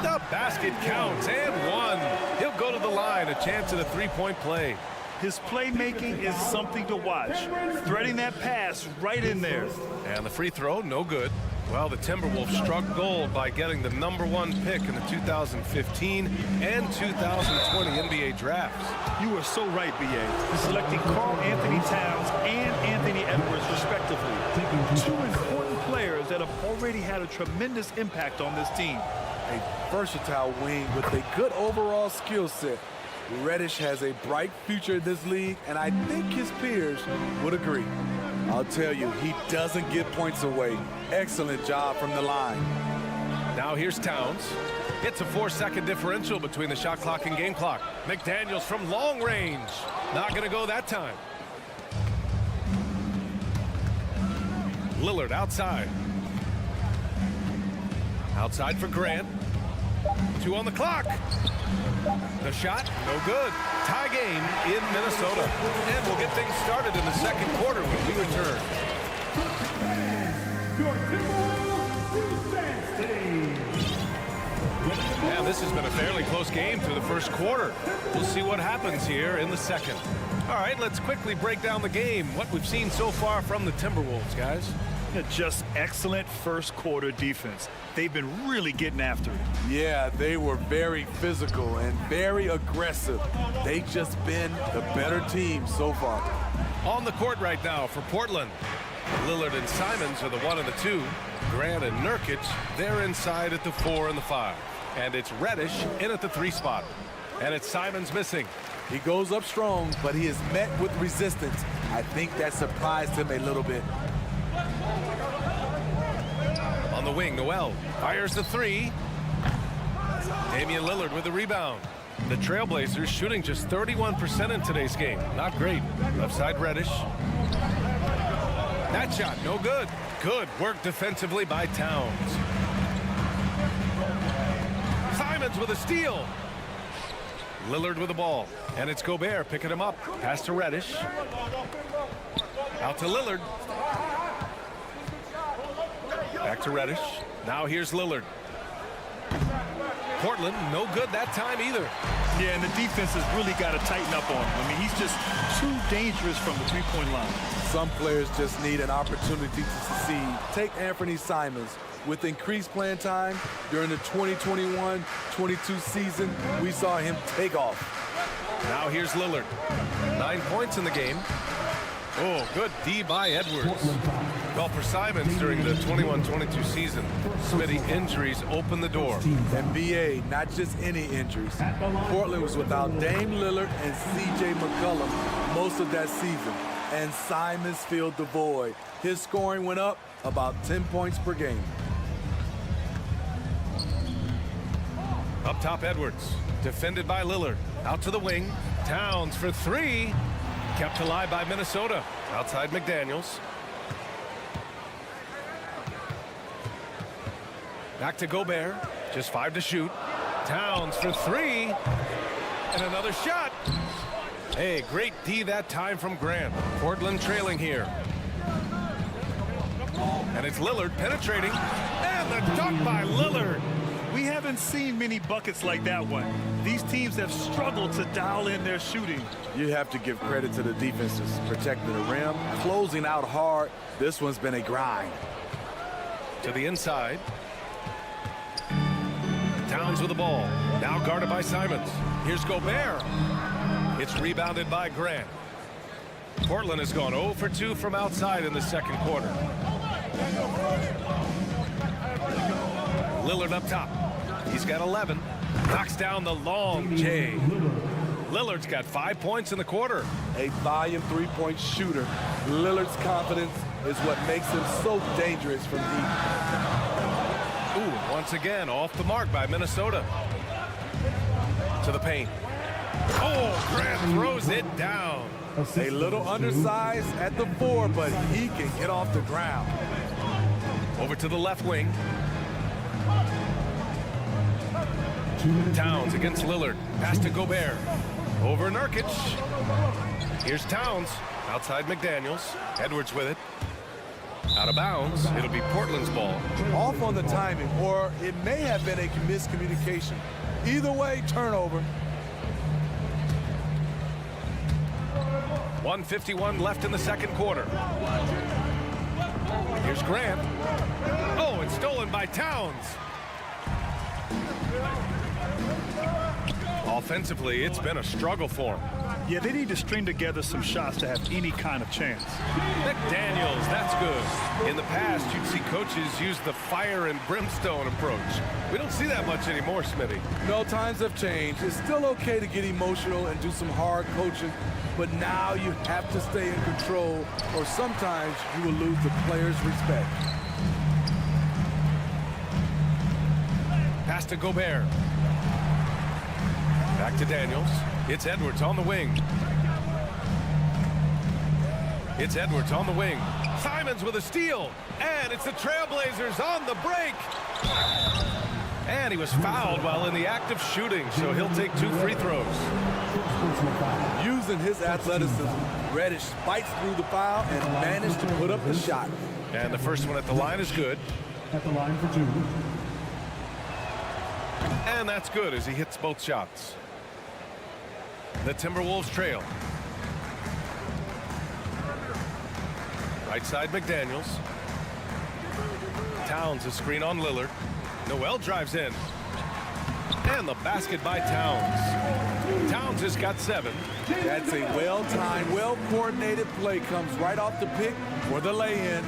The basket counts and 1. He'll go to the line, a chance at a 3-point play. His playmaking is something to watch. Threading that pass right in there. And the free throw, no good. Well, the Timberwolves struck gold by getting the #1 pick in the 2015 and 2020 NBA drafts. You are so right, B.A. Selecting Karl Anthony Towns and Anthony Edwards, respectively. 2 important players that have already had a tremendous impact on this team. A versatile wing with a good overall skill set. Reddish has a bright future in this league, and I think his peers would agree. I'll tell you, he doesn't give points away. Excellent job from the line. Now here's Towns. It's a 4-second differential between the shot clock and game clock. McDaniels from long range. Not going to go that time. Lillard outside. Outside for Grant. 2 on the clock. The shot, no good. Tie game in Minnesota. And we'll get things started in the second quarter when we return. Yeah, this has been a fairly close game through the first quarter. We'll see what happens here in the second. All right, let's quickly break down the game. What we've seen so far from the Timberwolves, guys. Just excellent first quarter defense. They've been really getting after it. Yeah, they were very physical and very aggressive. They've just been the better team so far. On the court right now for Portland. Lillard and Simons are the 1 and the 2. Grant and Nurkic, they're inside at the 4 and the 5. And it's Reddish in at the 3 spot. And it's Simons missing. He goes up strong, but he is met with resistance. I think that surprised him a little bit. On the wing, Noel fires the 3. Damian Lillard with the rebound. The Trailblazers shooting just 31% in today's game. Not great. Left side Reddish. That shot, no good. Good work defensively by Towns. Simons with a steal. Lillard with the ball. And it's Gobert picking him up. Pass to Reddish. Out to Lillard. Back to Reddish. Now here's Lillard. Portland, no good that time either. Yeah, and the defense has really got to tighten up on him. I mean, he's just too dangerous from the three-point line. Some players just need an opportunity to succeed. Take Anthony Simons. With increased playing time during the 2021-22 season, we saw him take off. Now here's Lillard. 9 points in the game. Oh, good D by Edwards. Well, for Simons during the 21-22 season, Smitty, injuries opened the door. NBA, not just any injuries. Portland was without Dame Lillard and C.J. McCollum most of that season, and Simons filled the void. His scoring went up about 10 points per game. Up top, Edwards. Defended by Lillard. Out to the wing. Towns for 3. Kept alive by Minnesota. Outside McDaniels. Back to Gobert. Just 5 to shoot. Towns for 3. And another shot. Hey, great D that time from Grant. Portland trailing here. And it's Lillard penetrating. And the dunk by Lillard. We haven't seen many buckets like that one. These teams have struggled to dial in their shooting. You have to give credit to the defenses. Protecting the rim, closing out hard. This one's been a grind. To the inside. Towns with the ball. Now guarded by Simons. Here's Gobert. It's rebounded by Grant. Portland has gone 0 for 2 from outside in the second quarter. Lillard up top. He's got 11. Knocks down the long J. Lillard's got 5 points in the quarter. A volume three-point shooter. Lillard's confidence is what makes him so dangerous from deep. Ooh, once again, off the mark by Minnesota. To the paint. Oh, Grant throws it down. A little undersized at the 4, but he can get off the ground. Over to the left wing. Towns against Lillard. Pass to Gobert. Over Nurkic. Here's Towns. Outside McDaniels. Edwards with it. Out of bounds. It'll be Portland's ball. Off on the timing, or it may have been a miscommunication. Either way, turnover. 1:51 left in the second quarter. Here's Grant. Oh, it's stolen by Towns. Offensively, it's been a struggle for him. Yeah, they need to string together some shots to have any kind of chance. McDaniels, that's good. In the past, you'd see coaches use the fire and brimstone approach. We don't see that much anymore, Smitty. No, times have changed. It's still okay to get emotional and do some hard coaching, but now you have to stay in control, or sometimes you will lose the players' respect. Pass to Gobert. Back to Daniels. It's Edwards on the wing. It's Edwards on the wing. Simons with a steal. And it's the Trailblazers on the break. And he was fouled while in the act of shooting, so he'll take 2 free throws. Using his athleticism, Reddish spikes through the foul and managed to put up the shot. And the first one at the line is good. At the line for 2. And that's good as he hits both shots. The Timberwolves trail. Right side McDaniels. Towns a screen on Lillard. Noel drives in. And the basket by Towns. Towns has got 7. That's a well-timed, well-coordinated play. Comes right off the pick for the lay-in.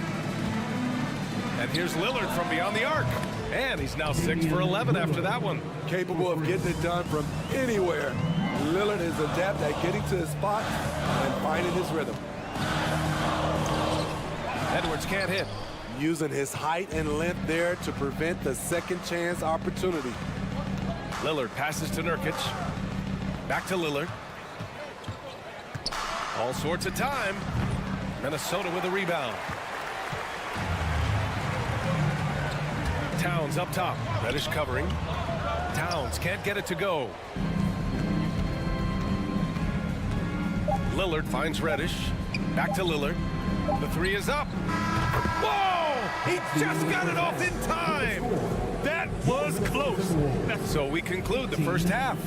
And here's Lillard from beyond the arc. And he's now 6 for 11 after that one. Capable of getting it done from anywhere. Lillard is adept at getting to his spot and finding his rhythm. Edwards can't hit. Using his height and length there to prevent the second chance opportunity. Lillard passes to Nurkic. Back to Lillard. All sorts of time. Minnesota with a rebound. Towns up top. Reddish covering. Towns can't get it to go. Lillard finds Reddish. Back to Lillard. The 3 is up. Whoa! He just got it off in time. That was close. So we conclude the first half.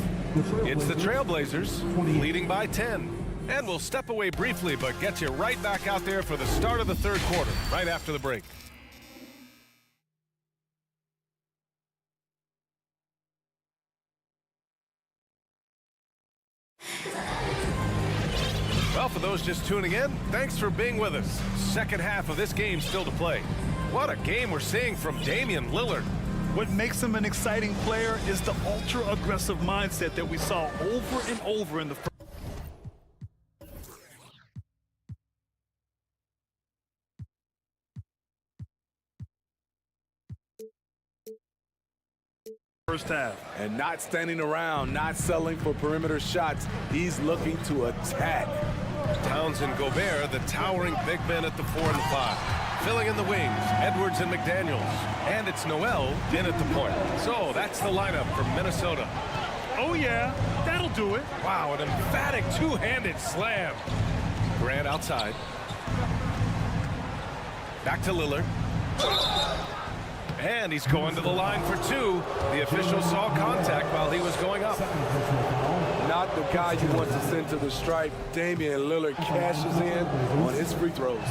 It's the Trailblazers leading by 10. And we'll step away briefly, but get you right back out there for the start of the third quarter, right after the break. Well, for those just tuning in, thanks for being with us. Second half of this game still to play. What a game we're seeing from Damian Lillard. What makes him an exciting player is the ultra-aggressive mindset that we saw over and over in the first half. And not standing around, not settling for perimeter shots. He's looking to attack. Towns and Gobert, the towering big men at the 4 and the 5. Filling in the wings, Edwards and McDaniels. And it's Noel in at the point. So that's the lineup from Minnesota. Oh, yeah, that'll do it. Wow, an emphatic two-handed slam. Grant outside. Back to Lillard. And he's going to the line for 2. The official saw contact while he was going up. Not the guy you want to send to the stripe. Damian Lillard cashes in on his free throws.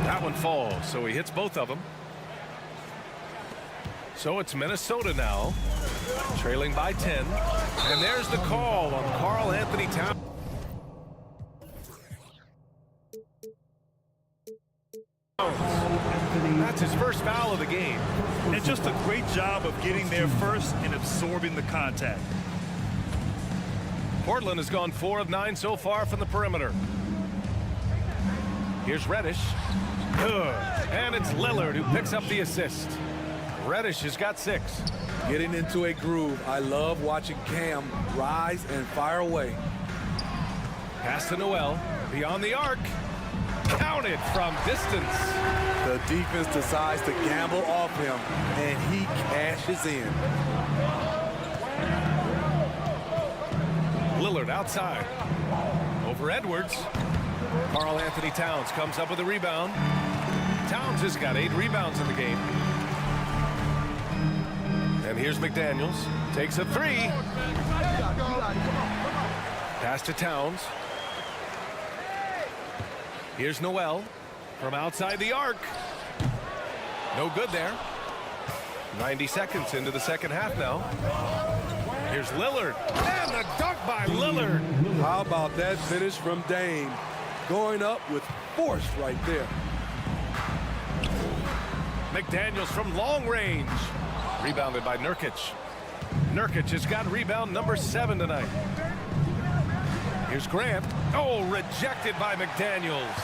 That one falls, so he hits both of them. So it's Minnesota now, trailing by 10. And there's the call on Karl Anthony Towns. That's his first foul of the game. And just a great job of getting there first and absorbing the contact. Portland has gone 4 of 9 so far from the perimeter. Here's Reddish. Good. And it's Lillard who picks up the assist. Reddish has got 6. Getting into a groove. I love watching Cam rise and fire away. Pass to Noel. Beyond the arc. Counted from distance. The defense decides to gamble off him, and he cashes in. Lillard outside. Over Edwards. Karl Anthony Towns comes up with a rebound. Towns has got 8 rebounds in the game. And here's McDaniels. Takes a 3. Pass to Towns. Here's Noel from outside the arc. No good there. 90 seconds into the second half now. Here's Lillard. And the dunk by Lillard. How about that finish from Dame? Going up with force right there. McDaniels from long range. Rebounded by Nurkic. Nurkic has got rebound number 7 tonight. Here's Grant. Oh, rejected by McDaniels.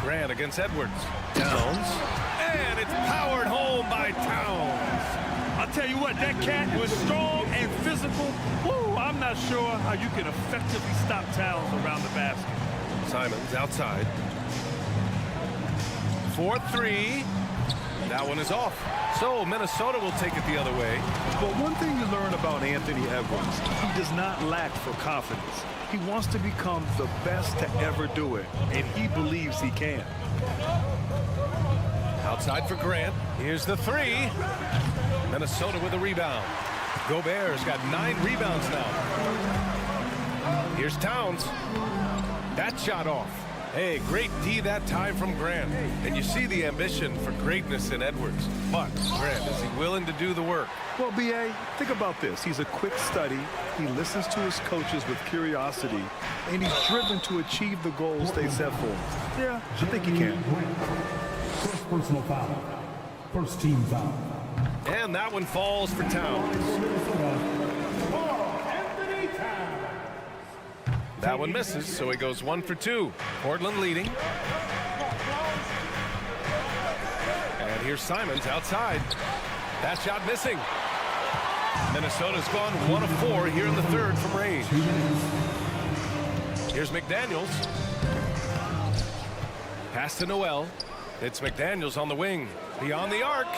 Grant against Edwards. Towns. And it's powered home by Towns. I'll tell you what, that cat was strong and physical. Woo, I'm not sure how you can effectively stop Towns around the basket. Simons outside. 4-3. That one is off. So Minnesota will take it the other way. But one thing you learn about Anthony Edwards, he does not lack for confidence. He wants to become the best to ever do it, and he believes he can. Outside for Grant. Here's the 3. Minnesota with a rebound. Gobert's got 9 rebounds now. Here's Towns. That shot off. Hey, great D that time from Grant. And you see the ambition for greatness in Edwards. But Grant, is he willing to do the work? Well, B.A., think about this. He's a quick study. He listens to his coaches with curiosity, and he's driven to achieve the goals they set for him. Yeah, I think he can. First personal foul. First team foul. And that one falls for Towns. That one misses, so he goes 1 for 2. Portland leading. And here's Simons outside. That shot missing. Minnesota's gone 1 of 4 here in the third from range. Here's McDaniels. Pass to Noel. It's McDaniels on the wing. Beyond the arc.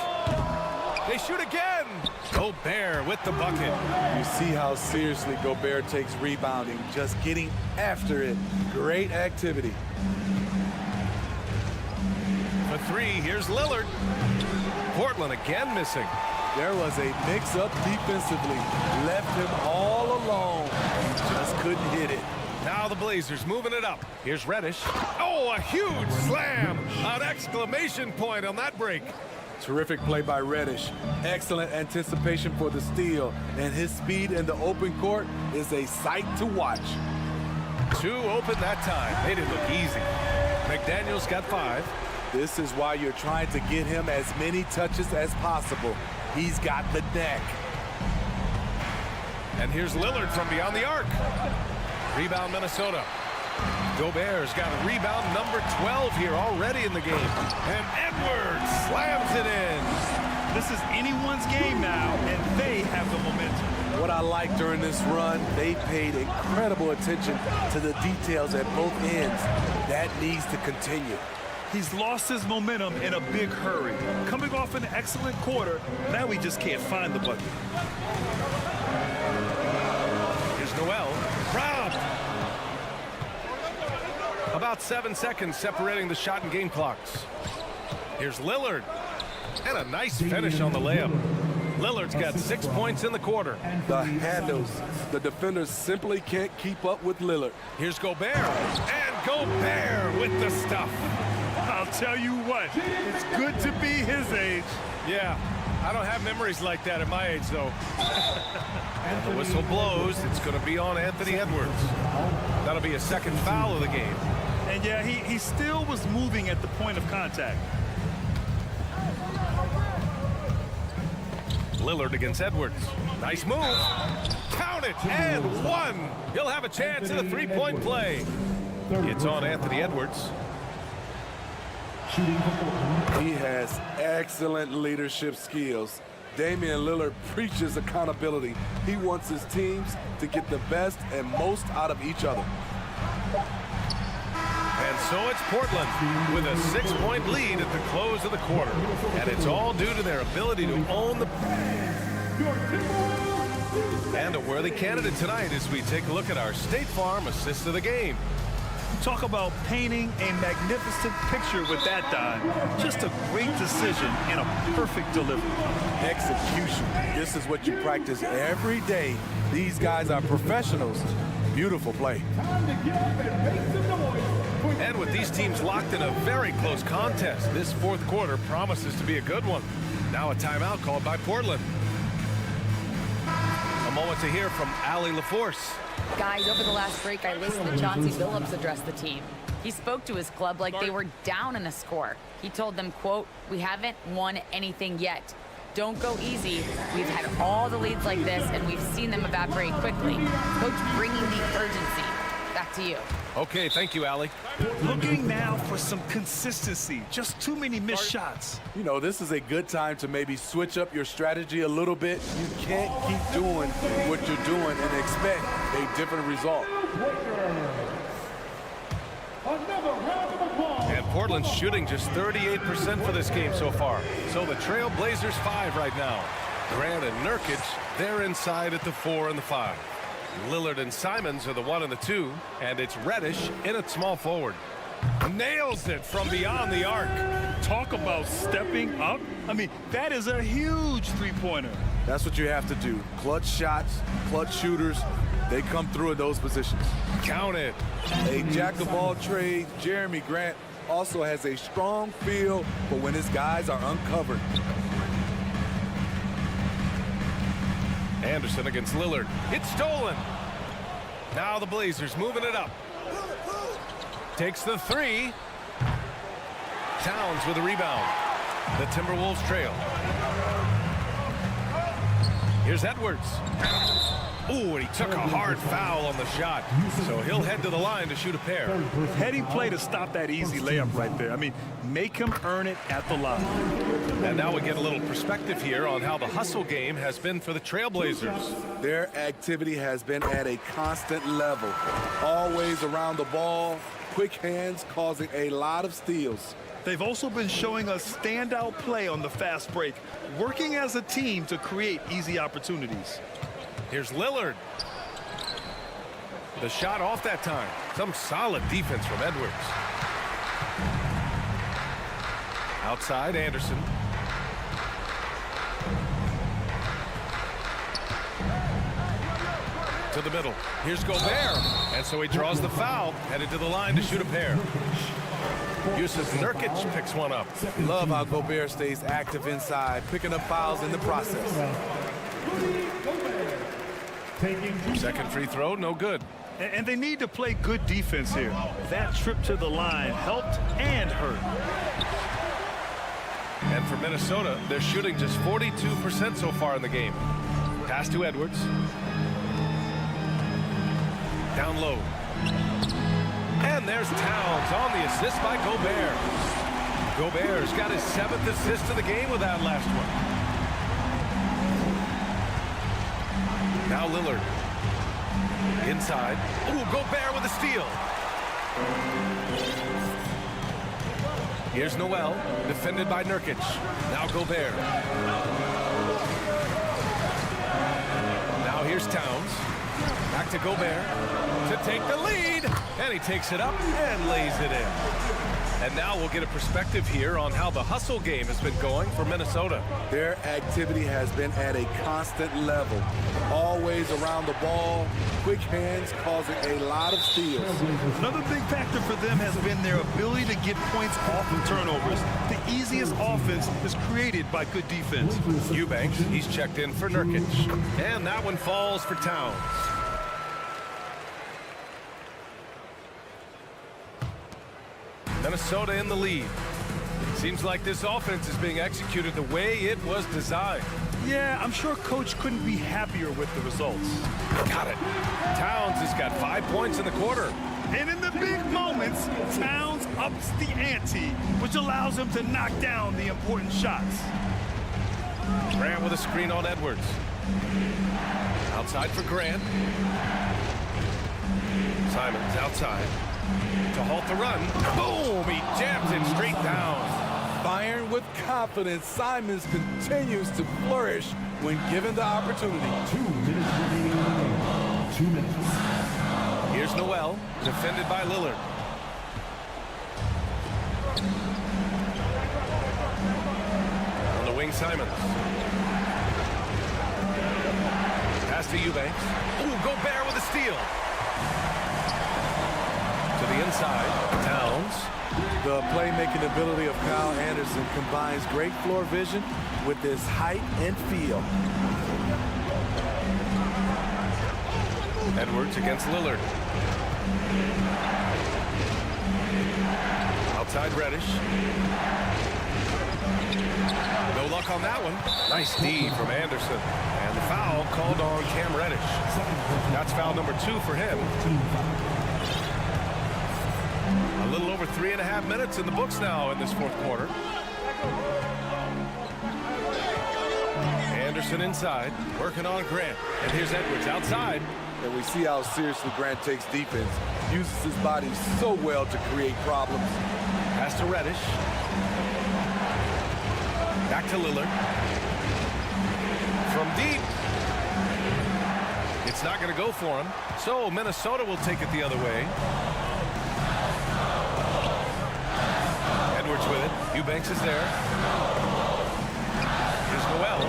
They shoot again. Gobert with the bucket. You see how seriously Gobert takes rebounding, just getting after it. Great activity. For 3, here's Lillard. Portland again missing. There was a mix-up defensively. Left him all alone. He just couldn't hit it. Now the Blazers moving it up. Here's Reddish. Oh, a huge slam. An exclamation point on that break. Terrific play by Reddish. Excellent anticipation for the steal. And his speed in the open court is a sight to watch. 2 open that time. Made it look easy. McDaniels got 5. This is why you're trying to get him as many touches as possible. He's got the neck. And here's Lillard from beyond the arc. Rebound Minnesota. Gobert's got rebound number 12 here already in the game. And Edwards slams it in. This is anyone's game now, and they have the momentum. What I like during this run, they paid incredible attention to the details at both ends. That needs to continue. He's lost his momentum in a big hurry. Coming off an excellent quarter, now he just can't find the bucket. Here's Noel. Robbed. About 7 seconds separating the shot and game clocks. Here's Lillard. And a nice finish on the layup. Lillard's got 6 points in the quarter. The handles. The defenders simply can't keep up with Lillard. Here's Gobert. And Gobert with the stuff. I'll tell you what, it's good to be his age. Yeah, I don't have memories like that at my age, though. And the whistle blows. It's going to be on Anthony Edwards. That'll be a second foul of the game. And yeah, he still was moving at the point of contact. Lillard against Edwards. Nice move. Count it, and 1. He'll have a chance at a three-point play. It's on Anthony Edwards. He has excellent leadership skills. Damian Lillard preaches accountability. He wants his teams to get the best and most out of each other. And so it's Portland with a 6-point lead at the close of the quarter. And it's all due to their ability to own the... And a worthy candidate tonight as we take a look at our State Farm assist of the game. Talk about painting a magnificent picture with that dime. Just a great decision and a perfect delivery. Execution. This is what you practice every day. These guys are professionals. Beautiful play. And with these teams locked in a very close contest, this fourth quarter promises to be a good one. Now a timeout called by Portland. A moment to hear from Allie LaForce. Guys, over the last break, I listened to Chauncey Billups address the team. He spoke to his club like they were down in a score. He told them, quote, "We haven't won anything yet. Don't go easy. We've had all the leads like this, and we've seen them evaporate quickly." Coach bringing the urgency. Back to you. Okay, thank you, Allie. Looking now for some consistency. Just too many missed shots. You know, this is a good time to maybe switch up your strategy a little bit. You can't keep doing what you're doing and expect a different result. And Portland's shooting just 38% for this game so far. So the Trail Blazers 5 right now. Grant and Nurkic, they're inside at the 4 and the 5. Lillard and Simons are the 1 and the 2, and it's Reddish in at small forward. Nails it from beyond the arc. Talk about stepping up. I mean, that is a huge three-pointer. That's what you have to do. Clutch shots, clutch shooters, they come through in those positions. Count it. A jack of all trades, Jeremy Grant also has a strong feel for when his guys are uncovered. Anderson against Lillard. It's stolen. Now the Blazers moving it up. Takes the 3. Towns with a rebound. The Timberwolves trail. Here's Edwards. Ooh, and he took a hard foul on the shot. So he'll head to the line to shoot a pair. Heading play to stop that easy layup right there. I mean, make him earn it at the line. And now we get a little perspective here on how the hustle game has been for the Trailblazers. Their activity has been at a constant level. Always around the ball, quick hands causing a lot of steals. They've also been showing us standout play on the fast break, working as a team to create easy opportunities. Here's Lillard. The shot off that time. Some solid defense from Edwards. Outside, Anderson. To the middle. Here's Gobert. And so he draws the foul, headed to the line to shoot a pair. Yusuf Nurkic picks one up. Love how Gobert stays active inside, picking up fouls in the process. Second free throw, no good. And they need to play good defense here. That trip to the line helped and hurt. And for Minnesota, they're shooting just 42% so far in the game. Pass to Edwards. Down low. And there's Towns on the assist by Gobert. Gobert's got his 7th assist of the game with that last one. Now Lillard. Inside. Ooh, Gobert with a steal. Here's Noel, defended by Nurkic. Now Gobert. Now here's Towns. Back to Gobert to take the lead. And he takes it up and lays it in. And now we'll get a perspective here on how the hustle game has been going for Minnesota. Their activity has been at a constant level. Always around the ball, quick hands causing a lot of steals. Another big factor for them has been their ability to get points off of turnovers. The easiest offense is created by good defense. Eubanks, he's checked in for Nurkic. And that one falls for Towns. Minnesota in the lead. Seems like this offense is being executed the way it was designed. Yeah, I'm sure Coach couldn't be happier with the results. Got it. Towns has got 5 points in the quarter. And in the big moments, Towns ups the ante, which allows him to knock down the important shots. Grant with a screen on Edwards. Outside for Grant. Simons outside to halt the run. Boom! He jams it straight down. Firing with confidence, Simons continues to flourish when given the opportunity. 2 minutes remaining. 2 minutes. Here's Noel, defended by Lillard. On the wing, Simons. Pass to Eubanks. Ooh, Gobert with a steal. To the inside, Towns. The playmaking ability of Kyle Anderson combines great floor vision with his height and feel. Edwards against Lillard. Outside Reddish. No luck on that one. Nice D from Anderson. And the foul called on Cam Reddish. That's foul number 2 for him. A little over 3.5 minutes in the books now in this fourth quarter. Anderson inside, working on Grant. And here's Edwards outside. And we see how seriously Grant takes defense. Uses his body so well to create problems. Pass to Reddish. Back to Lillard. From deep. It's not going to go for him. So Minnesota will take it the other way. Edwards with it. Eubanks is there. Here's Noel.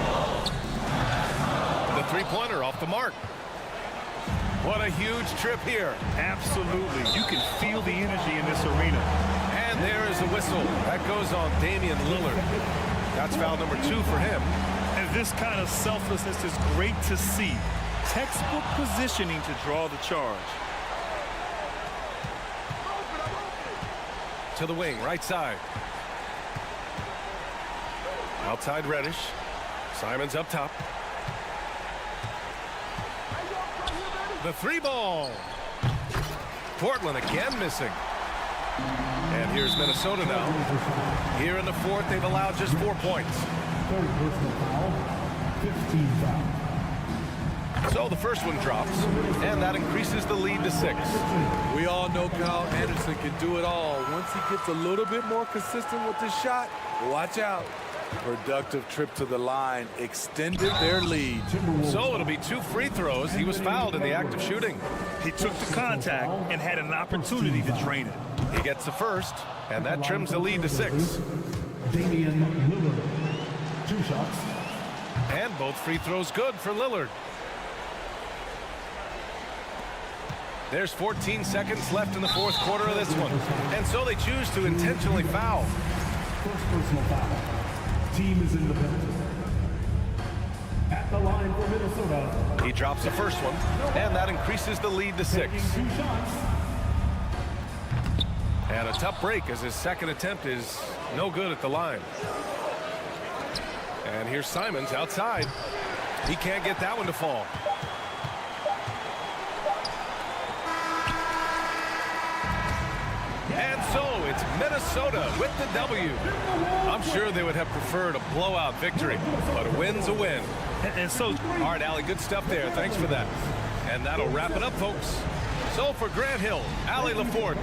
The three-pointer off the mark. What a huge trip here. Absolutely. You can feel the energy in this arena. And there is a whistle. That goes on Damian Lillard. That's foul number 2 for him. And this kind of selflessness is great to see. Textbook positioning to draw the charge. To the wing, right side. Outside Reddish. Simons up top. The 3-ball. Portland again missing. And here's Minnesota now. Here in the fourth, they've allowed just 4 points. Third personal foul. 15 foul. So the first one drops, and that increases the lead to 6. We all know Kyle Anderson can do it all. Once he gets a little bit more consistent with his shot, watch out. Productive trip to the line extended their lead. So it'll be 2 free throws. He was fouled in the act of shooting. He took the contact and had an opportunity to drain it. He gets the first, and that trims the lead to 6. Damian Lillard. 2 shots. And both free throws good for Lillard. There's 14 seconds left in the fourth quarter of this one. And so they choose to intentionally foul. First personal foul. Team is in the penalty. At the line for Minnesota. He drops the first one, and that increases the lead to 6. 2 shots. And a tough break as his second attempt is no good at the line. And here's Simons outside. He can't get that one to fall. And so it's Minnesota with the W. I'm sure they would have preferred a blowout victory, but a win's a win. And so, all right, Allie, good stuff there. Thanks for that. And that'll wrap it up, folks. So for Grant Hill, Allie LaForte.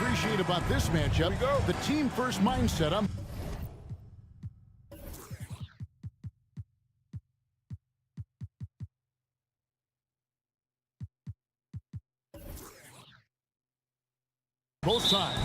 appreciate about this matchup, the team-first mindset. Both sides.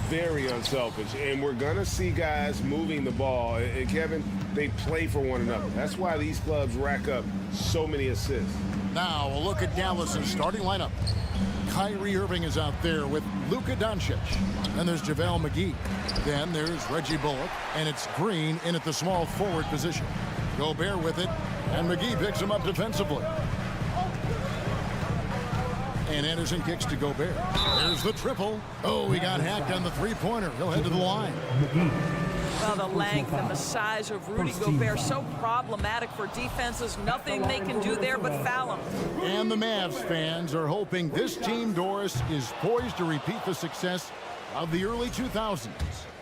Very unselfish, and we're going to see guys moving the ball. And Kevin, they play for one another. That's why these clubs rack up so many assists. Now a look at Dallas' starting lineup. Kyrie Irving is out there with Luka Doncic. Then there's JaVale McGee. Then there's Reggie Bullock, and it's Green in at the small forward position. Gobert with it, and McGee picks him up defensively. And Anderson kicks to Gobert. There's the triple. Oh, he got hacked on the three-pointer. He'll head to the line. Well, the length and the size of Rudy Gobert, so problematic for defenses. Nothing they can do there but foul him. And the Mavs fans are hoping this team, Doris, is poised to repeat the success of the early 2000s.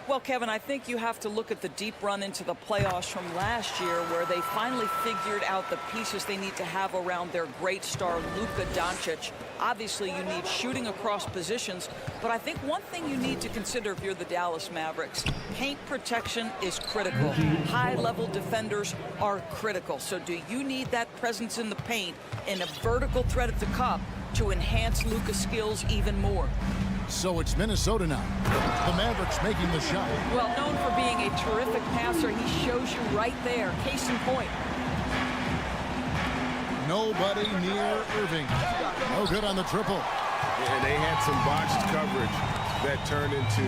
Well, Kevin, I think you have to look at the deep run into the playoffs from last year where they finally figured out the pieces they need to have around their great star, Luka Doncic. Obviously, you need shooting across positions, but I think one thing you need to consider if you're the Dallas Mavericks, paint protection is critical. High-level defenders are critical. So do you need that presence in the paint and a vertical threat at the cup to enhance Luka's skills even more? So it's Minnesota now. The Mavericks making the shot. Well, known for being a terrific passer, he shows you right there. Case in point. Nobody near Irving. No good on the triple. And they had some botched coverage that turned into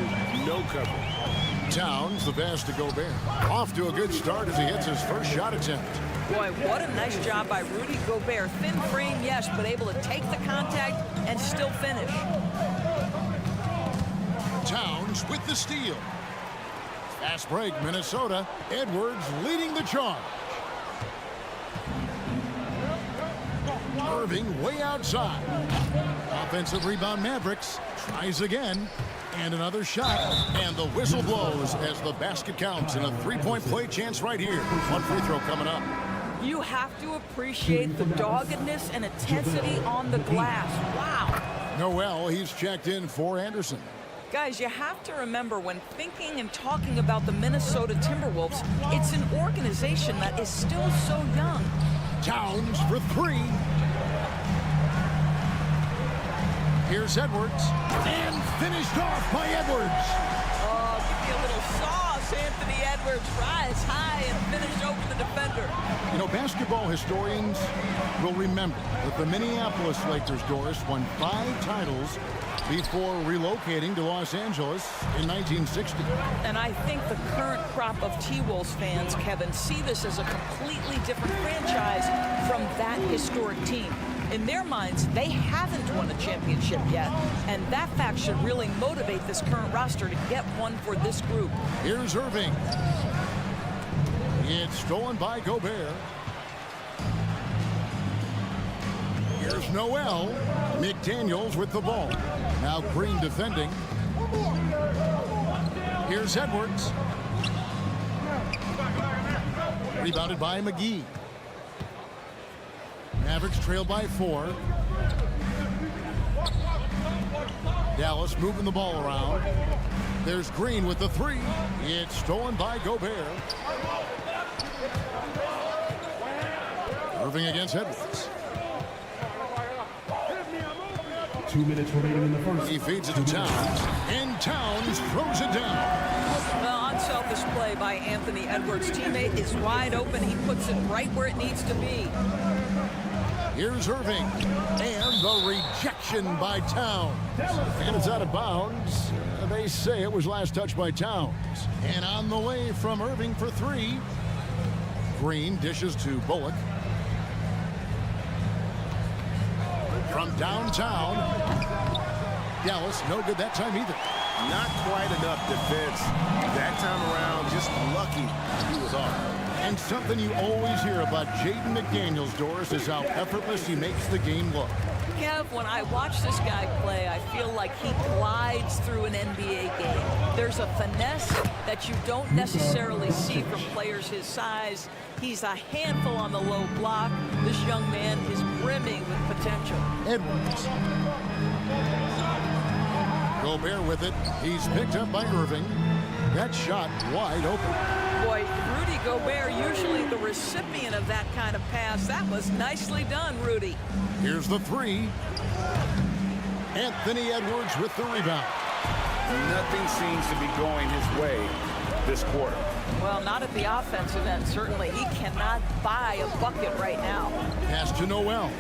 no coverage. Towns, the pass to Gobert. Off to a good start as he hits his first shot attempt. Boy, what a nice job by Rudy Gobert. Thin frame, yes, but able to take the contact and still finish. Towns with the steal. Fast break, Minnesota. Edwards leading the charge. Irving way outside. Offensive rebound, Mavericks. Tries again. And another shot. And the whistle blows as the basket counts. And a three-point play chance right here. One free throw coming up. You have to appreciate the doggedness and intensity on the glass. Wow. Noel, he's checked in for Anderson. Guys, you have to remember when thinking and talking about the Minnesota Timberwolves, it's an organization that is still so young. Towns for three. Here's Edwards. And finished off by Edwards. Oh, give me a little sauce, Anthony Edwards. Rise high and finish over the defender. You know, basketball historians will remember that the Minneapolis Lakers, Doris, won 5 titles before relocating to Los Angeles in 1960. And I think the current crop of T-Wolves fans, Kevin, see this as a completely different franchise from that historic team. In their minds, they haven't won a championship yet, and that fact should really motivate this current roster to get one for this group. Here's Irving. It's stolen by Gobert. Here's Noel. McDaniels with the ball. Now Green defending. Here's Edwards. Rebounded by McGee. Mavericks trail by 4. Dallas moving the ball around. There's Green with the 3. It's stolen by Gobert. Irving against Edwards. 2 minutes remaining in the first. He feeds it to Towns, and Towns throws it down. Well, unselfish play by Anthony Edwards. Teammate is wide open. He puts it right where it needs to be. Here's Irving, and the rejection by Towns. And it's out of bounds. They say it was last touched by Towns. And on the way from Irving for 3. Green dishes to Bullock. From downtown. Dallas, no good that time either. Not quite enough defense that time around. Just lucky he was off. And something you always hear about Jaden McDaniels, Doris, is how effortless he makes the game look. Kev, when I watch this guy play, I feel like he glides through an NBA game. There's a finesse that you don't necessarily see from players his size. He's a handful on the low block. This young man is brimming with potential. Edwards. Gobert with it. He's picked up by Irving. That shot wide open. Boy, Rudy Gobert, usually the recipient of that kind of pass. That was nicely done, Rudy. Here's the three. Anthony Edwards with the rebound. Nothing seems to be going his way this quarter. Well, not at the offensive end, certainly. He cannot buy a bucket right now. Pass to Noel.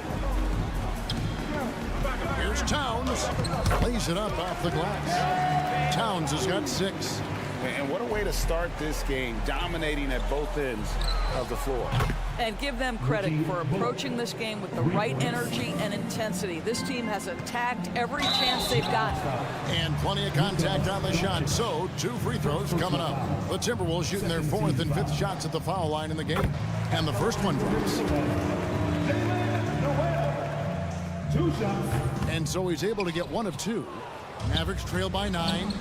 Here's Towns. Plays it up off the glass. Towns has got 6. And what a way to start this game, dominating at both ends of the floor. And give them credit for approaching this game with the right energy and intensity. This team has attacked every chance they've got. And plenty of contact on the shot, so 2 free throws coming up. The Timberwolves shooting their 4th and 5th shots at the foul line in the game. And the first one drops. 2 shots. And so he's able to get 1 of 2. Mavericks trail by 9.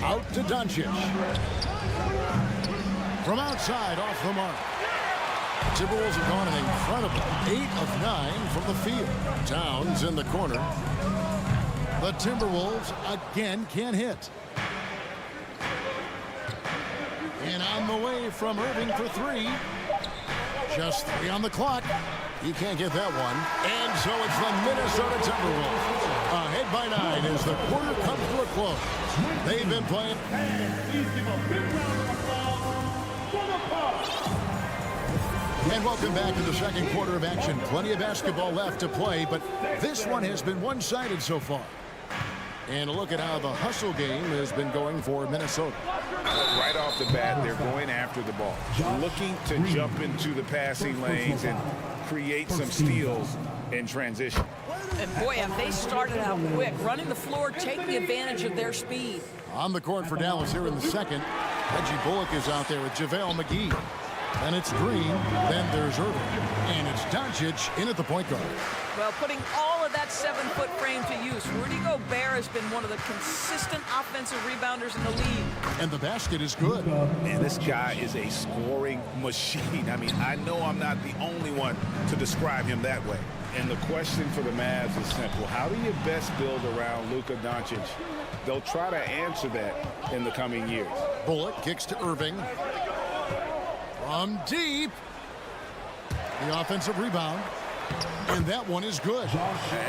Out to Doncic. From outside, off the mark. Timberwolves have gone an incredible 8 of 9 from the field. Towns in the corner. The Timberwolves again can't hit. And on the way from Irving for 3. Just 3 on the clock. He can't get that one. And so it's the Minnesota Timberwolves. Ahead by 9 as the quarter comes to a close. They've been playing. Please give a big round of applause for the Bucks. And welcome back to the second quarter of action. Plenty of basketball left to play, but this one has been one-sided so far. And a look at how the hustle game has been going for Minnesota. Right off the bat, they're going after the ball, looking to jump into the passing lanes and create some steals in transition. And boy, have they started out quick, running the floor, taking advantage of their speed. On the court for Dallas here in the second. Reggie Bullock is out there with JaVale McGee. Then it's Green, then there's Irving, and it's Doncic in at the point guard. Well, putting all of that 7-foot frame to use, Rudy Gobert has been one of the consistent offensive rebounders in the league. And the basket is good. And this guy is a scoring machine. I mean, I know I'm not the only one to describe him that way. And the question for the Mavs is simple. How do you best build around Luka Doncic? They'll try to answer that in the coming years. Bullock kicks to Irving. From deep. The offensive rebound. And that one is good.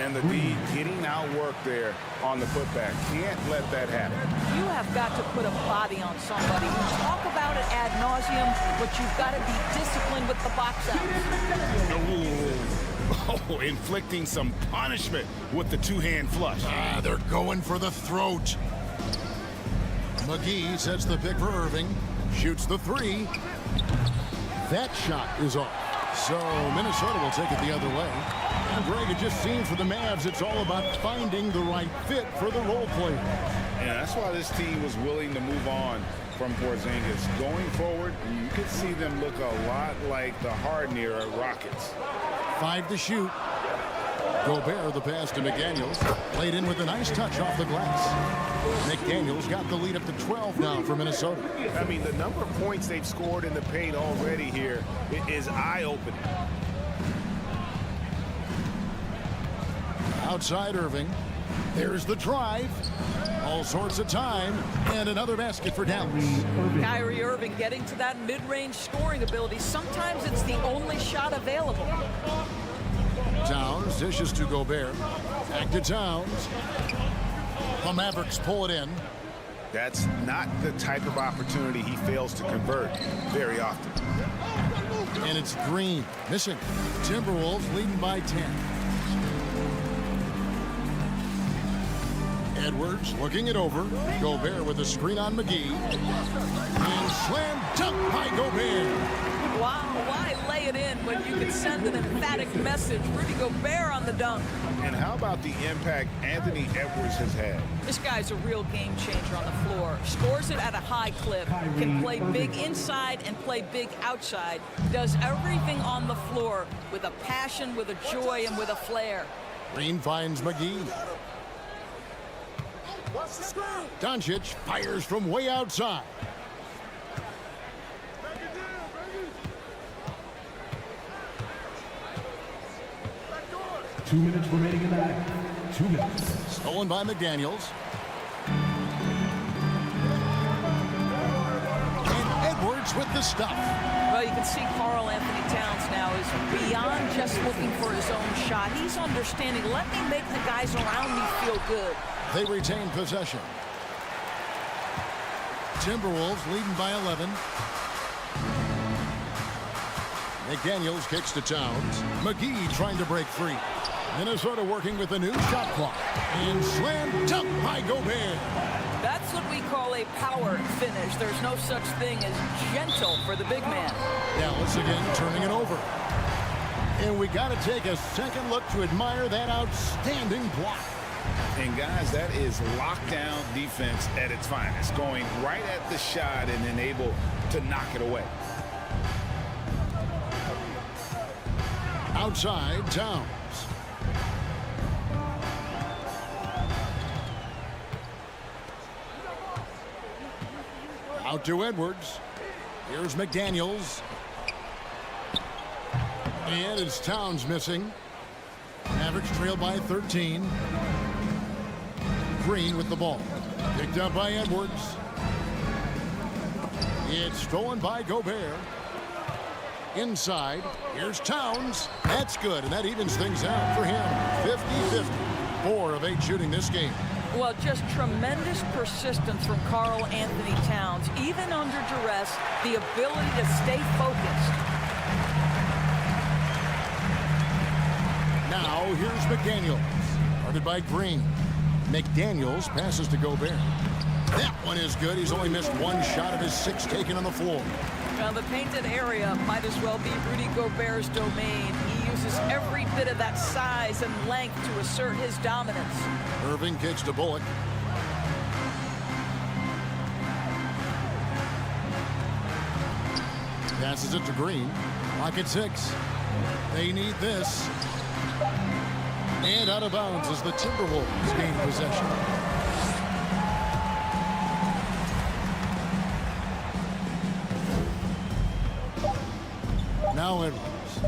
And the D getting outworked there on the putback. Can't let that happen. You have got to put a body on somebody. You talk about it ad nauseum, but you've got to be disciplined with the box out. Oh, inflicting some punishment with the two-hand flush. They're going for the throat. McGee sets the pick for Irving. Shoots the 3. That shot is off. So Minnesota will take it the other way. And Greg, it just seems for the Mavs, it's all about finding the right fit for the role player. And that's why this team was willing to move on from Porzingis. Going forward, you could see them look a lot like the Harden era Rockets. 5 to shoot. Gobert, the pass to McDaniels. Played in with a nice touch off the glass. McDaniels got the lead up to 12 now for Minnesota. I mean, the number of points they've scored in the paint already here is eye-opening. Outside Irving. There's the drive. All sorts of time. And another basket for Dallas. Kyrie Irving getting to that mid-range scoring ability. Sometimes it's the only shot available. Towns dishes to Gobert. Back to Towns. The Mavericks pull it in. That's not the type of opportunity he fails to convert very often. And it's Green missing. Timberwolves leading by 10. Edwards looking it over. Gobert with a screen on McGee. And slam dunk by Gobert. Wow, why lay it in when you can send an emphatic message? Rudy Gobert on the dunk. And how about the impact Anthony Edwards has had? This guy's a real game changer on the floor. Scores it at a high clip. Can play big inside and play big outside. Does everything on the floor with a passion, with a joy, and with a flair. Green finds McGee. Doncic fires from way outside. Two minutes remaining in the half. 2 minutes. Stolen by McDaniels. And Edwards with the stuff. Well, you can see Karl Anthony Towns now is beyond just looking for his own shot. He's understanding, let me make the guys around me feel good. They retain possession. Timberwolves leading by 11. McDaniels kicks to Towns. McGee trying to break free. Minnesota working with a new shot clock. And slam dunk by Gobert. That's what we call a power finish. There's no such thing as gentle for the big man. Dallas again turning it over. And we got to take a second look to admire that outstanding block. And guys, that is lockdown defense at its finest. Going right at the shot and then able to knock it away. Outside, Towns. Out to Edwards. Here's McDaniels. And it's Towns missing. Mavericks trail by 13. Green with the ball. Picked up by Edwards. It's stolen by Gobert. Inside. Here's Towns. That's good, and that evens things out for him. 50-50. 4 of 8 shooting this game. Well, just tremendous persistence from Karl Anthony Towns. Even under duress, the ability to stay focused. Now, here's McDaniels. Guarded by Green. McDaniels passes to Gobert. That one is good. He's only missed 1 shot of his 6 taken on the floor. Now, the painted area might as well be Rudy Gobert's domain. He uses every bit of that size and length to assert his dominance. Irving kicks to Bullock. Passes it to Green. Clock at 6. They need this. And out of bounds as the Timberwolves gain possession. Now Edwards.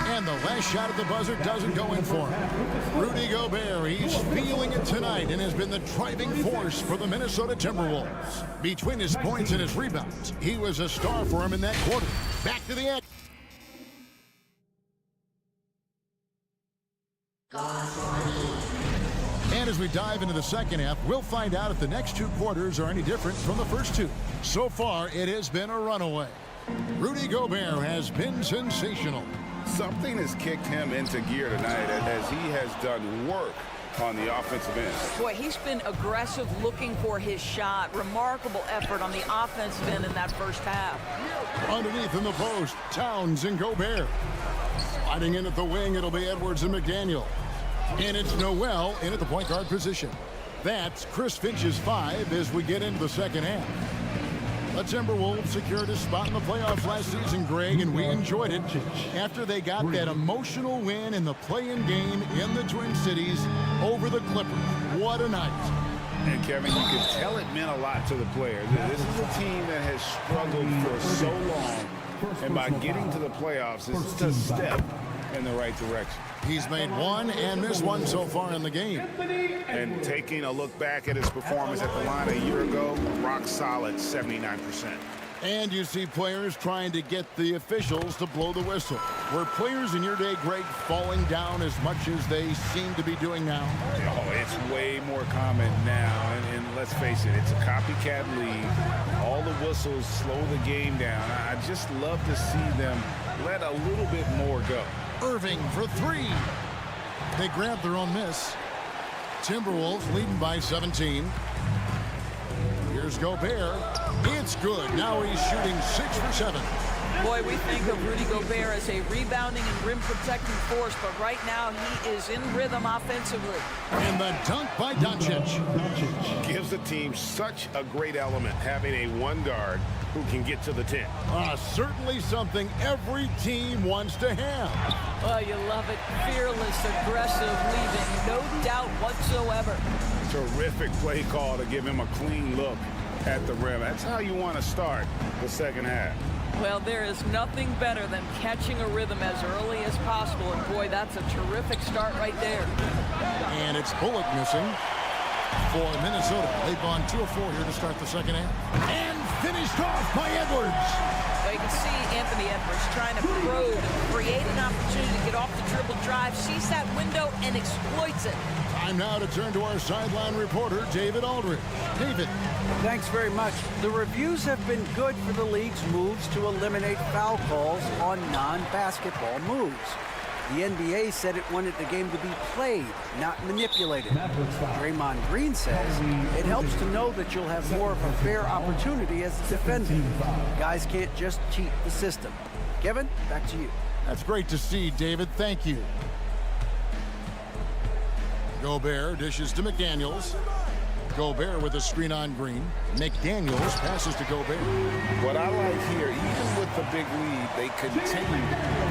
And the last shot at the buzzer doesn't go in for him. Rudy Gobert, he's feeling it tonight and has been the driving force for the Minnesota Timberwolves. Between his points and his rebounds, he was a star for him in that quarter. Back to the end. And as we dive into the second half, we'll find out if the next 2 quarters are any different from the first 2. So far, it has been a runaway. Rudy Gobert has been sensational. Something has kicked him into gear tonight as he has done work on the offensive end. Boy, he's been aggressive looking for his shot. Remarkable effort on the offensive end in that first half. Underneath in the post, Towns and Gobert. Sliding in at the wing, it'll be Edwards and McDaniel. And it's Noel in at the point guard position. That's Chris Finch's 5 as we get into the second half. The Timberwolves secured a spot in the playoffs last season, Greg, and we enjoyed it after they got that emotional win in the play-in game in the Twin Cities over the Clippers. What a night. And Kevin, you can tell it meant a lot to the players. This is a team that has struggled for so long, and by getting to the playoffs, it's a step in the right direction. He's made 1 and missed 1 so far in the game. And taking a look back at his performance at the line a year ago, rock solid 79%. And you see players trying to get the officials to blow the whistle. Were players in your day, Greg, falling down as much as they seem to be doing now? Oh, it's way more common now. And let's face it, it's a copycat league. All the whistles slow the game down. I just love to see them let a little bit more go. Irving for 3. They grabbed their own miss. Timberwolves leading by 17. Here's Gobert. It's good. Now he's shooting 6 for 7. Boy, we think of Rudy Gobert as a rebounding and rim protecting force, but right now he is in rhythm offensively. And the dunk by Doncic. Gives the team such a great element having a one guard who can get to the 10. Certainly something every team wants to have. Oh, you love it. Fearless, aggressive, leaving, no doubt whatsoever. Terrific play call to give him a clean look at the rim. That's how you want to start the second half. Well, there is nothing better than catching a rhythm as early as possible. And boy, that's a terrific start right there. And it's Bullock missing for Minnesota. They've gone 2 of 4 here to start the second half. And finished off by Edwards. Well, you can see Anthony Edwards trying to probe and create an opportunity to get off the dribble drive, sees that window and exploits it. Time now to turn to our sideline reporter, David Aldridge. David. Thanks very much. The reviews have been good for the league's moves to eliminate foul calls on non-basketball moves. The NBA said it wanted the game to be played, not manipulated. Draymond Green says it helps to know that you'll have more of a fair opportunity as a defender. Guys can't just cheat the system. Kevin, back to you. That's great to see, David. Thank you. Gobert dishes to McDaniels. Gobert with a screen on Green. McDaniels passes to Gobert. What I like here, even with the big lead, they continue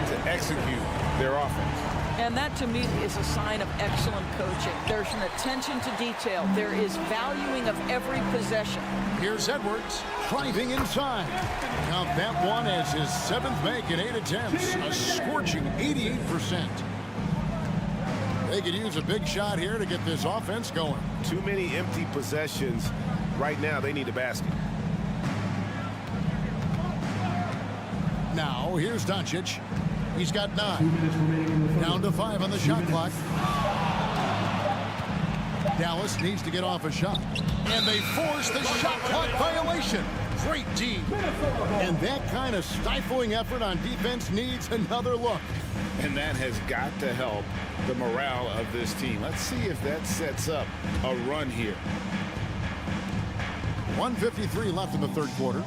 to execute their offense. And that, to me, is a sign of excellent coaching. There's an attention to detail. There is valuing of every possession. Here's Edwards driving inside. Count that one as his 7th make in 8 attempts. A scorching 88%. They could use a big shot here to get this offense going. Too many empty possessions. Right now, they need a basket. Now, here's Doncic. He's got 9. Down to 5 on the shot clock. Dallas needs to get off a shot. And they force the shot clock violation. Great D. And that kind of stifling effort on defense needs another look. And that has got to help the morale of this team. Let's see if that sets up a run here. 1:53 left in the third quarter.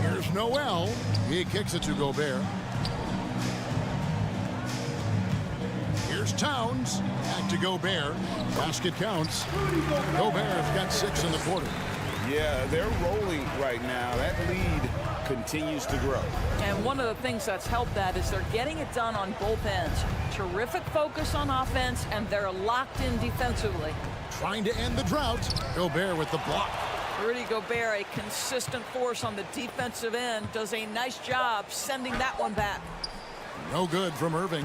Here's Noel. He kicks it to Gobert. Here's Towns. Back to Gobert. Basket counts. Gobert's got 6 in the quarter. Yeah, they're rolling right now. That lead continues to grow. And one of the things that's helped that is they're getting it done on both ends. Terrific focus on offense, and they're locked in defensively. Trying to end the drought. Gobert with the block. Rudy Gobert, a consistent force on the defensive end, does a nice job sending that one back. No good from Irving.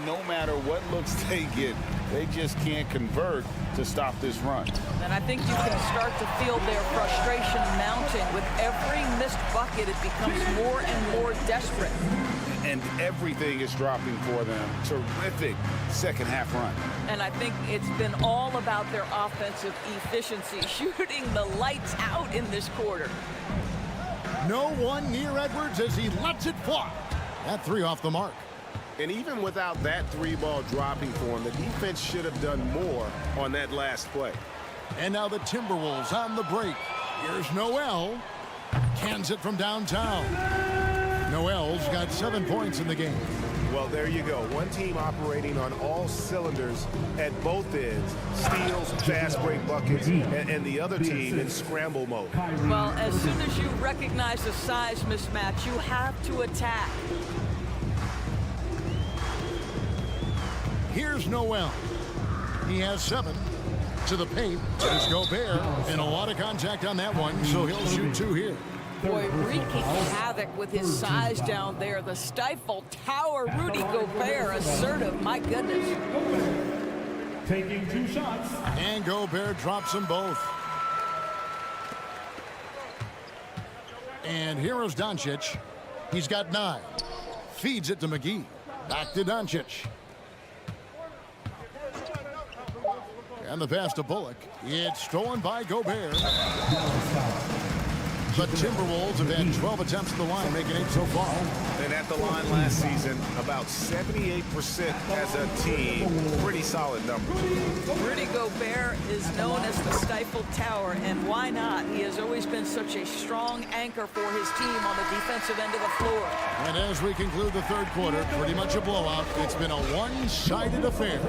No matter what looks they get, they just can't convert to stop this run. And I think you can start to feel their frustration mounting. With every missed bucket, it becomes more and more desperate. And everything is dropping for them. Terrific second half run. And I think it's been all about their offensive efficiency, shooting the lights out in this quarter. No one near Edwards as he lets it fly. That 3 off the mark. And even without that 3-ball dropping for him, the defense should have done more on that last play. And now the Timberwolves on the break. Here's Noel. Cans it from downtown. Noel's got 7 points in the game. Well, there you go. One team operating on all cylinders at both ends. Steals, fast break buckets, and the other team in scramble mode. Well, as soon as you recognize the size mismatch, you have to attack. Here's Noel. He has 7 to the paint. There's Gobert, and a lot of contact on that one, so he'll shoot 2 here. Boy, wreaking havoc with his size down there. The stifle tower, Rudy Gobert, assertive, my goodness. Taking 2 shots. And Gobert drops them both. And here is Doncic. He's got 9. Feeds it to McGee. Back to Doncic. And the pass to Bullock. It's stolen by Gobert. The Timberwolves have had 12 attempts at the line, making 8 so far. And at the line last season, about 78% as a team. Pretty solid numbers. Rudy Gobert is known as the Stifle Tower, and why not? He has always been such a strong anchor for his team on the defensive end of the floor. And as we conclude the third quarter, pretty much a blowout. It's been a one-sided affair.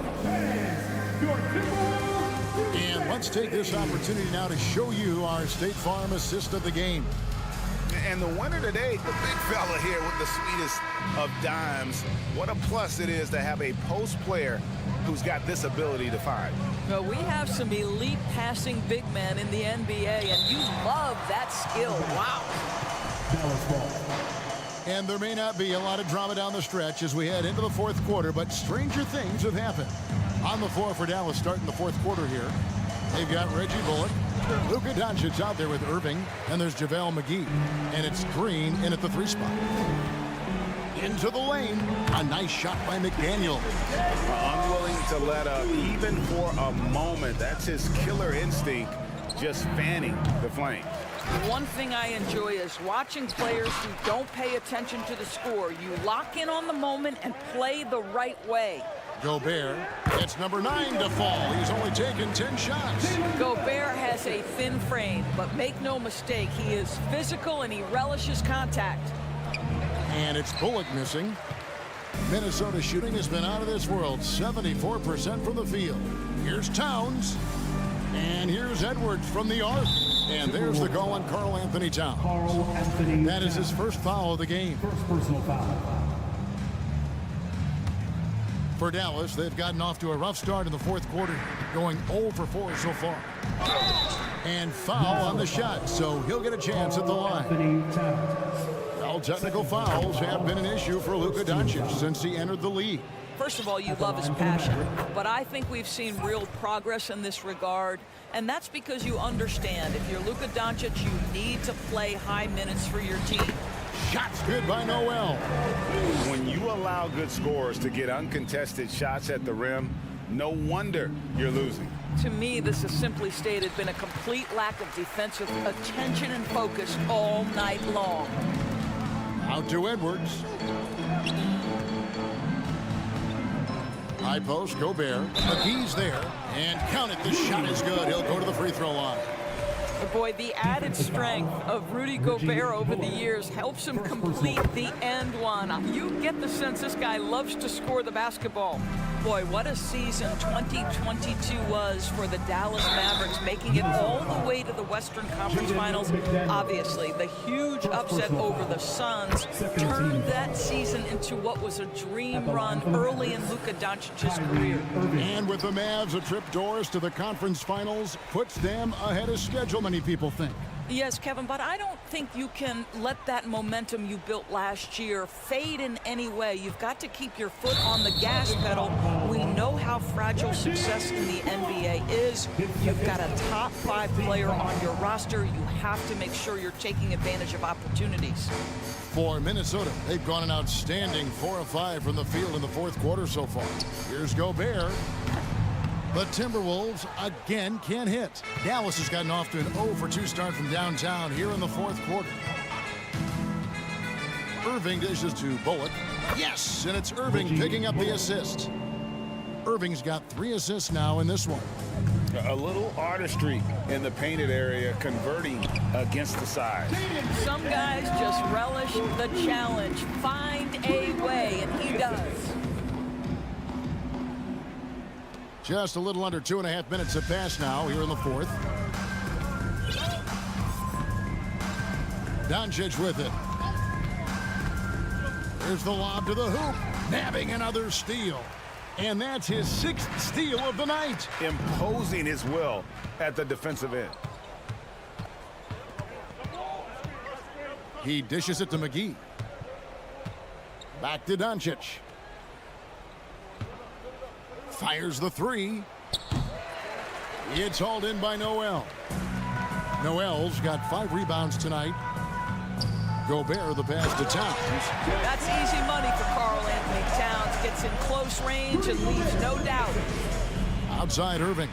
And let's take this opportunity now to show you our State Farm assist of the game. And the winner today, the big fella here with the sweetest of dimes. What a plus it is to have a post player who's got this ability to find. Well, we have some elite passing big men in the NBA, and you love that skill. Wow. And there may not be a lot of drama down the stretch as we head into the fourth quarter, but stranger things have happened. On the floor for Dallas starting the fourth quarter here. They've got Reggie Bullock, Luka Doncic out there with Irving, and there's JaVale McGee. And it's Green in at the 3 spot. Into the lane. A nice shot by McDaniel. Unwilling to let up even for a moment. That's his killer instinct, just fanning the flame. One thing I enjoy is watching players who don't pay attention to the score. You lock in on the moment and play the right way. Gobert gets number 9 to fall. He's only taken 10 shots. Gobert has a thin frame, but make no mistake, he is physical and he relishes contact. And it's Bullock missing. Minnesota shooting has been out of this world. 74% from the field. Here's Towns. And here's Edwards from the arc. And there's the call on Karl Anthony Towns. That is his first foul of the game. First personal foul. For Dallas, they've gotten off to a rough start in the fourth quarter, going 0 for 4 so far. And foul on the shot, so he'll get a chance at the line. Well, technical fouls have been an issue for Luka Doncic since he entered the league. First of all, you love his passion, but I think we've seen real progress in this regard, and that's because you understand if you're Luka Doncic, you need to play high minutes for your team. Shots good by Noel. When you allow good scorers to get uncontested shots at the rim, no wonder you're losing. To me, this has simply stated been a complete lack of defensive attention and focus all night long. Out to Edwards. High post, Gobert. McGee's there. And count it, the shot is good. He'll go to the free throw line. Boy, the added strength of Rudy Gobert over the years helps him complete the end one. You get the sense this guy loves to score the basketball. Boy, what a season 2022 was for the Dallas Mavericks, making it all the way to the Western Conference Finals. Obviously, the huge upset over the Suns turned that season into what was a dream run early in Luka Doncic's career. And with the Mavs, a trip doors to the conference finals puts them ahead of schedule, many people think. Yes, Kevin, but I don't think you can let that momentum you built last year fade in any way. You've got to keep your foot on the gas pedal. We know how fragile success in the NBA is. You've got a top 5 player on your roster. You have to make sure you're taking advantage of opportunities. For Minnesota, they've gone an outstanding 4 of 5 from the field in the fourth quarter so far. Here's Gobert. The Timberwolves again can't hit. Dallas has gotten off to an 0 for 2 start from downtown here in the fourth quarter. Irving dishes to Bullock. Yes, and it's Irving picking up the assist. Irving's got 3 assists now in this one. A little artistry in the painted area, converting against the side. Some guys just relish the challenge. Find a way, and he does. Just a little under 2.5 minutes have passed now here in the fourth. Doncic with it. There's the lob to the hoop. Nabbing another steal. And that's his 6th steal of the night. Imposing his will at the defensive end. He dishes it to McGee. Back to Doncic. Fires the 3. It's hauled in by Noel. Noel's got 5 rebounds tonight. Gobert the pass to Towns. That's easy money for Karl Anthony Towns. Gets in close range and leaves no doubt. Outside Irving.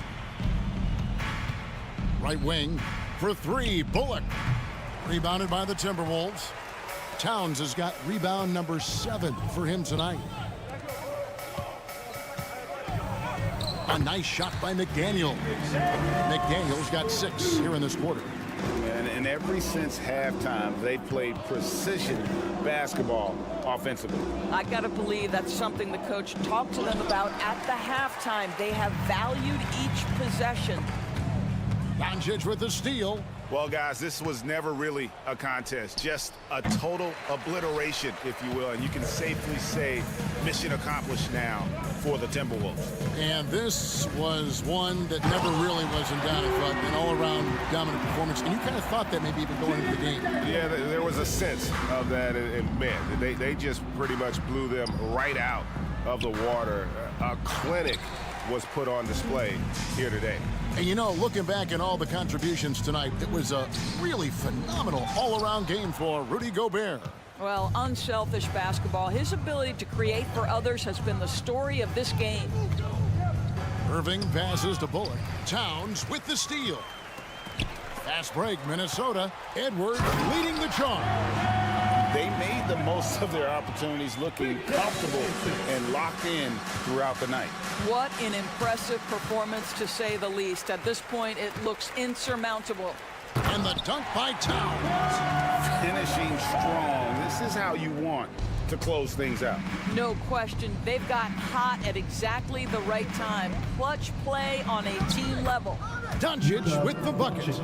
Right wing for 3. Bullock. Rebounded by the Timberwolves. Towns has got rebound number 7 for him tonight. A nice shot by McDaniel. McDaniel's got 6 here in this quarter. And ever since halftime, they played precision basketball offensively. I got to believe that's something the coach talked to them about at the halftime. They have valued each possession. Doncic with the steal. Well, guys, this was never really a contest, just a total obliteration, if you will. And you can safely say mission accomplished now for the Timberwolves. And this was one that never really was in doubt. I thought an all-around dominant performance. And you kind of thought that maybe even going into the game. Yeah, there was a sense of that. And man, they just pretty much blew them right out of the water. A clinic was put on display here today. And you know, looking back at all the contributions tonight, it was a really phenomenal all-around game for Rudy Gobert. Well, unselfish basketball. His ability to create for others has been the story of this game. Irving passes to Bullock. Towns with the steal. Fast break, Minnesota. Edwards leading the charge. They made the most of their opportunities, looking comfortable and locked in throughout the night. What an impressive performance, to say the least. At this point, it looks insurmountable. And the dunk by Towns. Finishing strong. This is how you want to close things out. No question. They've got hot at exactly the right time. Clutch play on a team level. Doncic with the bucket.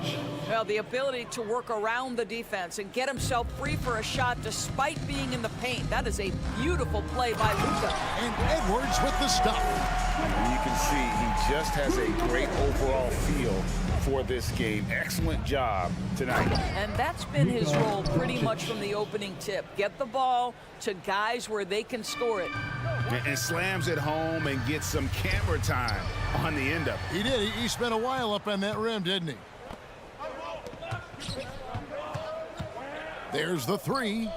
Well, the ability to work around the defense and get himself free for a shot despite being in the paint. That is a beautiful play by Luka. And Edwards with the stop. And you can see he just has a great overall feel for this game. Excellent job tonight. And that's been his role pretty much from the opening tip. Get the ball to guys where they can score it. And slams it home and gets some camera time on the end of it. He did. He spent a while up on that rim, didn't he? There's the 3.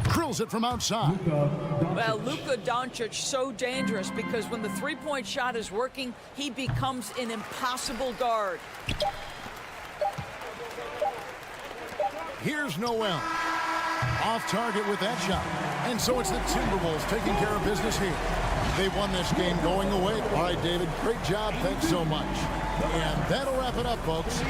Drills it from outside. Well, Luka Doncic so dangerous because when the three-point shot is working, he becomes an impossible guard. Here's Noel. Off target with that shot. And so it's the Timberwolves taking care of business here. They won this game going away. All right, David, great job. Thanks so much. And that'll wrap it up, folks.